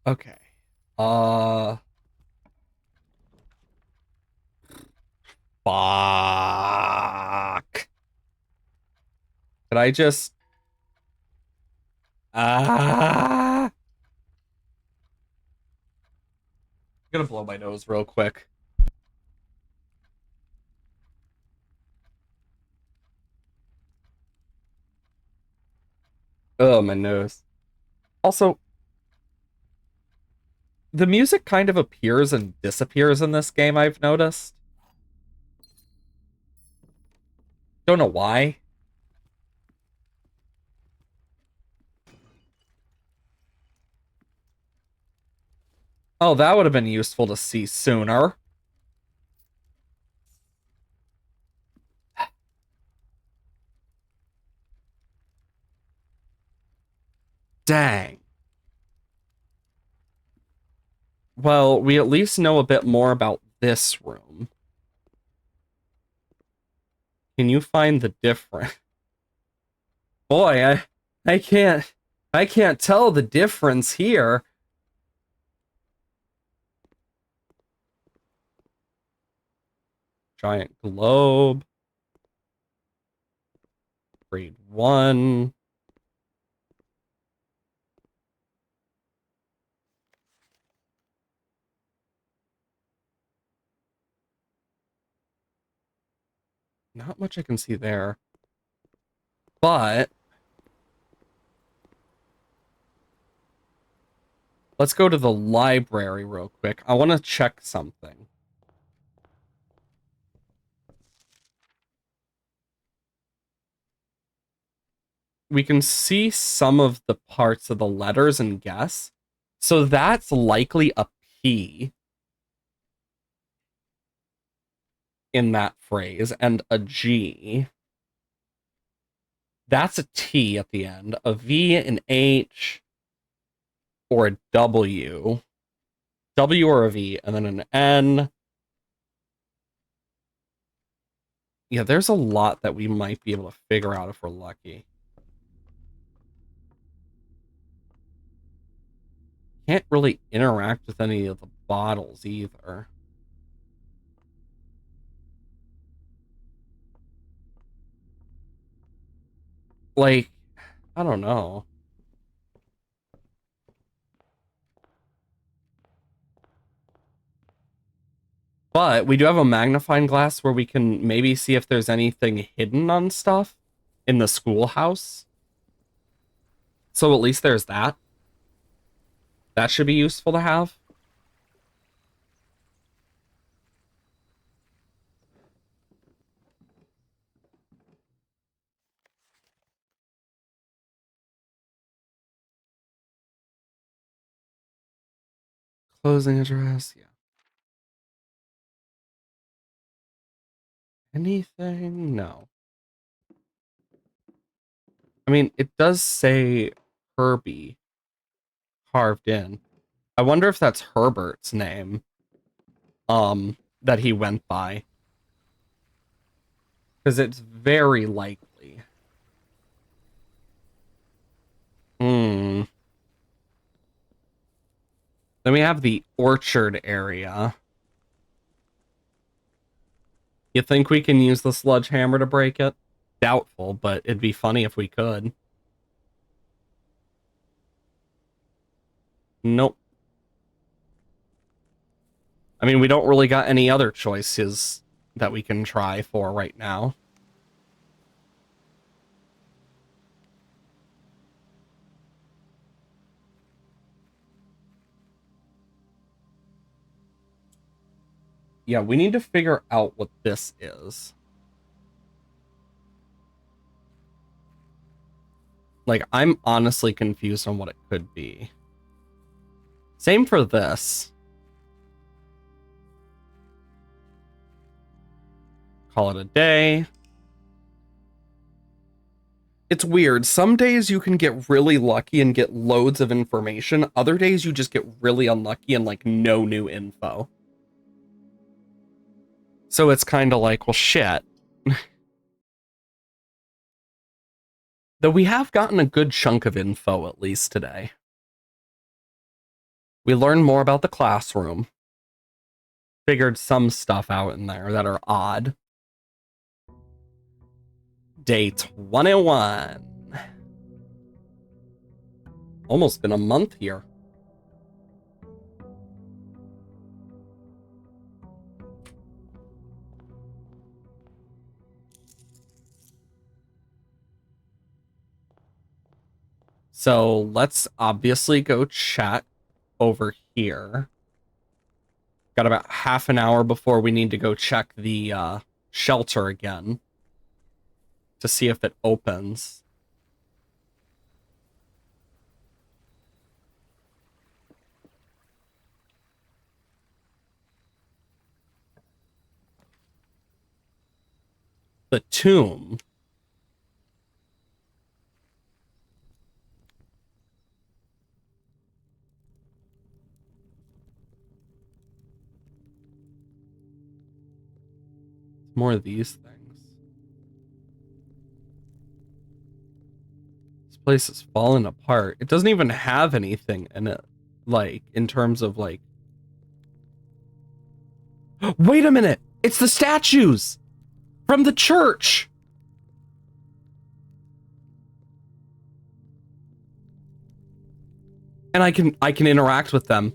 Okay. Fuck. Could I just... I'm gonna blow my nose real quick. Oh, my nose. Also, the music kind of appears and disappears in this game, I've noticed. Don't know why. Oh, that would have been useful to see sooner. Dang. Well, we at least know a bit more about this room. Can you find the difference? Boy, I can't tell the difference here. Giant globe. Grade 1. Not much I can see there. But let's go to the library real quick. I want to check something. We can see some of the parts of the letters and guess. So that's likely a P in that phrase and a G. That's a T at the end. A V, an H, or a W. W or a V, and then an N. Yeah, there's a lot that we might be able to figure out if we're lucky. Can't really interact with any of the bottles either. Like, I don't know. But we do have a magnifying glass where we can maybe see if there's anything hidden on stuff in the schoolhouse. So at least there's that. That should be useful to have. Closing address, yeah. Anything? No. I mean, it does say Herbie carved in. I wonder if that's Herbert's name. That he went by. Because it's very likely. Hmm. Then we have the orchard area. You think we can use the sledgehammer to break it? Doubtful, but it'd be funny if we could. Nope. I mean, we don't really got any other choices that we can try for right now. Yeah, we need to figure out what this is. Like, I'm honestly confused on what it could be. Same for this. Call it a day. It's weird. Some days you can get really lucky and get loads of information. Other days you just get really unlucky and like no new info. So it's kind of like, well, shit. Though we have gotten a good chunk of info at least today. We learned more about the classroom. Figured some stuff out in there that are odd. Day 21. Almost been a month here. So let's obviously go check over here. Got about half an hour before we need to go check the shelter again to see if it opens. The tomb. More of these things. This place is falling apart. It doesn't even have anything in it, like, in terms of, like... Wait a minute! It's the statues! From the church! And I can interact with them.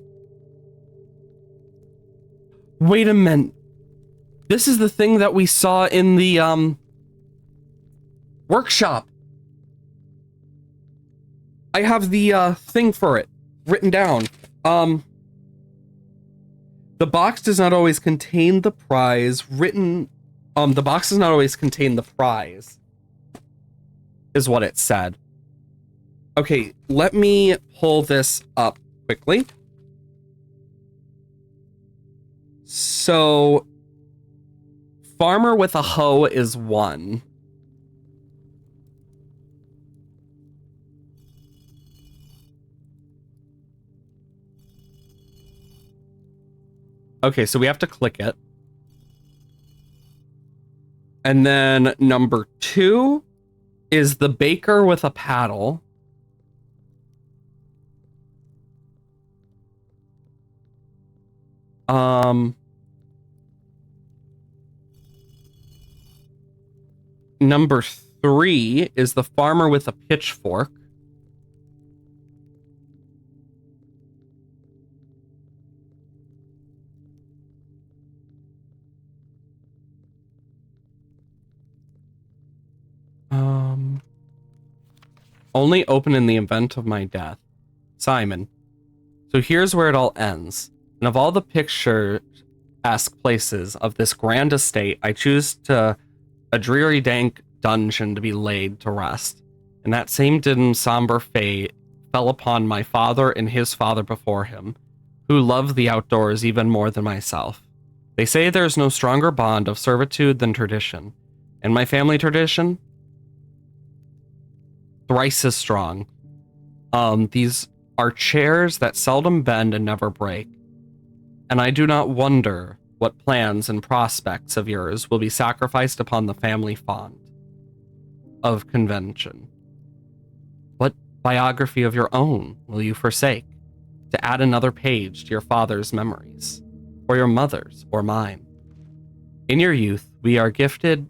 Wait a minute. This is the thing that we saw in the, workshop. I have the, thing for it written down. The box does not always contain the prize. The box does not always contain the prize. Is what it said. Okay, let me pull this up quickly. So, farmer with a hoe is 1. Okay, so we have to click it. And then number 2 is the baker with a paddle. Number 3 is the farmer with a pitchfork. Only open in the event of my death. Simon. So here's where it all ends. And of all the picture-esque places of this grand estate, I choose a dreary dank dungeon to be laid to rest. And that same dim somber fate fell upon my father and his father before him, who loved the outdoors even more than myself. They say there is no stronger bond of servitude than tradition. And my family tradition? Thrice as strong. These are chairs that seldom bend and never break. And I do not wonder what plans and prospects of yours will be sacrificed upon the family font of convention. What biography of your own will you forsake to add another page to your father's memories, or your mother's, or mine? In our youth, we are gifted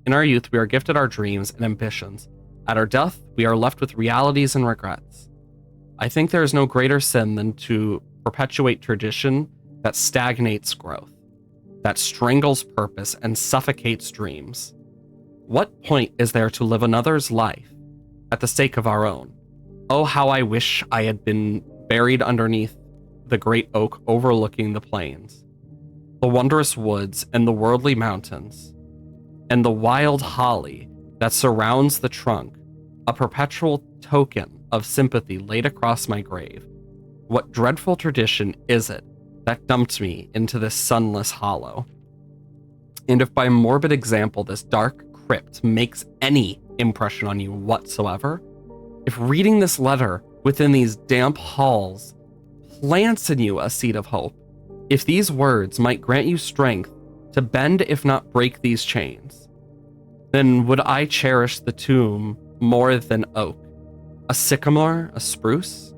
our dreams and ambitions. At our death, we are left with realities and regrets. I think there is no greater sin than to perpetuate tradition that stagnates growth, that strangles purpose and suffocates dreams. What point is there to live another's life at the sake of our own? Oh, how I wish I had been buried underneath the great oak overlooking the plains, the wondrous woods and the worldly mountains, and the wild holly that surrounds the trunk, a perpetual token of sympathy laid across my grave. What dreadful tradition is it that dumped me into this sunless hollow? And if by morbid example this dark crypt makes any impression on you whatsoever, if reading this letter within these damp halls plants in you a seed of hope, if these words might grant you strength to bend if not break these chains, then would I cherish the tomb more than oak, a sycamore, a spruce?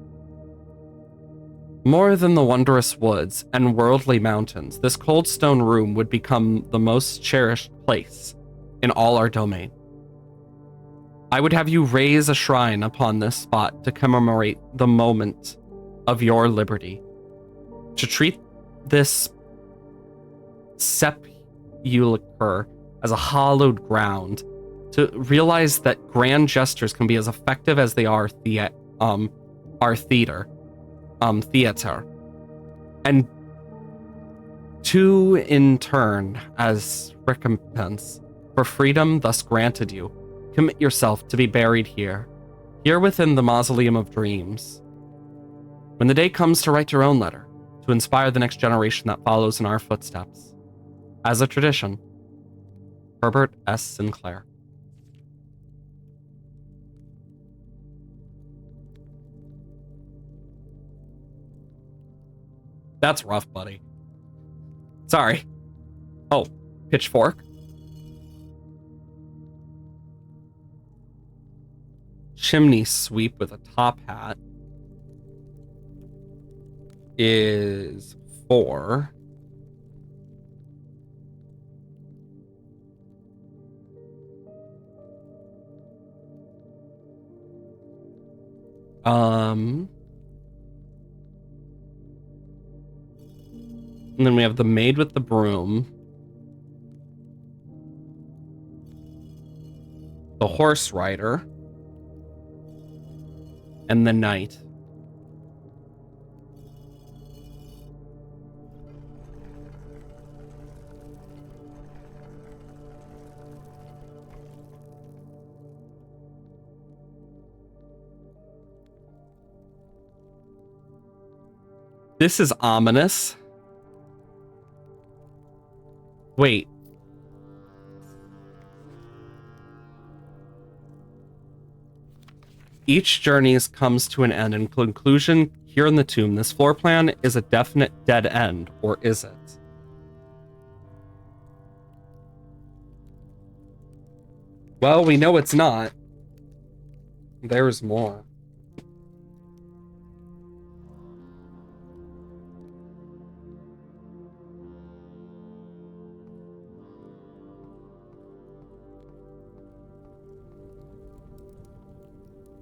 More than the wondrous woods and worldly mountains, this cold stone room would become the most cherished place in all our domain. I would have you raise a shrine upon this spot to commemorate the moment of your liberty, to treat this sepulchre as a hallowed ground, to realize that grand gestures can be as effective as they are theater, and to, in turn, as recompense for freedom thus granted you, commit yourself to be buried here within the mausoleum of dreams. When the day comes to write your own letter, to inspire the next generation that follows in our footsteps. As a tradition, Herbert S. Sinclair. That's rough, buddy. Sorry. Oh, pitchfork. Chimney sweep with a top hat is 4. And then we have the maid with the broom, the horse rider, and the knight. This is ominous. Wait. Each journey comes to an end, and conclusion here in the tomb, this floor plan is a definite dead end, or is it? Well, we know it's not. There's more.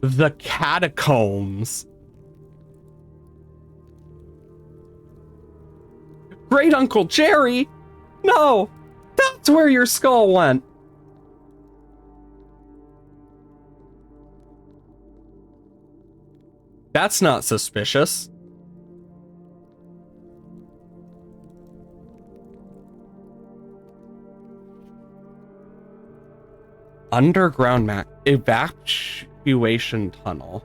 The catacombs. Great Uncle Jerry? No, that's where your skull went. That's not suspicious. Underground evacuation tunnel.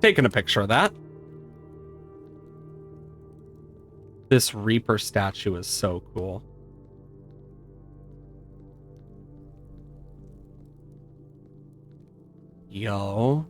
Taking a picture of that. This Reaper statue is so cool. Yo.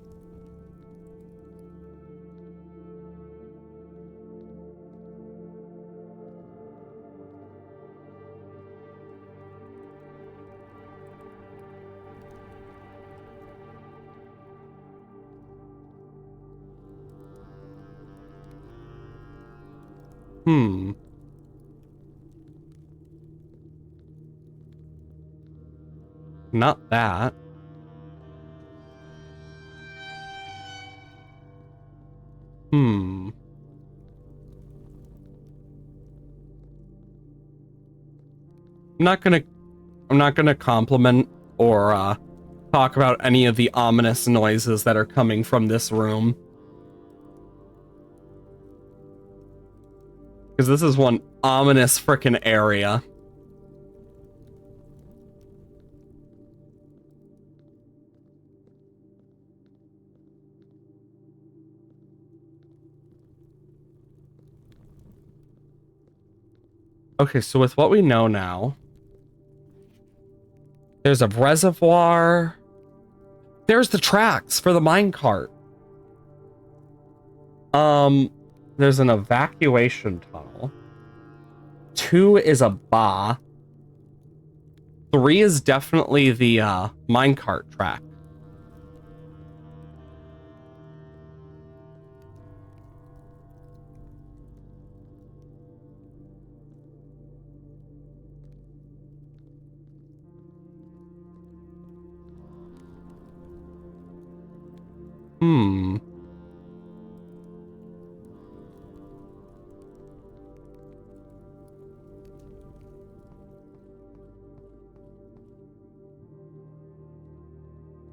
Not that. I'm not gonna compliment or talk about any of the ominous noises that are coming from this room. Because this is one ominous frickin' area. Okay, so with what we know now, there's a reservoir. There's the tracks for the minecart. There's an evacuation tunnel. 2 is a bar. 3 is definitely the minecart track.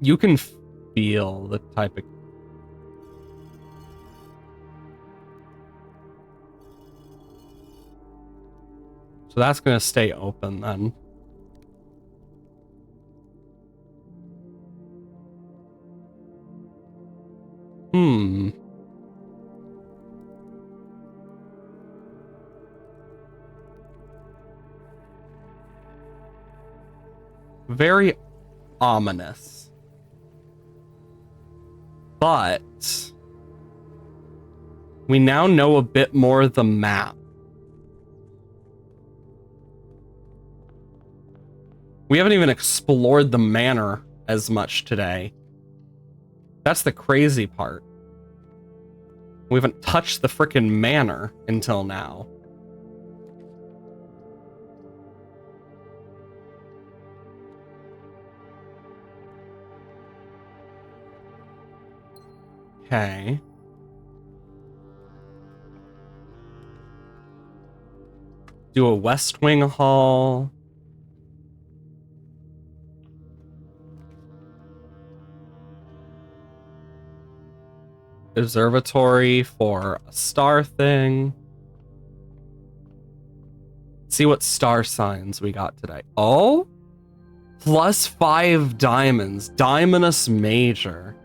You can feel the type of... So that's going to stay open then. Very ominous. But we now know a bit more of the map. We haven't even explored the manor as much today. That's the crazy part. We haven't touched the frickin' manor until now. Okay. Do a West Wing Hall. Observatory for a star thing. See what star signs we got today. Oh? +5 diamonds. Diamondus Major.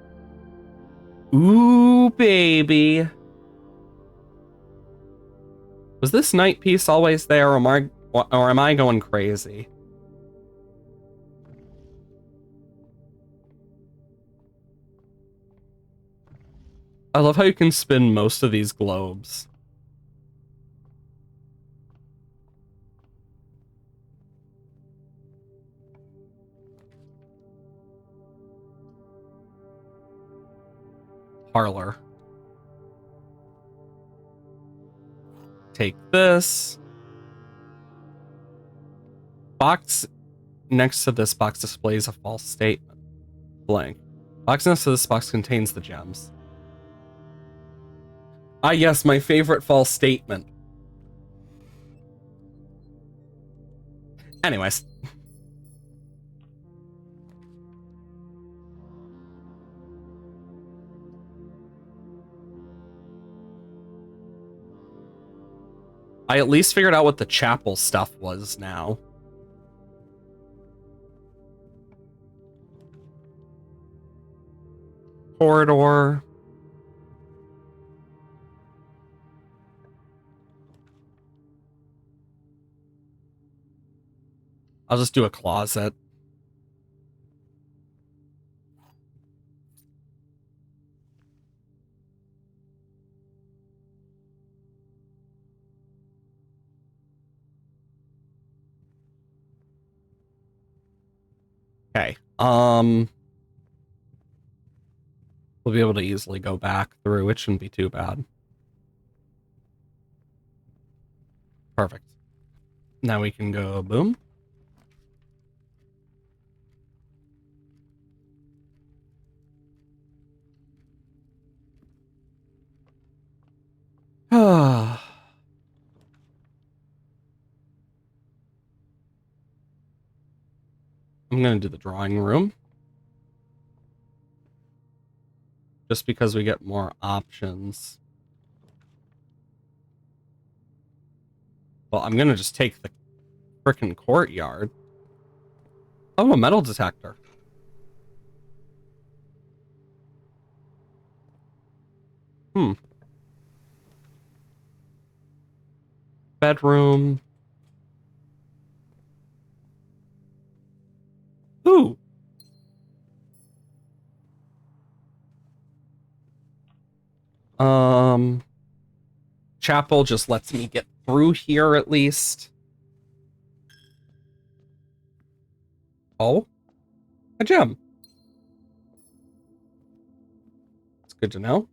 Ooh, baby. Was this night piece always there, or am I going crazy? I love how you can spin most of these globes. Parlor. Take this. Box next to this box displays a false statement. Blank. Box next to this box contains the gems. Ah, yes, my favorite false statement. Anyways. I at least figured out what the chapel stuff was now. Corridor. I'll just do a closet. Okay. We'll be able to easily go back through. It shouldn't be too bad. Perfect. Now we can go boom. I'm gonna do the drawing room. Just because we get more options. Well, I'm gonna just take the frickin' courtyard. Oh, a metal detector. Bedroom. Ooh. Chapel just lets me get through here at least. Oh, a gem. It's good to know.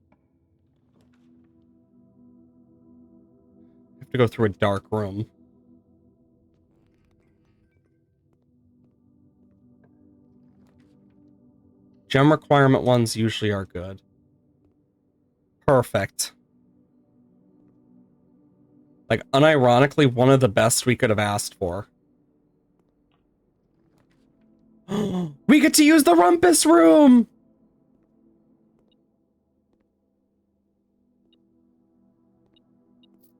I have to go through a dark room. Gem requirement ones usually are good. Perfect. Like, unironically, one of the best we could have asked for. We get to use the rumpus room!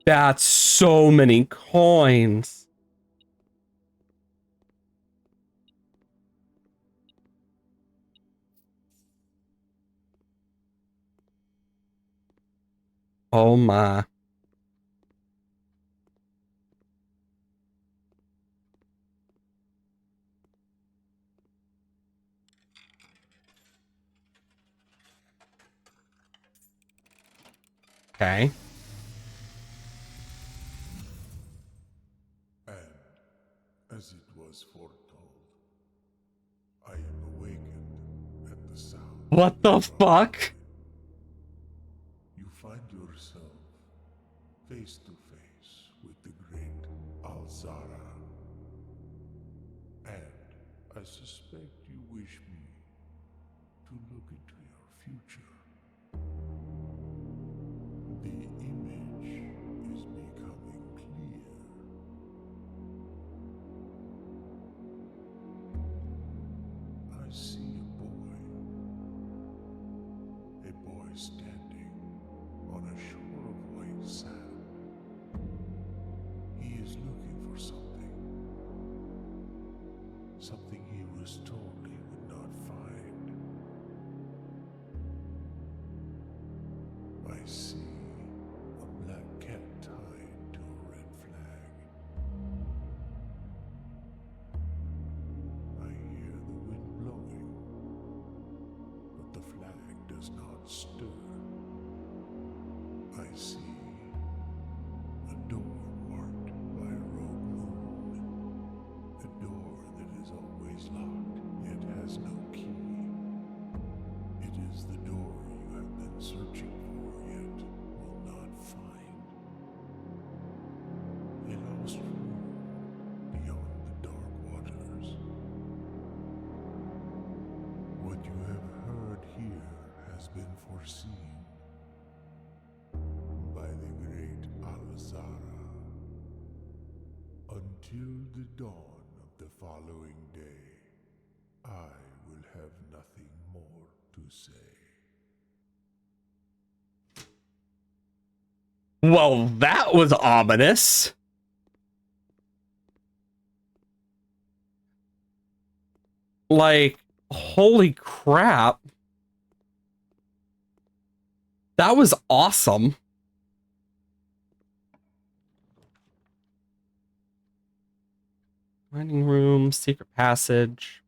That's so many coins. Oh my. Okay. And as it was foretold, I am awakened at the sound. What the fuck? You find yourself face to face with the great Alzara. And I suspect you wish me to look into your future. The image is becoming clear. I see a boy standing on a shore of white sand. He is looking for something. Something he was told he would not find. I see a black cat tied to a red flag. I hear the wind blowing, but the flag does not stir. I see. A door marked by a rogue moon. A door that is always locked, yet has no key. It is the door you have been searching for, yet will not find. A lost room beyond the dark waters. What you have heard here has been foreseen by the great Alzara. Until the dawn of the following day, I will have nothing more to say. Well, that was ominous. Like, holy crap. That was awesome. Dining room, secret passage.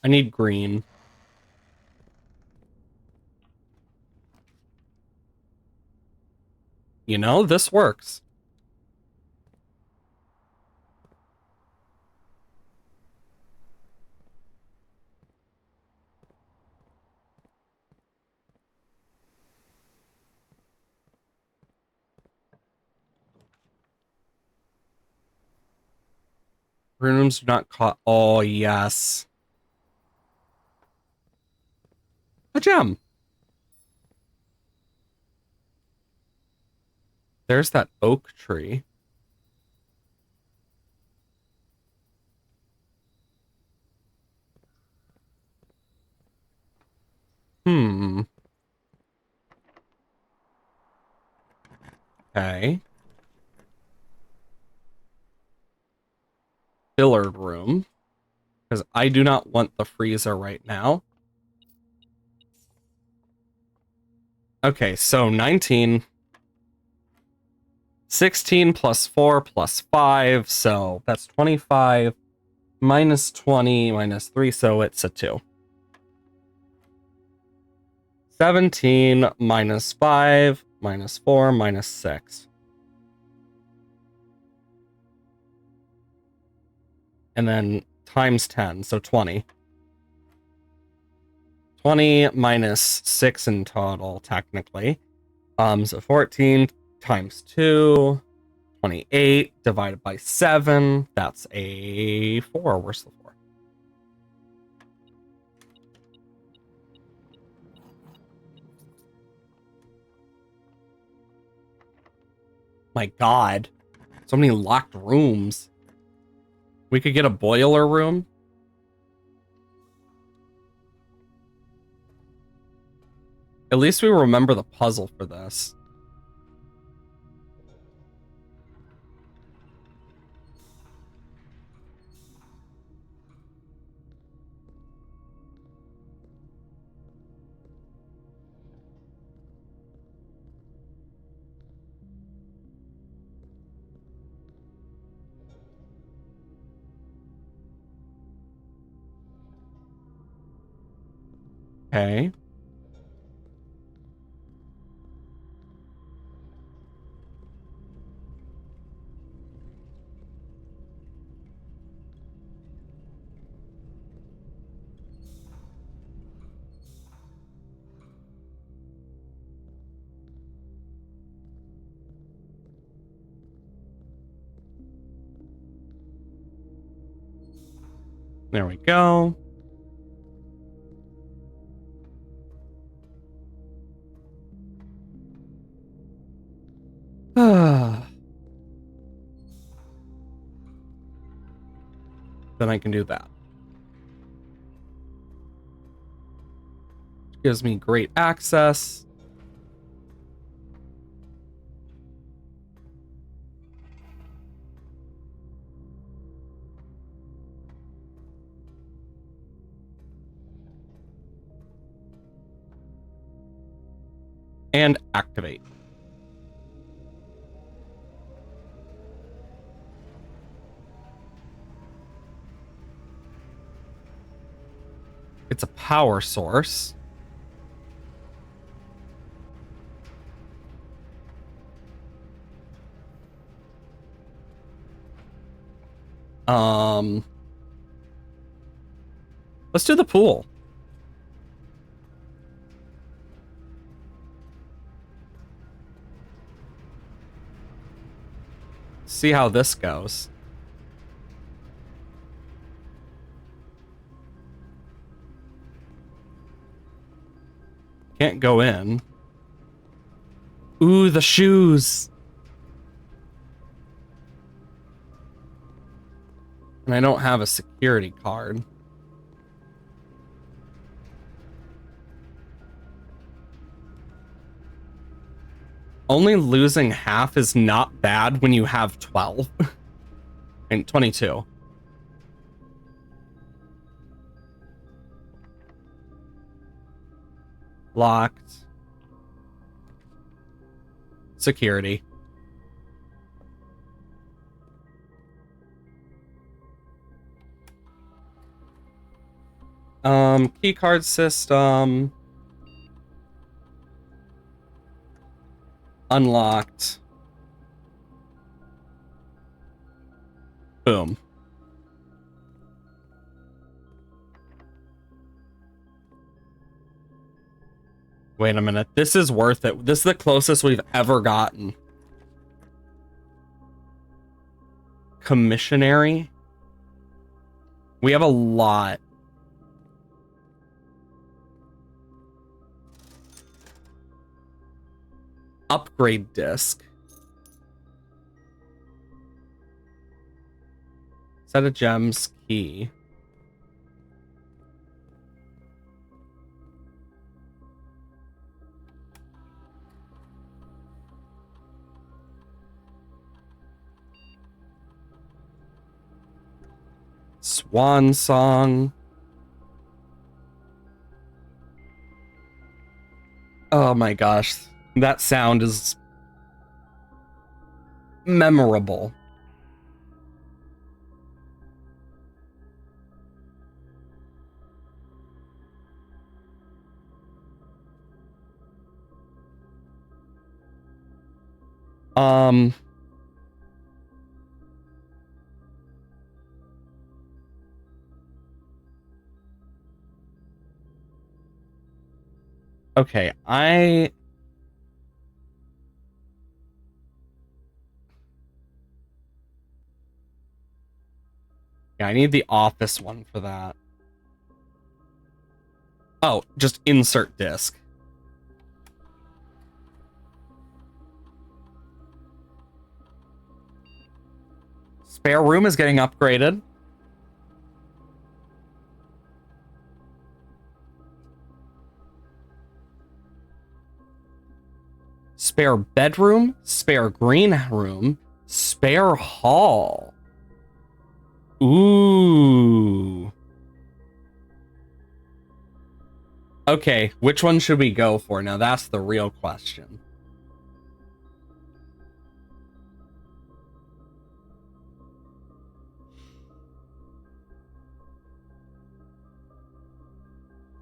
I need green. You know, this works. Rooms do not caught. Oh, yes. A gem. There's that oak tree. Hmm. Okay. Billiard room. Because I do not want the freezer right now. Okay, so 19. 16 plus 4 plus 5, so that's 25. Minus 20 minus 3, so it's a 2. 17 minus 5 minus 4 minus 6. And then times 10, so 20. 20 minus 6 in total, technically. So 14 times 2, 28 divided by 7. That's a 4. Where's the 4? My God. So many locked rooms. We could get a boiler room. At least we remember the puzzle for this. Okay. There we go. Then I can do that. Gives me great access. And activate. It's a power source. Let's do the pool. See how this goes. Can't go in. Ooh, the shoes. And I don't have a security card. Only losing half is not bad when you have 12. And 22. Locked. Security. Key card system. Unlocked. Boom. Wait a minute. This is worth it. This is the closest we've ever gotten. Commissionary. We have a lot. Upgrade disc. Set of gems key. Swan song. Oh my gosh. That sound is memorable. Okay, yeah, I need the office one for that. Oh, just insert disc. Spare room is getting upgraded. Spare bedroom, spare green room, spare hall. Ooh. Okay, which one should we go for? Now that's the real question.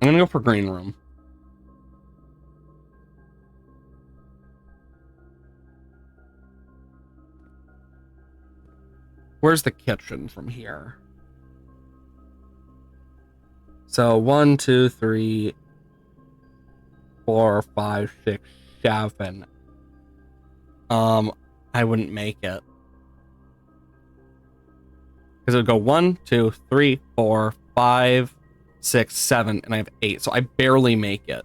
I'm gonna go for green room. Where's the kitchen from here? So 1, 2, 3, 4, 5, 6, 7. I wouldn't make it. Because it would go 1, 2, 3, 4, 5, 6, 7, and I have 8. So I barely make it.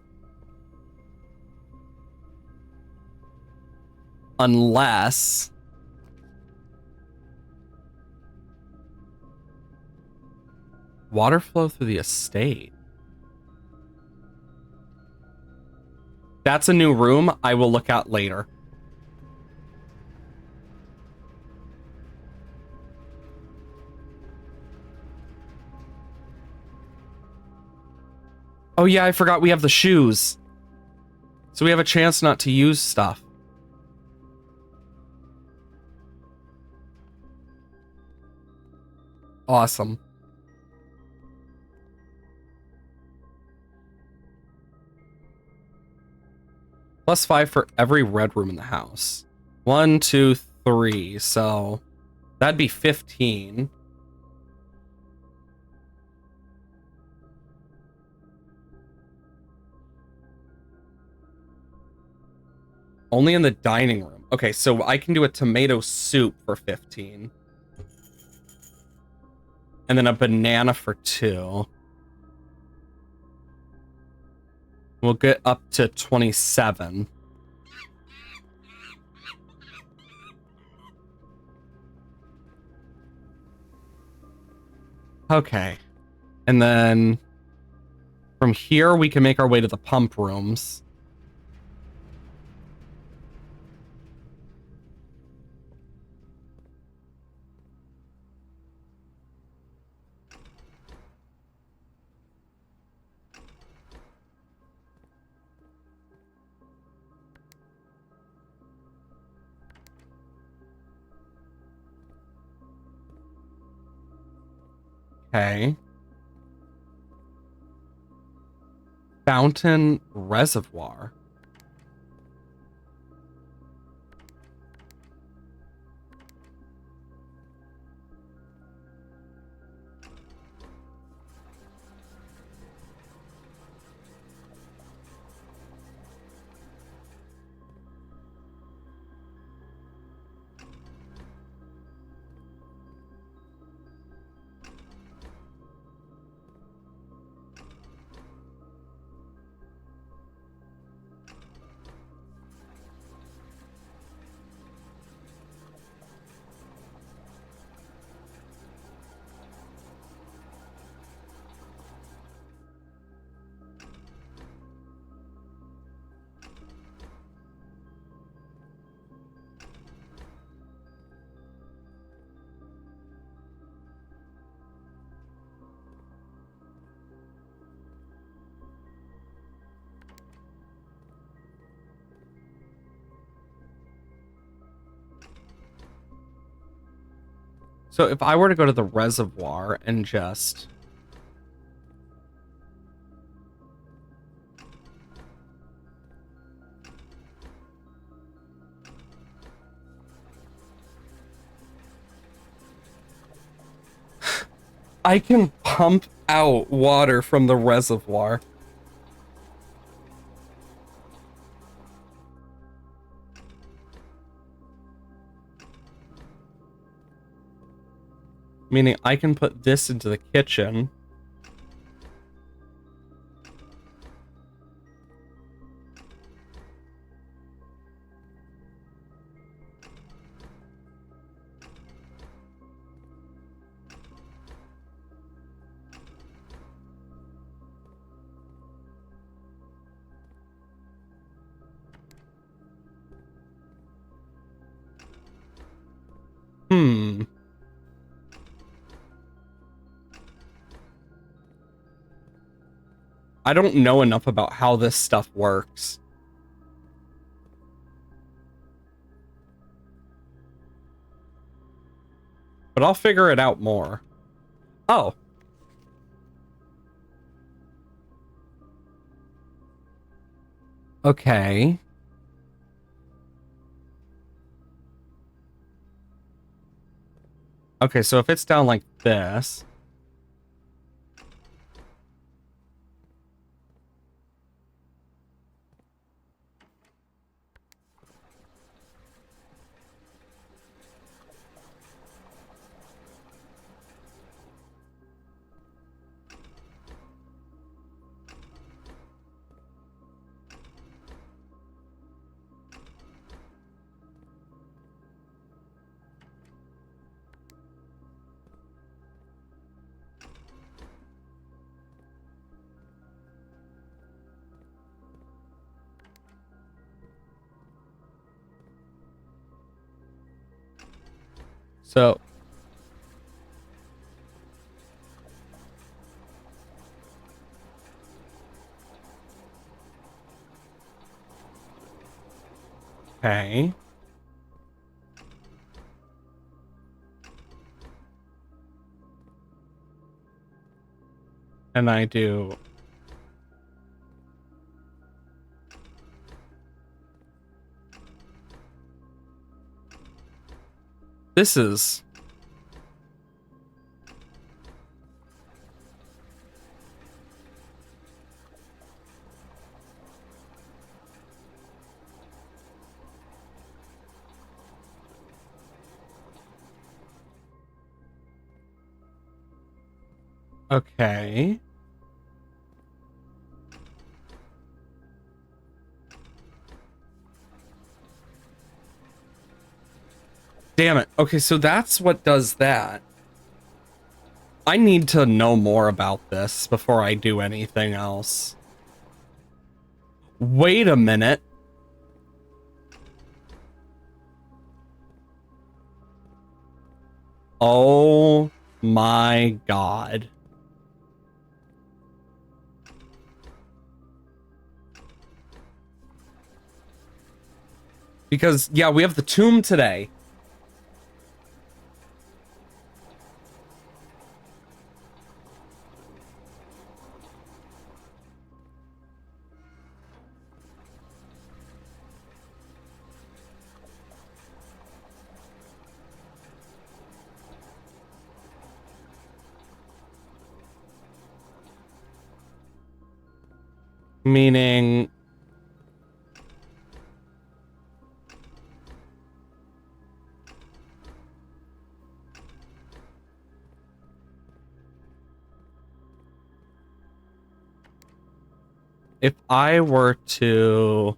Unless water flow through the estate. That's a new room I will look at later. Oh yeah, I forgot we have the shoes. So we have a chance not to use stuff. Awesome. +5 for every red room in the house. 1, 2, 3. So that'd be 15. Only in the dining room. Okay, so I can do a tomato soup for 15. And then a banana for 2. We'll get up to 27. Okay. And then from here, we can make our way to the pump rooms. Okay. Fountain reservoir. So if I were to go to the reservoir and just... I can pump out water from the reservoir. Meaning I can put this into the kitchen. Hmm. I don't know enough about how this stuff works. But I'll figure it out more. Oh. Okay. Okay, so if it's down like this... So... Okay. And I do... This is... Okay. Damn it. Okay, so that's what does that. I need to know more about this before I do anything else. Wait a minute. Oh my god. Because, yeah, we have the tomb today. Meaning... if I were to...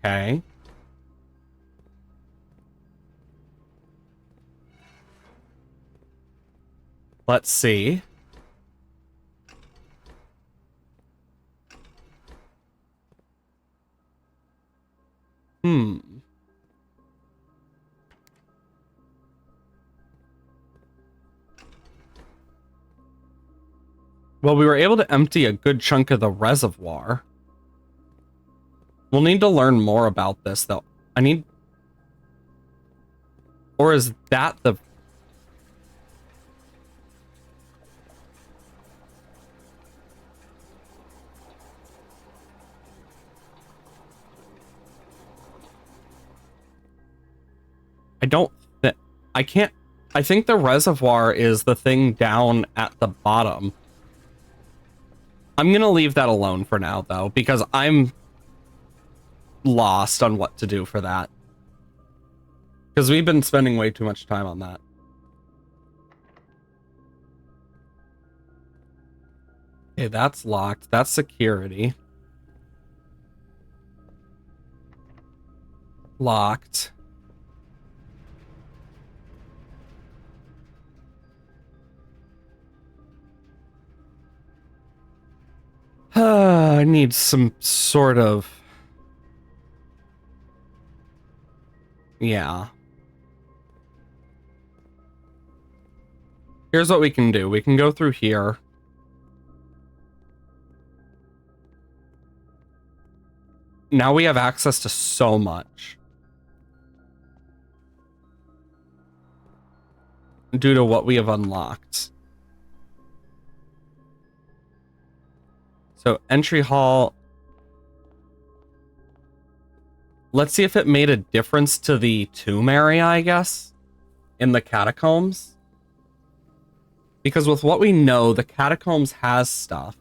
Okay. Let's see. Well, we were able to empty a good chunk of the reservoir. We'll need to learn more about this, though. I need... Or is that the... I don't... I can't... I think the reservoir is the thing down at the bottom. I'm gonna leave that alone for now, though, because I'm lost on what to do for that. Because we've been spending way too much time on that. Okay, that's locked. That's security. Locked. I need some sort of... Yeah. Here's what we can do. We can go through here. Now we have access to so much. Due to what we have unlocked. So, entry hall. Let's see if it made a difference to the tomb area, I guess. In the catacombs. Because with what we know, the catacombs has stuff.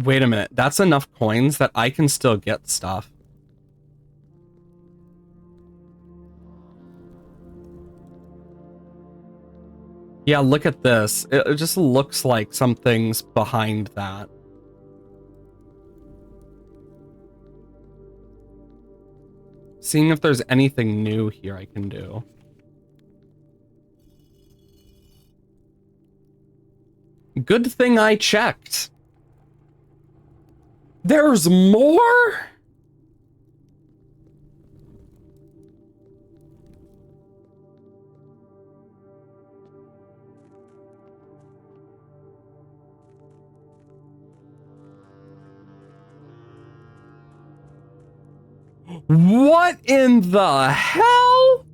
Wait a minute, that's enough coins that I can still get stuff. Yeah, look at this. It just looks like something's behind that. Seeing if there's anything new here I can do. Good thing I checked. There's more? What in the hell?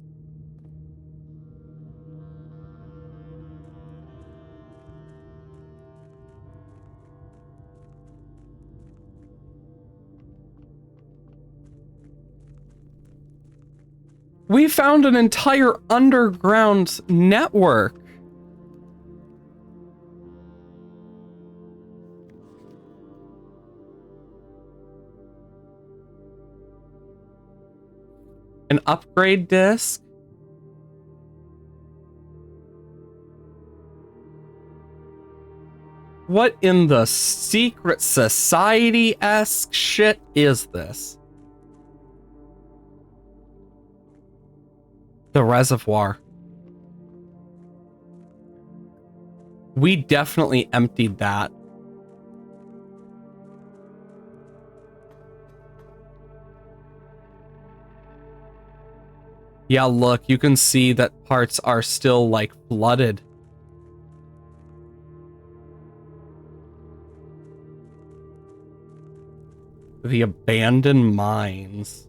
We found an entire underground network. An upgrade disc. What in the secret society-esque shit is this? The reservoir. We definitely emptied that. Yeah, look, you can see that parts are still like flooded. The abandoned mines.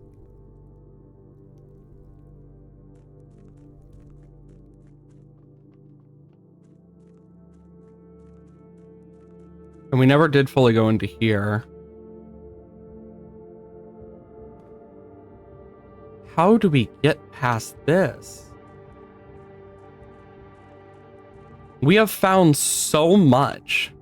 And we never did fully go into here. How do we get past this? We have found so much.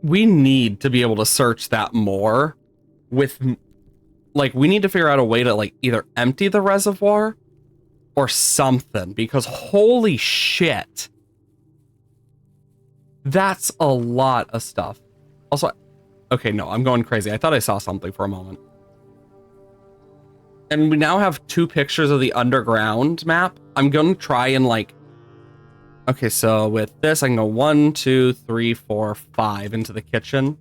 We need to be able to search that more with, like, we need to figure out a way to, like, either empty the reservoir or something, because holy shit. That's a lot of stuff. Also, okay, no, I'm going crazy. I thought I saw something for a moment. And we now have 2 pictures of the underground map. I'm going to try and, like, okay, so with this, I can go 1, 2, 3, 4, 5 into the kitchen.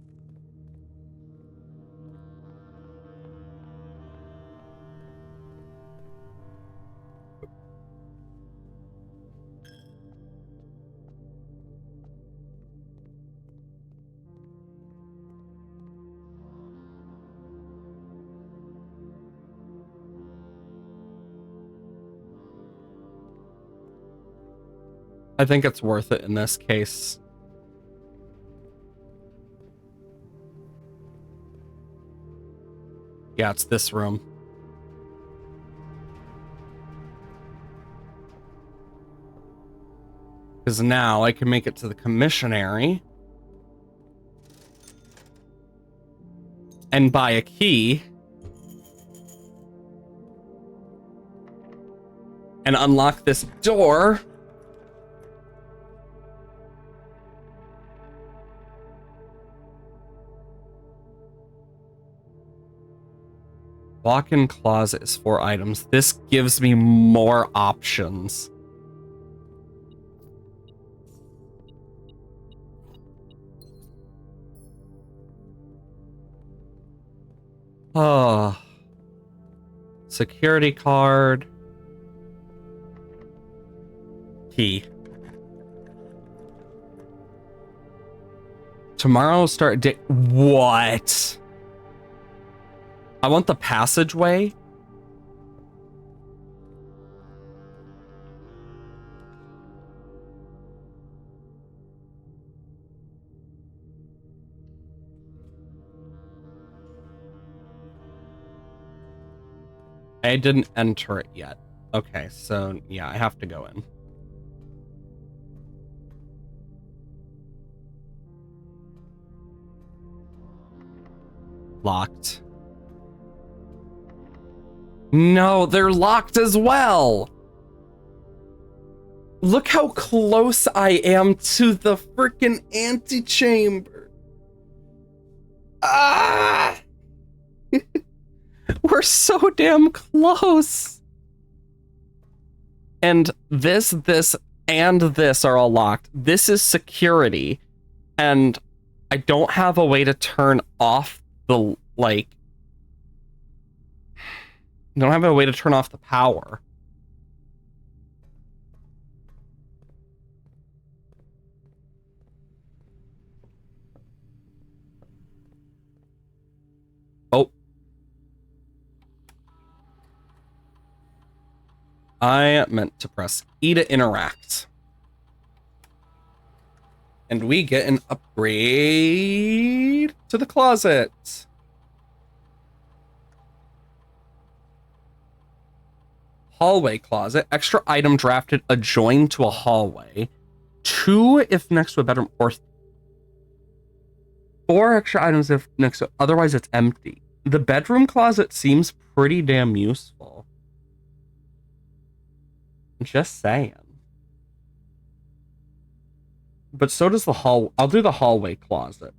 I think it's worth it in this case. Yeah, it's this room. Because now I can make it to the commissary and buy a key and unlock this door. Walk-in closet is 4 items. This gives me more options. Oh. Security card. Key. Tomorrow start day. What? I want the passageway. I didn't enter it yet. Okay, so yeah, I have to go in. Locked. No, they're locked as well. Look how close I am to the freaking antechamber. Ah! We're so damn close. And this, and this are all locked. This is security. And I don't have a way to turn off the, like, I don't have a way to turn off the power. Oh. I meant to press E to interact. And we get an upgrade to the closet. Hallway closet. Extra item drafted adjoined to a hallway. 2 if next to a bedroom, or 4 extra items if next to, otherwise it's empty. The bedroom closet seems pretty damn useful. Just saying. But so does the hall. I'll do the hallway closet.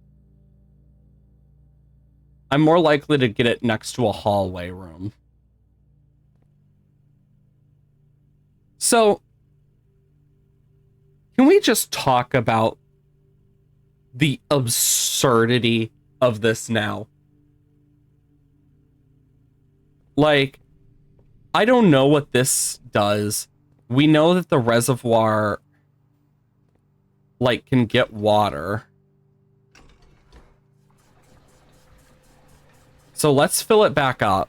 I'm more likely to get it next to a hallway room. So, can we just talk about the absurdity of this now? Like, I don't know what this does. We know that the reservoir, like, can get water. So let's fill it back up.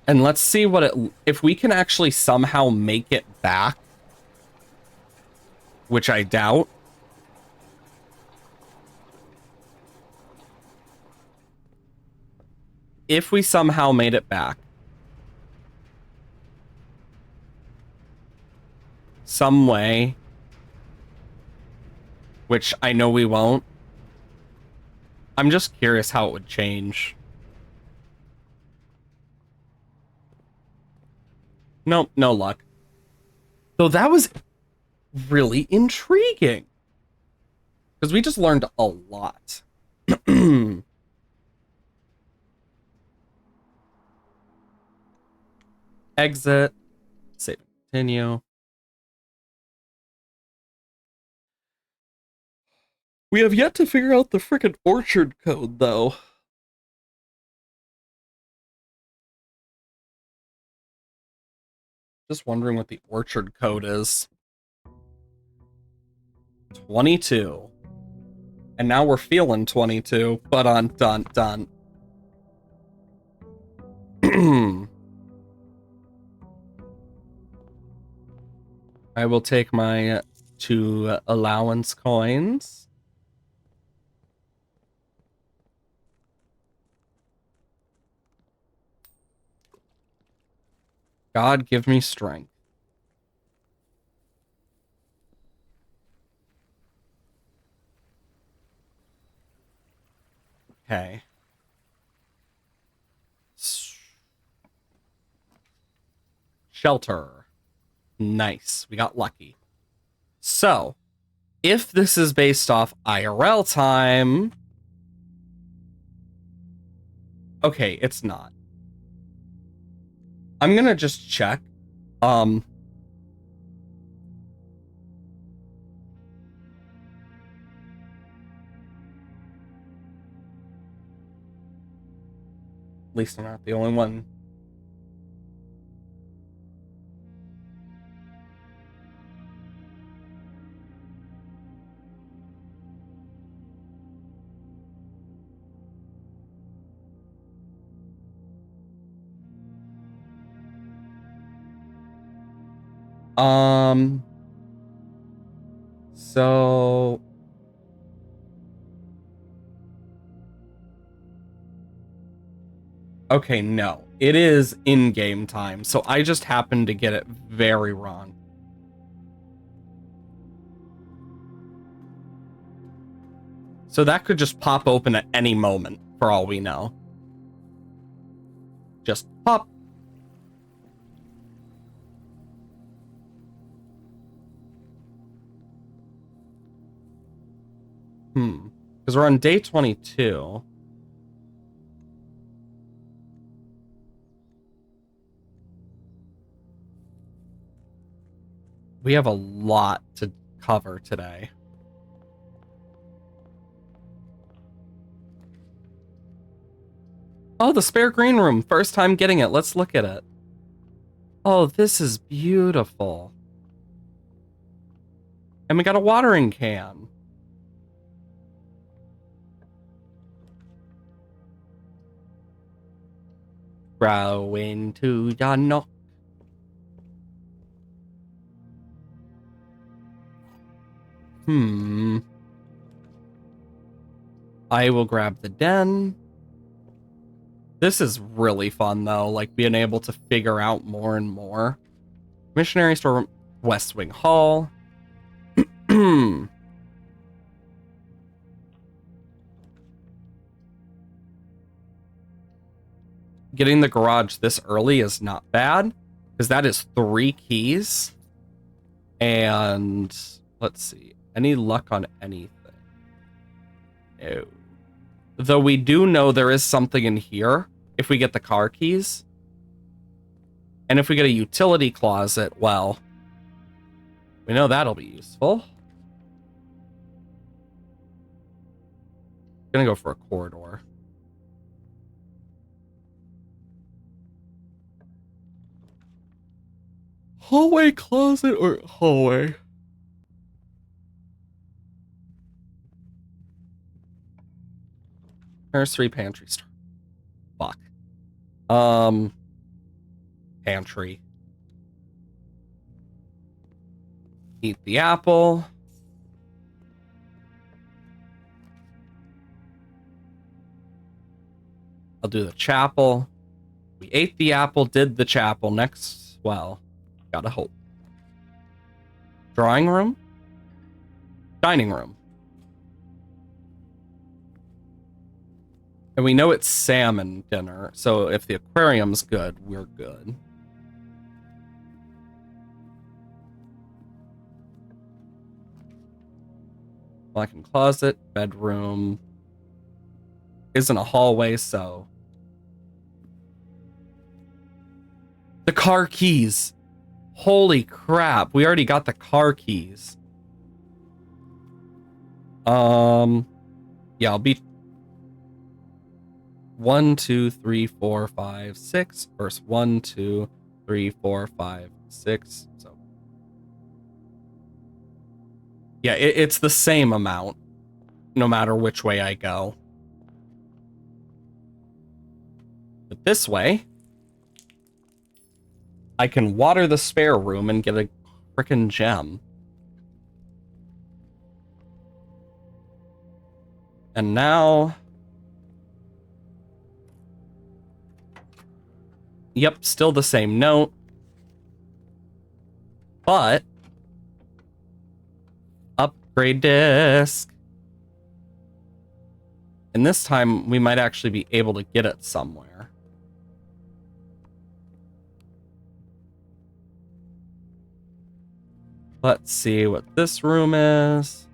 And let's see what it, if we can actually somehow make it back, which I doubt. If we somehow made it back, some way, which I know we won't, I'm just curious how it would change. Nope, no luck. So that was really intriguing. Because we just learned a lot. Exit. Save and continue. We have yet to figure out the frickin' orchard code, though. Just wondering what the orchard code is. 22. And now we're feeling 22, but on dun. I will take my 2 allowance coins. God, give me strength. Okay. Shelter. Nice. We got lucky. So, if this is based off IRL time... Okay, it's not. I'm gonna just check. At least I'm not the only one. So... Okay, no. It is in-game time, so I just happened to get it very wrong. So that could just pop open at any moment, for all we know. Just pop. Because we're on day 22. We have a lot to cover today. Oh, the spare green room. First time getting it. Let's look at it. Oh, this is beautiful. And we got a watering can. Grow into your nook. I will grab the den. This is really fun, though, like being able to figure out more and more. Missionary Store, West Wing Hall. Getting the garage this early is not bad, because that is 3 keys. And let's see, any luck on anything? No. Though we do know there is something in here if we get the car keys. And if we get a utility closet, well, we know that'll be useful. Gonna go for a corridor. Hallway closet or hallway? Nursery, pantry, store. Fuck. Pantry. Eat the apple. I'll do the chapel. We ate the apple, did the chapel. Next, well, gotta hope. Drawing room? Dining room. And we know it's salmon dinner, so if the aquarium's good, we're good. Walk-in closet, bedroom. Isn't a hallway, so. The car keys. Holy crap, we already got the car keys. Yeah, I'll be 1, 2, 3, 4, 5, 6 versus 1, 2, 3, 4, 5, 6. So yeah, it's the same amount no matter which way I go. But this way, I can water the spare room and get a frickin' gem. And now, yep, still the same note. But upgrade disc. And this time we might actually be able to get it somewhere. Let's see what this room is.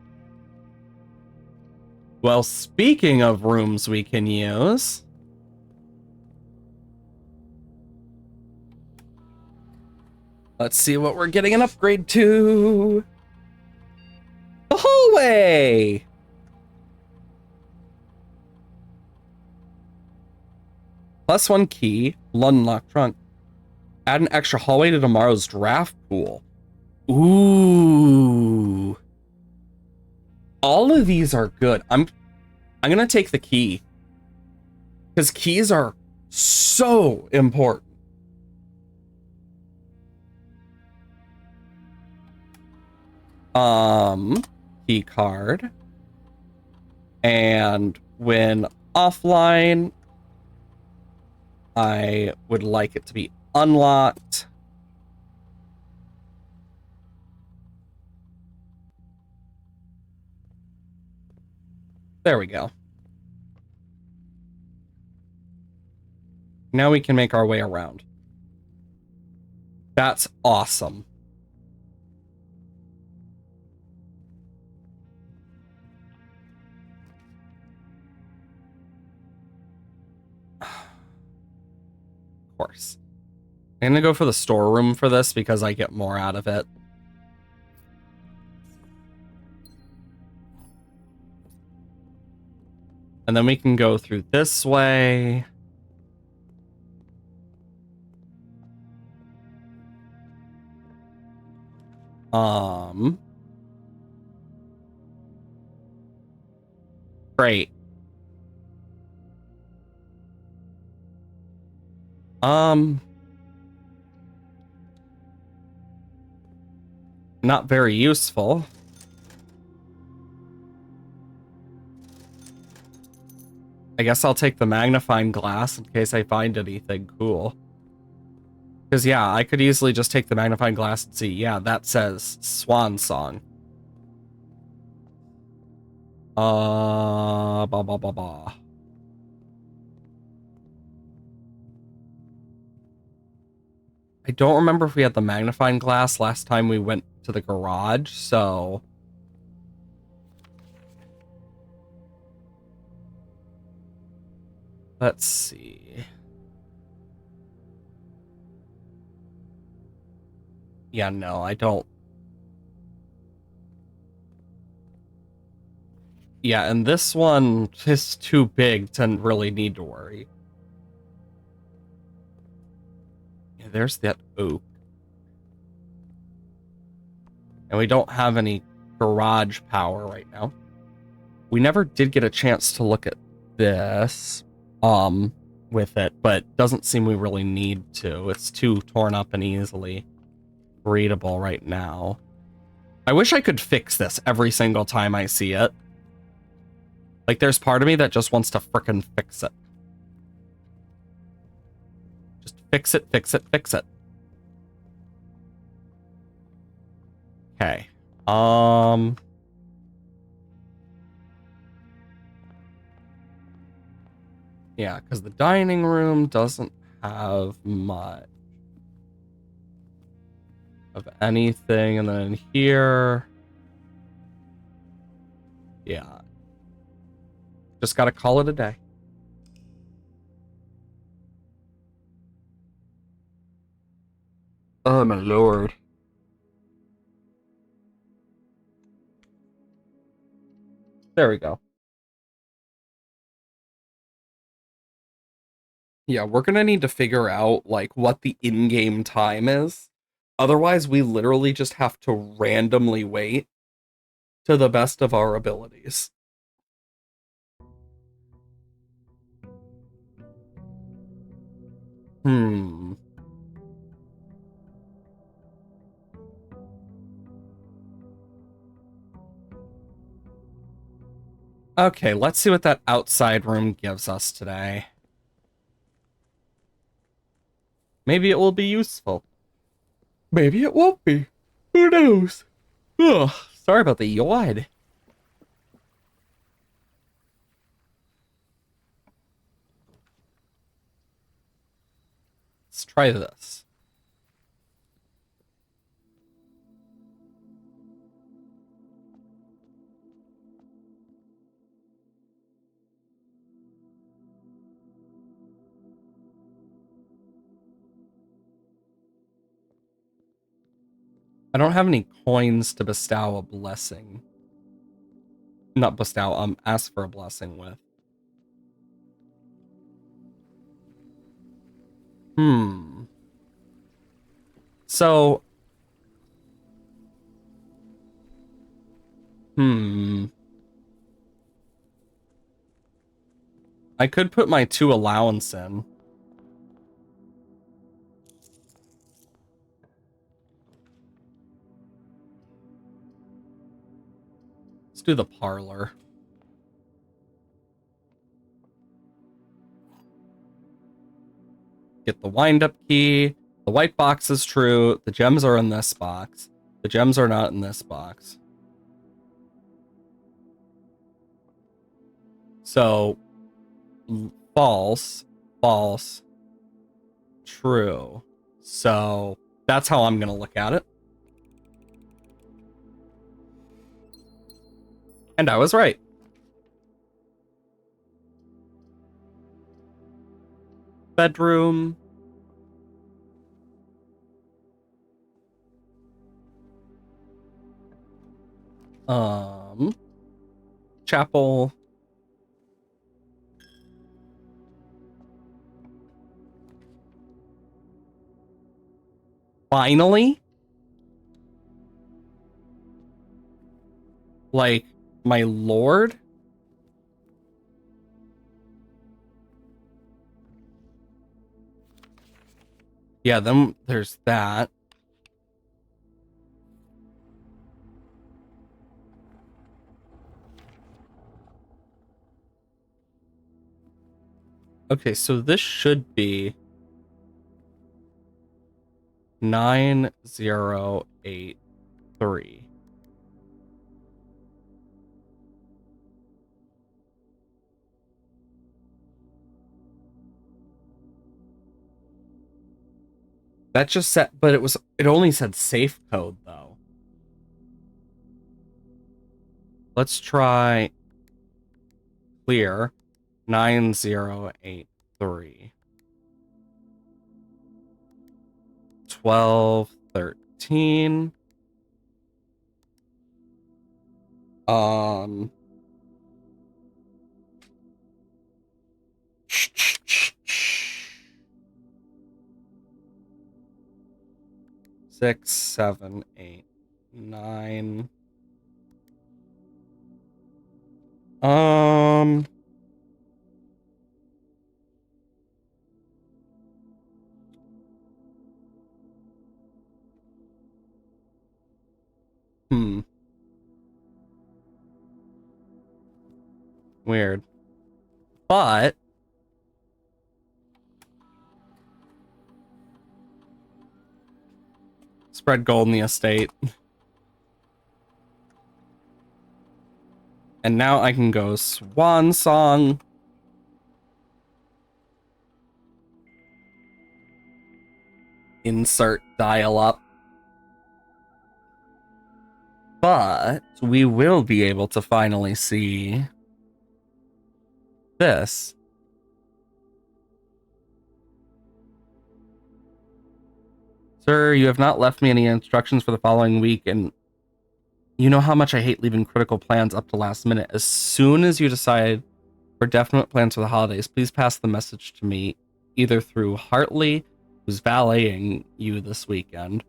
Well, speaking of rooms we can use, let's see what we're getting an upgrade to. The hallway! +1 key, unlock trunk. Add an extra hallway to tomorrow's draft pool. Ooh. All of these are good. I'm gonna take the key. Because keys are so important. Key card. And when offline, I would like it to be unlocked. There we go. Now we can make our way around. That's awesome. Of course. I'm gonna go for the storeroom for this because I get more out of it. And then we can go through this way. Great. Not very useful. I guess I'll take the magnifying glass in case I find anything cool. Because, yeah, I could easily just take the magnifying glass and see, yeah, that says Swan Song. Bah, bah, bah, bah. I don't remember if we had the magnifying glass last time we went to the garage, so... Let's see. Yeah, no, I don't. Yeah, and this one is too big to really need to worry. Yeah, there's that oak. And we don't have any garage power right now. We never did get a chance to look at this with it, but doesn't seem we really need to. It's too torn up and easily readable right now. I wish I could fix this every single time I see it. Like, there's part of me that just wants to frickin' fix it. Just fix it, fix it, fix it. Okay. Yeah, because the dining room doesn't have much of anything. And then here... Yeah. Just gotta call it a day. Oh, my lord. There we go. Yeah, we're gonna need to figure out, like, what the in-game time is. Otherwise, we literally just have to randomly wait to the best of our abilities. Hmm. Okay, let's see what that outside room gives us today. Maybe it will be useful. Maybe it won't be. Who knows? Ugh, sorry about the yawn. Let's try this. I don't have any coins to bestow a blessing. Not bestow, ask for a blessing with. Hmm. So... I could put my 2 allowance in. Let's do the parlor. Get the wind-up key. The white box is true. The gems are in this box. The gems are not in this box. So, false, false, true. So, that's how I'm going to look at it. And I was right. Bedroom. Chapel. Finally? Like, my lord? Yeah, then there's that. Okay, so this should be 9083. That just said, but it only said safe code though. Let's try clear 9083. 1213. Um 6, 7, 8, 9. Weird. But spread gold in the estate. And now I can go swan song. Insert dial up. But we will be able to finally see this. Sir, you have not left me any instructions for the following week, and you know how much I hate leaving critical plans up to last minute. As soon as you decide for definite plans for the holidays, please pass the message to me, either through Hartley, who's valeting you this weekend,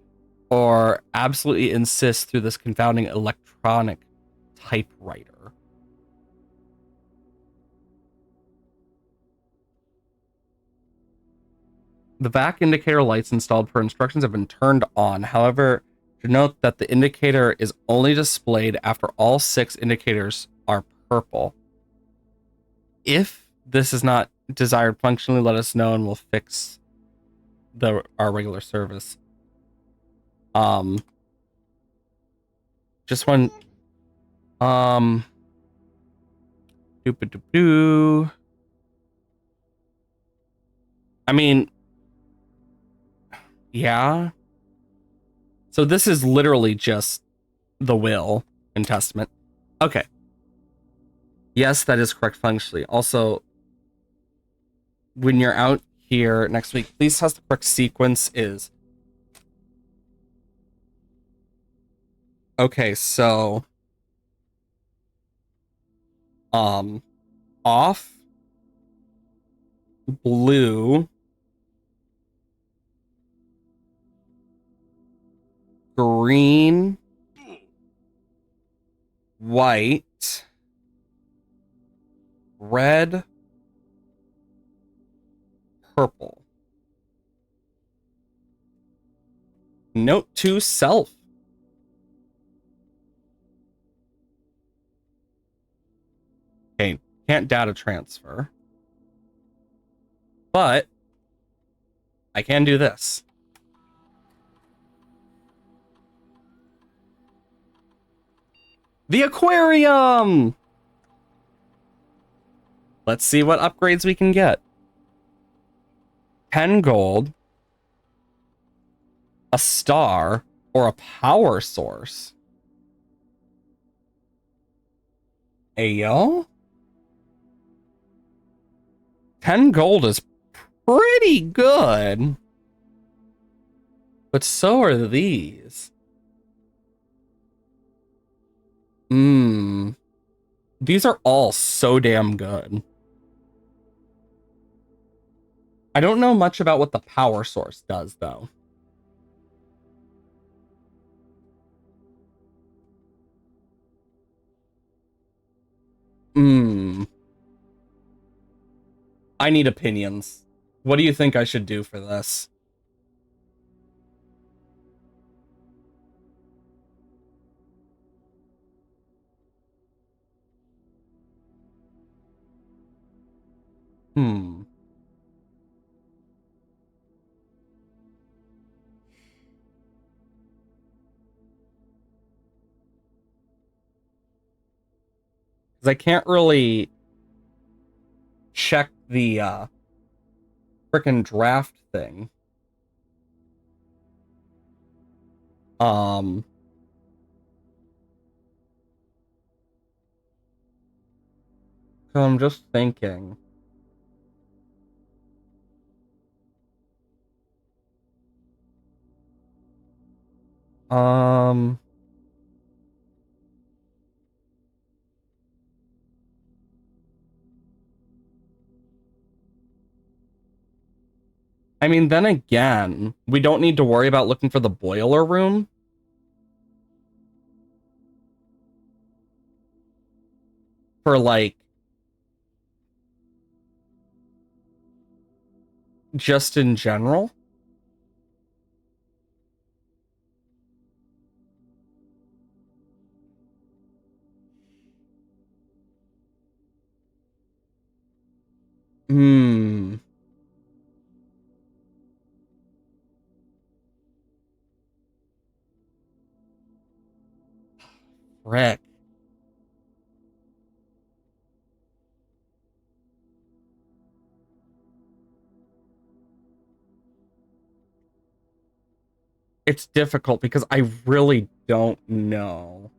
or absolutely insist through this confounding electronic typewriter. The VAC indicator lights installed per instructions have been turned on. However, to note that the indicator is only displayed after all 6 indicators are purple. If this is not desired functionally, let us know and we'll fix our regular service. Just one. Doop-a-doop-doo. I mean, yeah. So this is literally just the will and testament. Okay. Yes, that is correct functionally. Also, when you're out here next week, please test the correct sequence is. Okay, so off, blue, green, white, red, purple. Note to self. Okay, can't data transfer. But I can do this. The aquarium! Let's see what upgrades we can get. 10 gold, a star, or a power source. Ayo? 10 gold is pretty good. But so are these. These are all so damn good. I don't know much about what the power source does, though. I need opinions. What do you think I should do for this? Hmm. Because I can't really check the frickin' draft thing. Um, so I'm just thinking. Um, I mean, then again, we don't need to worry about looking for the boiler room. For like, just in general. Hmm. Frick. It's difficult because I really don't know.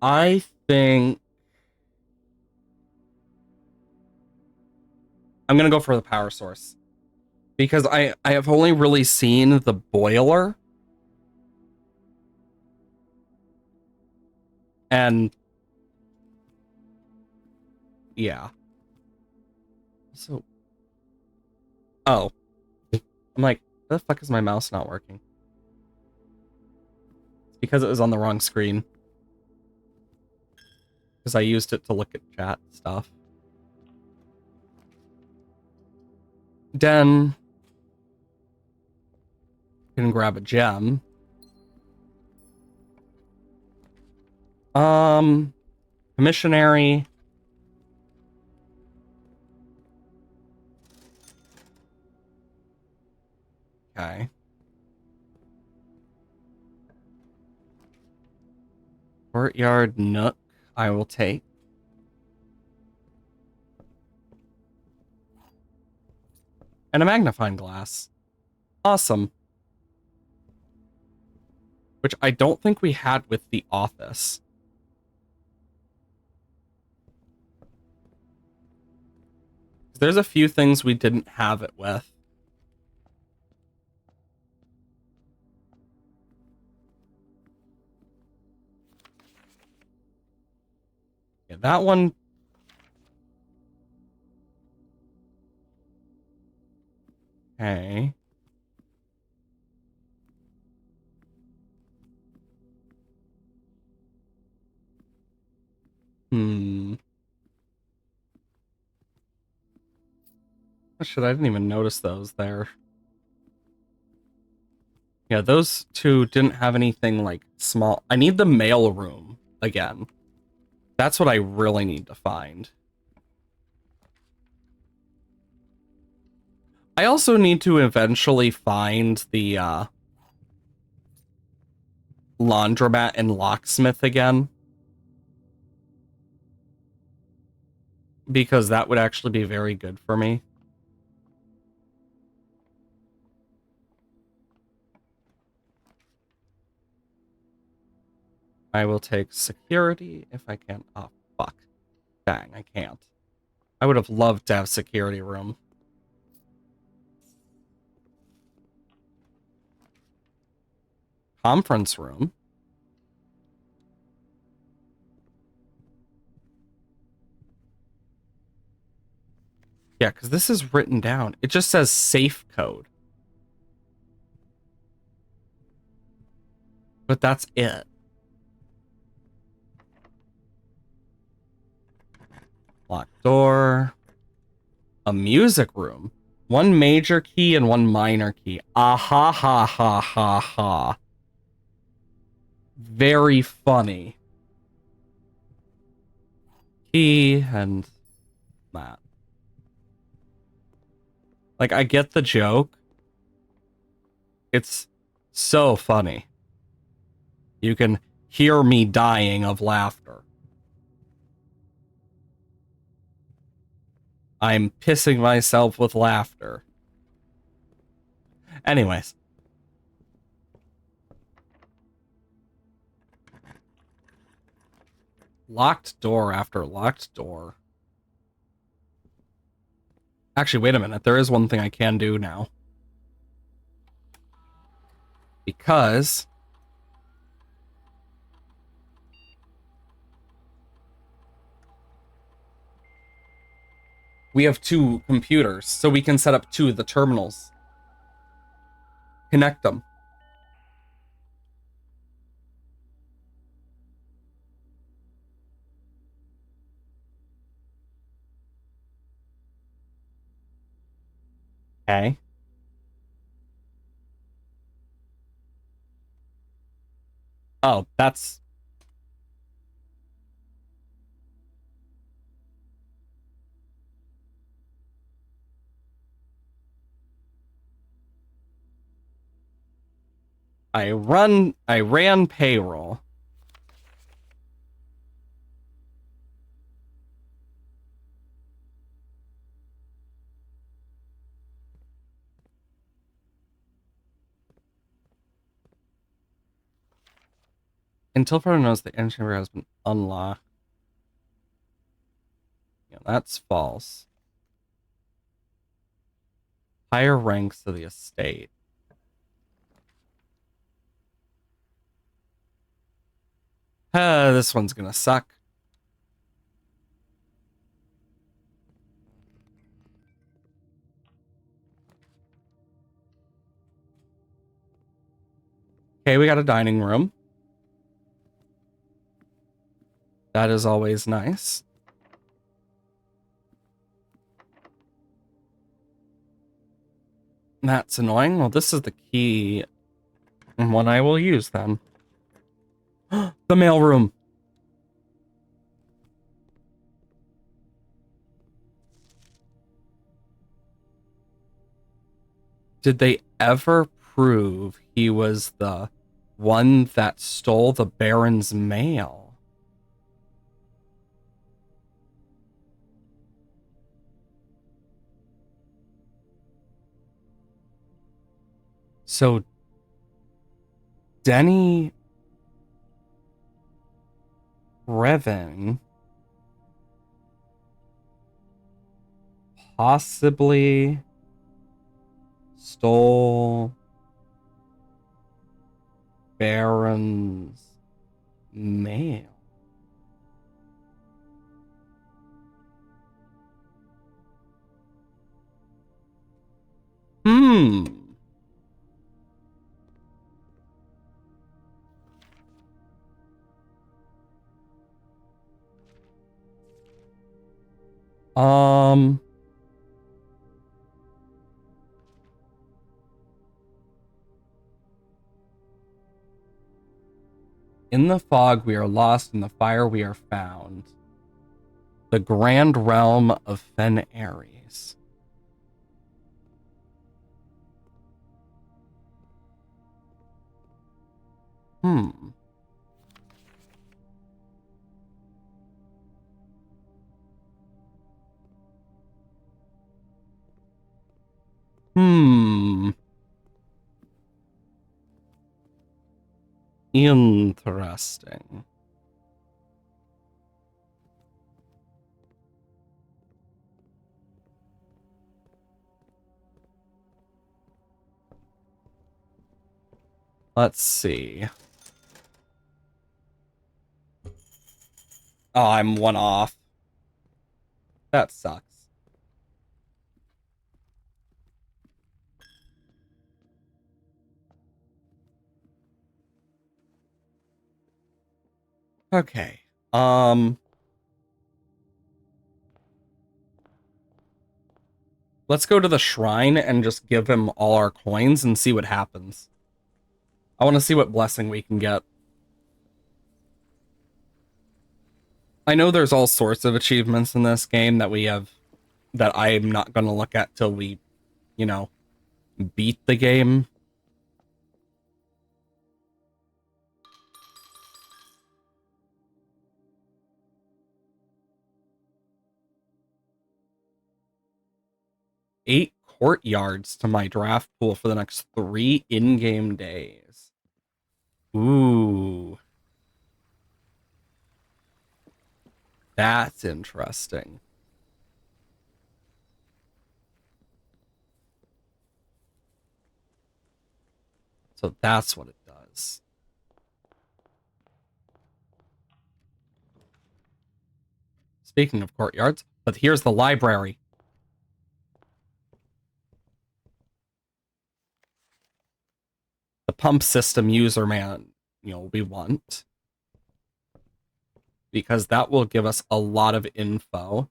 I think I'm gonna go for the power source. Because I have only really seen the boiler. And yeah. So oh. I'm like, why the fuck is my mouse not working? It's because it was on the wrong screen. Because I used it to look at chat stuff. Den can grab a gem. Missionary. Okay. Courtyard Nook, I will take. And a magnifying glass. Awesome. Which I don't think we had with the office. There's a few things we didn't have it with. Yeah, that one. Okay. Hmm. Oh, shit, I didn't even notice those there. Yeah, those two didn't have anything like small. I need the mail room again. That's what I really need to find. I also need to eventually find the laundromat and locksmith again. Because that would actually be very good for me. I will take security if I can. Oh, fuck. Dang, I can't. I would have loved to have security room. Conference room. Yeah, because this is written down. It just says safe code. But that's it. Locked door. A music room. One major key and one minor key. Ah ha ha ha ha ha. Very funny. Key and that. Like, I get the joke. It's so funny. You can hear me dying of laughter. I'm pissing myself with laughter. Anyways. Locked door after locked door. Actually, wait a minute. There is one thing I can do now. Because we have two computers, so we can set up two of the terminals. Connect them. Okay. Oh, that's... I ran payroll. Until further notice, the engine chamber has been unlocked. Yeah, that's false. Higher ranks of the estate. This one's gonna suck. Okay, we got a dining room. That is always nice. That's annoying. Well, this is the key. And one I will use then. The mailroom. Did they ever prove he was the one that stole the Baron's mail? So Denny Revan possibly stole Baron's mail. Hmm. In the fog we are lost, in the fire we are found. The grand realm of Fen Ares. Hmm. Hmm. Interesting. Let's see. Oh, I'm one off. That sucks. Okay. Let's go to the shrine and just give him all our coins and see what happens. I want to see what blessing we can get. I know there's all sorts of achievements in this game that we have that I'm not going to look at till we, you know, beat the game. Eight courtyards to my draft pool for the next 3 in-game days. Ooh. That's interesting. So that's what it does. Speaking of courtyards, but here's the library. The pump system user we want. Because that will give us a lot of info.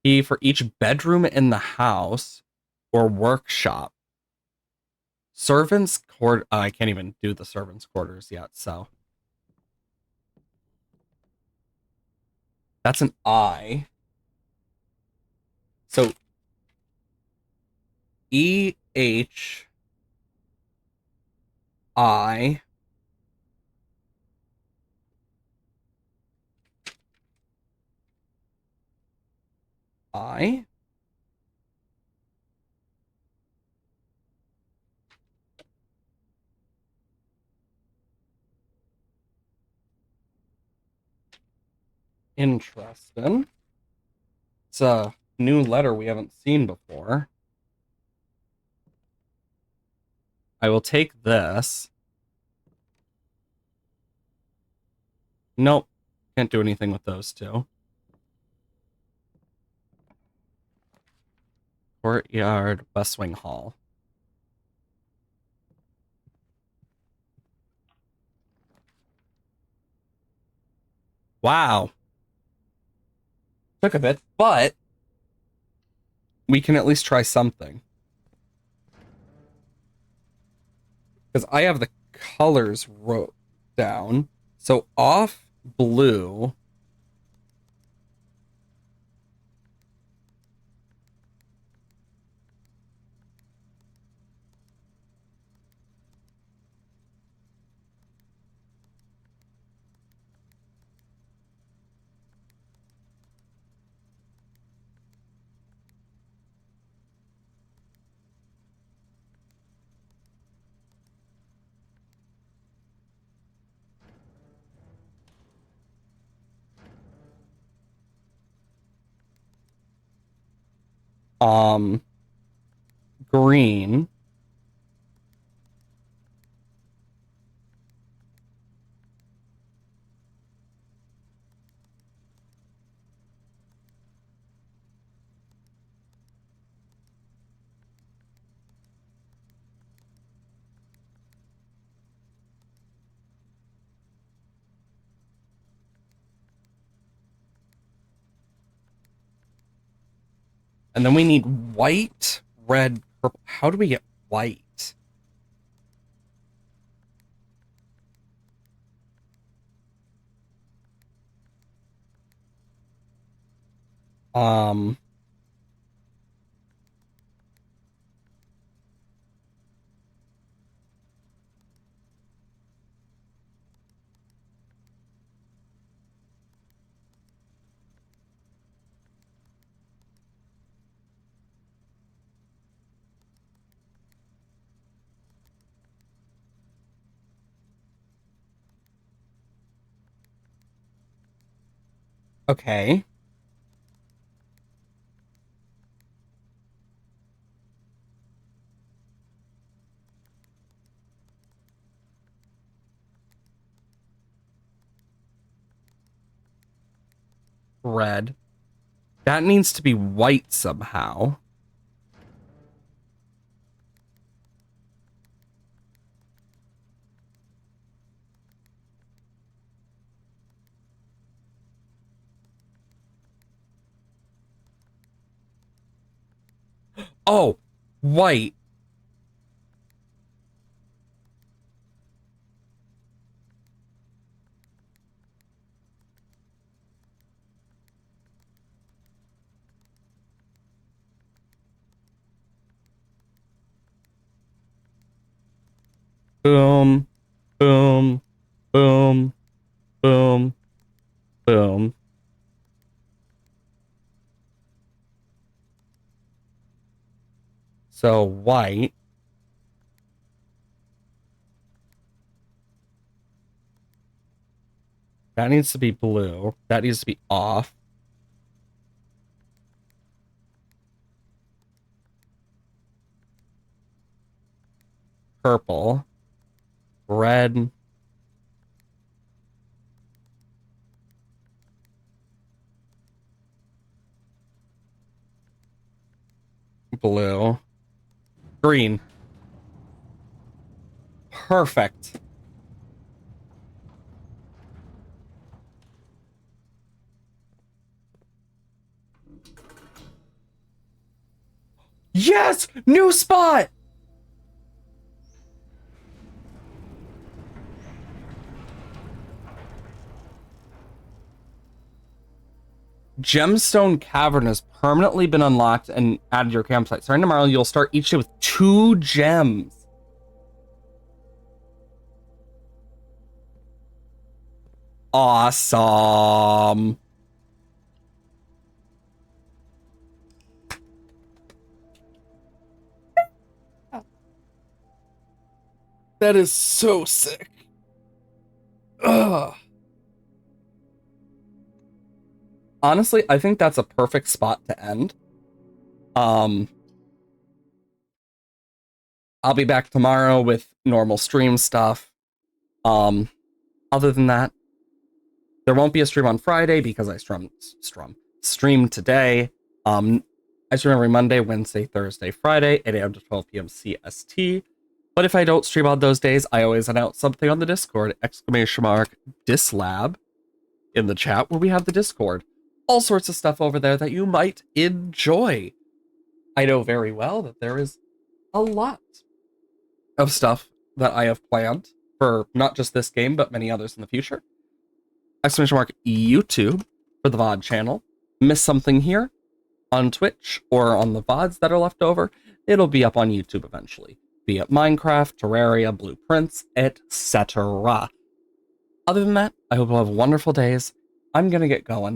For each bedroom in the house or workshop. Servants' quarters. I can't even do the servants' quarters yet, so. That's an I. So EH I I Interesting. It's a new letter we haven't seen before. I will take this. Nope. Can't do anything with those two. Courtyard, West Wing Hall. Wow. Took a bit, but we can at least try something. Because I have the colors wrote down. So off blue. Green. And then we need white, red, purple. How do we get white? Um, okay. Red. That needs to be white somehow. Oh, white. Boom, boom, boom, boom, boom. So white. That needs to be blue. That needs to be off. Purple. Red. Blue. Green. Perfect. Yes! New spot! Gemstone Cavern has permanently been unlocked and added to your campsite. Starting tomorrow, you'll start each day with 2 gems. Awesome. That is so sick. Ugh. Honestly, I think that's a perfect spot to end. I'll be back tomorrow with normal stream stuff. Other than that, there won't be a stream on Friday because I streamed today. I stream every Monday, Wednesday, Thursday, Friday, 8 a.m. to 12 p.m. CST. But if I don't stream on those days, I always announce something on the Discord, !Dislab in the chat where we have the Discord. All sorts of stuff over there that you might enjoy. I know very well that there is a lot of stuff that I have planned for not just this game, but many others in the future. !YouTube for the VOD channel. Miss something here on Twitch or on the VODs that are left over, it'll be up on YouTube eventually. Be it Minecraft, Terraria, Blueprints, etc. Other than that, I hope you'll have wonderful days. I'm gonna get going.